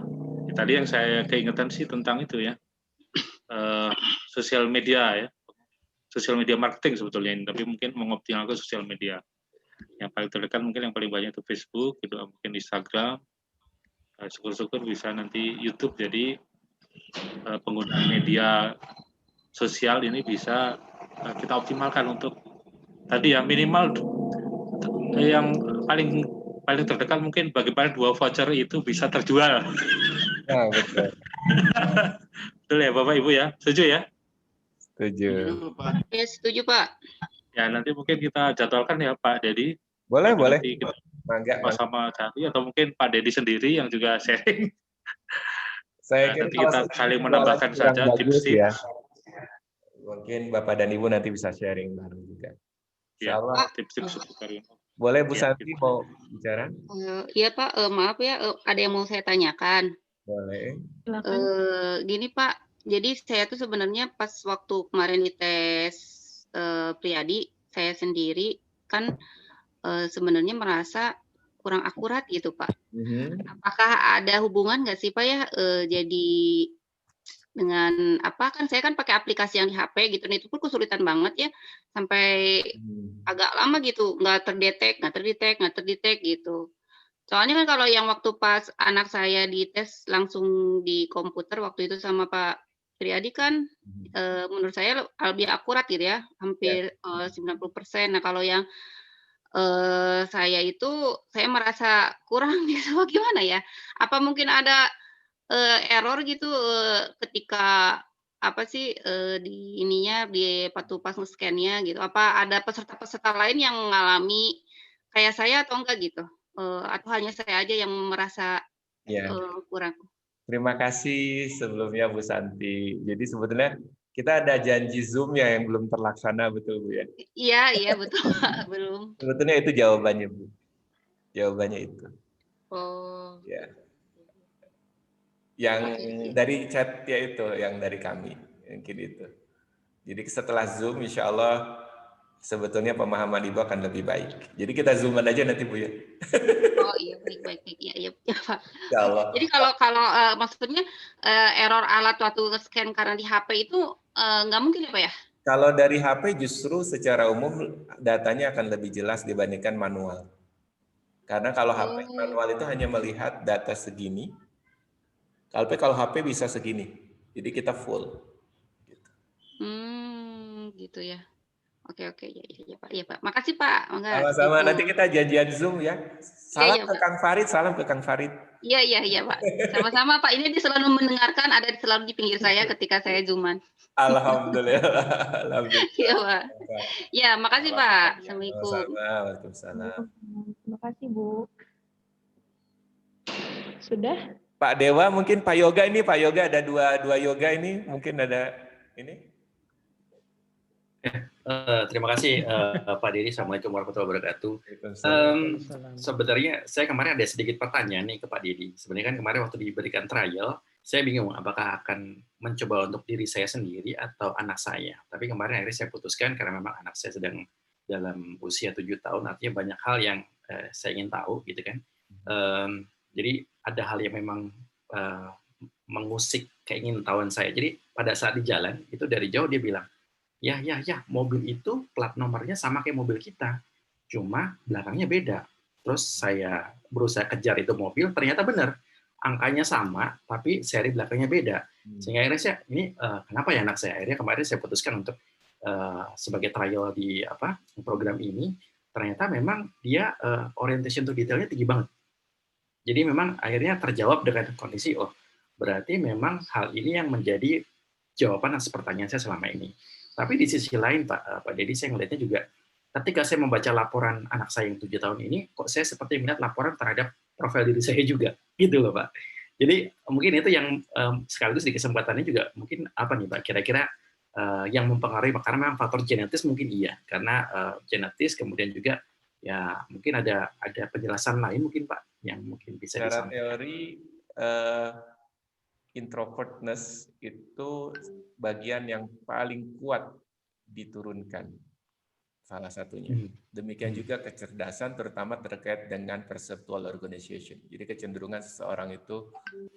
tadi yang saya keingetan sih tentang itu ya, sosial media ya, sosial media marketing sebetulnya ini, tapi mungkin mengoptimalkan sosial media. Yang paling terdekat mungkin yang paling banyak itu Facebook, gitu, mungkin Instagram, syukur-syukur bisa nanti YouTube, jadi penggunaan media sosial ini bisa kita optimalkan untuk tadi ya minimal yang paling terdekat mungkin bagaimana 2 voucher itu bisa terjual. Nah, betul. Betul ya Bapak Ibu ya, setuju ya? Setuju. Ya, setuju Pak. Ya nanti mungkin kita jadwalkan ya Pak Dedi. Boleh, boleh. Nanti kita Mangga, sama cari atau mungkin Pak Dedi sendiri yang juga sharing. Saya Nah, kira nanti kita saling menambahkan saja tips-tips. Ya. Mungkin Bapak dan Ibu nanti bisa sharing bareng juga. Ya, Insyaallah. tips-tips seputar ini. Boleh Bu Ya, Santi mau bicara? Iya Pak, maaf ya, ada yang mau saya tanyakan. Boleh. Gini Pak, jadi saya tuh sebenarnya pas waktu kemarin dites Priyadi, saya sendiri kan sebenarnya merasa kurang akurat gitu Pak. Apakah ada hubungan nggak sih Pak ya, jadi dengan apa kan saya kan pakai aplikasi yang di HP gitu, dan itu pun kesulitan banget ya, sampai agak lama gitu, nggak terdetek gitu. Soalnya kan kalau yang waktu pas anak saya dites langsung di komputer waktu itu sama Pak Priyadi kan, menurut saya lebih akurat gitu ya, hampir 90%. Nah kalau yang saya itu, saya merasa kurang gitu, gimana ya? Apa mungkin ada error gitu ketika apa sih di ininya di pas nge-scan-nya gitu? Apa ada peserta-peserta lain yang mengalami kayak saya atau enggak gitu? Atau hanya saya aja yang merasa Ya. kurang? Terima kasih sebelumnya Bu Santi. Jadi sebetulnya kita ada janji Zoom ya yang belum terlaksana, betul Bu ya? Iya betul Pak, belum. Sebetulnya itu jawabannya Bu. Jawabannya itu. Oh. Ya. Yang dari chat ya itu, yang dari kami, mungkin itu. Jadi setelah Zoom, insya Allah sebetulnya pemahaman Ibu akan lebih baik. Jadi kita Zooman aja nanti Bu ya. Oh iya, baik. Iya Pak. Insya Allah. Jadi kalau maksudnya error alat waktu nge-scan karena di HP itu nggak mungkin ya Pak ya? Kalau dari HP justru secara umum datanya akan lebih jelas dibandingkan manual. Karena kalau HP manual itu hanya melihat data segini. Kalau HP bisa segini, jadi kita full. Gitu ya. Oke, ya Pak, iya Pak. Makasih Pak. Sama-sama. Nanti kita janjian Zoom ya. Salam ke Kang Farid, salam ke Kang Farid. Iya Pak. Sama-sama Pak. Ini dia selalu mendengarkan, selalu di pinggir saya ketika saya Zooman. Alhamdulillah. Iya Pak. Ya, makasih Pak. Assalamualaikum. Waalaikumsalam. Terima kasih Bu. Sudah? Pak Dewa, mungkin Pak Yoga ini, Pak Yoga ada dua yoga ini, mungkin ada ini. Terima kasih Pak Dedi. Assalamualaikum warahmatullahi wabarakatuh. Sebenarnya saya kemarin ada sedikit pertanyaan nih ke Pak Dedi. Sebenarnya kan kemarin waktu diberikan trial, saya bingung apakah akan mencoba untuk diri saya sendiri atau anak saya. Tapi kemarin akhirnya saya putuskan karena memang anak saya sedang dalam usia 7 tahun, artinya banyak hal yang saya ingin tahu gitu kan. Jadi ada hal yang memang mengusik keingintahuan saya. Jadi pada saat di jalan itu dari jauh dia bilang, ya, mobil itu plat nomornya sama kayak mobil kita, cuma belakangnya beda. Terus saya berusaha kejar itu mobil, ternyata benar, angkanya sama, tapi seri belakangnya beda. Sehingga akhirnya saya, ini kenapa ya anak saya? Akhirnya kemarin saya putuskan untuk sebagai trial di program ini, ternyata memang dia orientation to detailnya tinggi banget. Jadi memang akhirnya terjawab dengan kondisi, berarti memang hal ini yang menjadi jawaban atas pertanyaan saya selama ini. Tapi di sisi lain, Pak Dedi, saya melihatnya juga ketika saya membaca laporan anak saya yang 7 tahun ini, kok saya seperti melihat laporan terhadap profil diri saya juga, gitu loh, Pak. Jadi mungkin itu yang sekaligus di kesempatannya juga mungkin apa nih, Pak, kira-kira yang mempengaruhi, karena memang faktor genetis mungkin iya, karena genetis, kemudian juga ya mungkin ada penjelasan lain mungkin, Pak, yang mungkin bisa Secara disampaikan. teori, introvertness itu bagian yang paling kuat diturunkan, salah satunya. Demikian juga kecerdasan, terutama terkait dengan perceptual organization. Jadi kecenderungan seseorang itu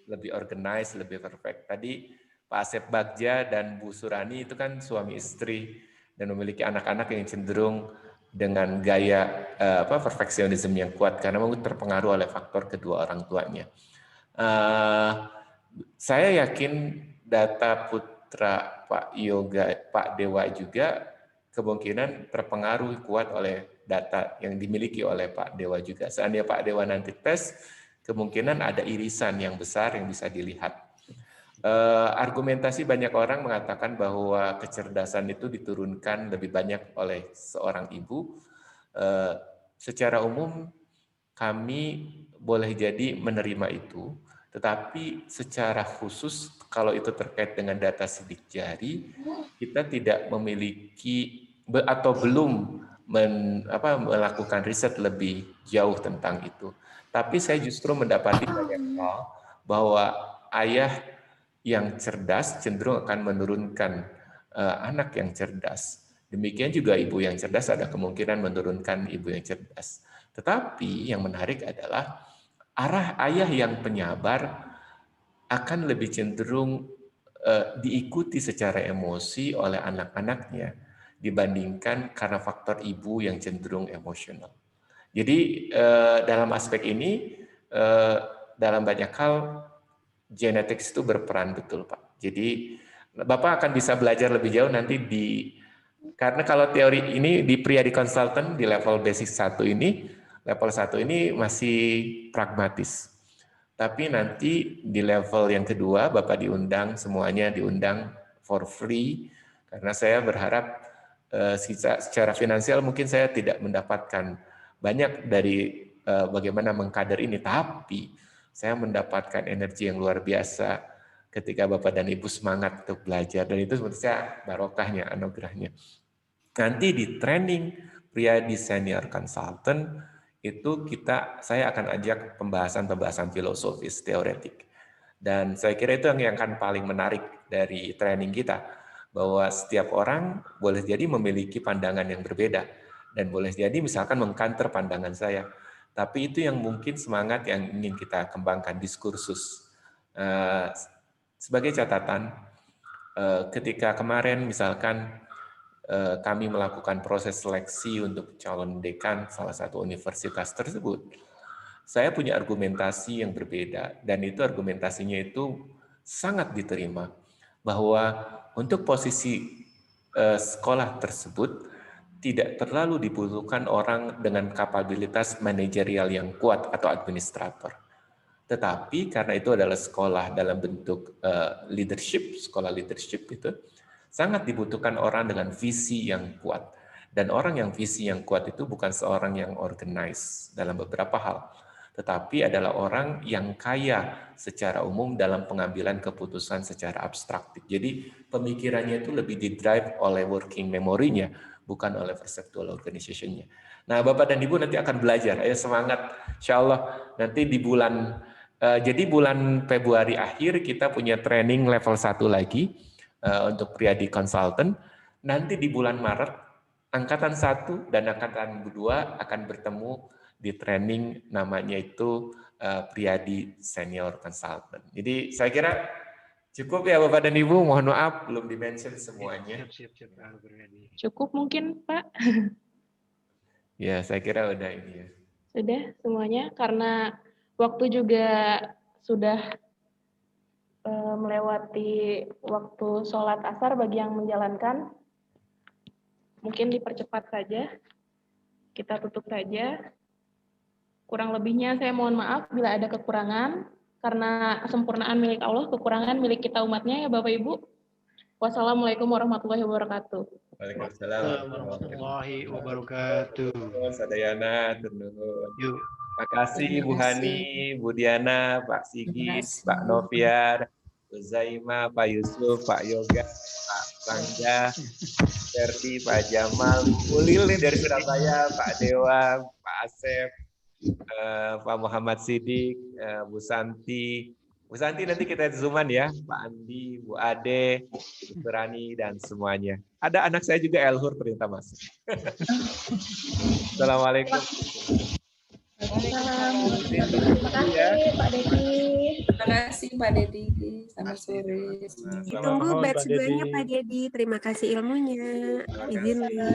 lebih organized, lebih perfect. Tadi Pak Asep Bagja dan Bu Surani itu kan suami istri dan memiliki anak-anak yang cenderung dengan gaya perfeksionisme yang kuat karena mungkin terpengaruh oleh faktor kedua orang tuanya. Saya yakin data putra Pak Yoga, Pak Dewa juga kemungkinan terpengaruh kuat oleh data yang dimiliki oleh Pak Dewa juga. Seandainya Pak Dewa nanti tes, kemungkinan ada irisan yang besar yang bisa dilihat. Argumentasi banyak orang mengatakan bahwa kecerdasan itu diturunkan lebih banyak oleh seorang ibu. Secara umum kami boleh jadi menerima itu, tetapi secara khusus kalau itu terkait dengan data sidik jari, kita tidak memiliki atau belum melakukan riset lebih jauh tentang itu. Tapi saya justru mendapati banyak hal bahwa ayah yang cerdas cenderung akan menurunkan anak yang cerdas. Demikian juga ibu yang cerdas ada kemungkinan menurunkan ibu yang cerdas. Tetapi yang menarik adalah arah ayah yang penyabar akan lebih cenderung diikuti secara emosi oleh anak-anaknya dibandingkan karena faktor ibu yang cenderung emosional. Jadi dalam aspek ini, dalam banyak hal, genetics itu berperan betul, Pak. Jadi Bapak akan bisa belajar lebih jauh nanti karena kalau teori ini di Priadi Consultant di level basic 1 ini, level 1 ini masih pragmatis. Tapi nanti di level yang kedua, Bapak diundang, semuanya diundang for free, karena saya berharap secara finansial mungkin saya tidak mendapatkan banyak dari bagaimana mengkader ini, tapi saya mendapatkan energi yang luar biasa ketika Bapak dan Ibu semangat untuk belajar, dan itu menurut saya barokahnya, anugerahnya. Nanti di training Priadi Senior Consultant itu saya akan ajak pembahasan filosofis teoretik, dan saya kira itu yang akan paling menarik dari training kita, bahwa setiap orang boleh jadi memiliki pandangan yang berbeda dan boleh jadi misalkan mengcounter pandangan saya, tapi itu yang mungkin semangat yang ingin kita kembangkan diskursus. Sebagai catatan, ketika kemarin misalkan kami melakukan proses seleksi untuk calon dekan salah satu universitas tersebut, saya punya argumentasi yang berbeda, dan itu argumentasinya itu sangat diterima, bahwa untuk posisi sekolah tersebut tidak terlalu dibutuhkan orang dengan kapabilitas manajerial yang kuat atau administrator. Tetapi karena itu adalah sekolah dalam bentuk leadership, sekolah leadership itu, sangat dibutuhkan orang dengan visi yang kuat. Dan orang yang visi yang kuat itu bukan seorang yang organize dalam beberapa hal, tetapi adalah orang yang kaya secara umum dalam pengambilan keputusan secara abstraktif. Jadi pemikirannya itu lebih didrive oleh working memory-nya, bukan oleh perceptual organization-nya. Nah, Bapak dan Ibu nanti akan belajar. Ayo semangat, insya Allah nanti di bulan, jadi bulan Februari akhir kita punya training level 1 lagi, untuk Priadi Consultant. Nanti di bulan Maret, Angkatan 1 dan Angkatan 2 akan bertemu di training namanya itu Priadi Senior Consultant. Jadi saya kira cukup ya Bapak dan Ibu, mohon maaf belum di-mention semuanya. Cukup mungkin Pak? Ya, saya kira udah ini ya. Sudah semuanya, karena waktu juga sudah melewati waktu sholat asar bagi yang menjalankan. Mungkin dipercepat saja, kita tutup saja. Kurang lebihnya saya mohon maaf bila ada kekurangan. Karena kesempurnaan milik Allah, kekurangan milik kita umatnya ya Bapak Ibu. Wassalamualaikum warahmatullahi wabarakatuh. Waalaikumsalam warahmatullahi wabarakatuh. Sadayana, Yuk. Terima kasih Bu Hani, Bu Diana, Pak Sigit, Pak Noviar, Bu Zaima, Pak Yusuf, Pak Yoga, Pak Rangga, Ferdi, Pak Jamal, Bu Lil nih dari Surabaya, Pak Dewa, Pak Asep, Pak Muhammad Sidik, Bu Santi. Bu Santi nanti kita zooman ya, Pak Andi, Bu Ade, Bu Rani, dan semuanya. Ada anak saya juga Elhur perintah masuk. Assalamualaikum. Terima kasih Pak Dedi. Terima kasih Pak Dedi. Selamat sore. Ditunggu batch 2-nya Pak Dedi. Terima kasih ilmunya. Izinnya.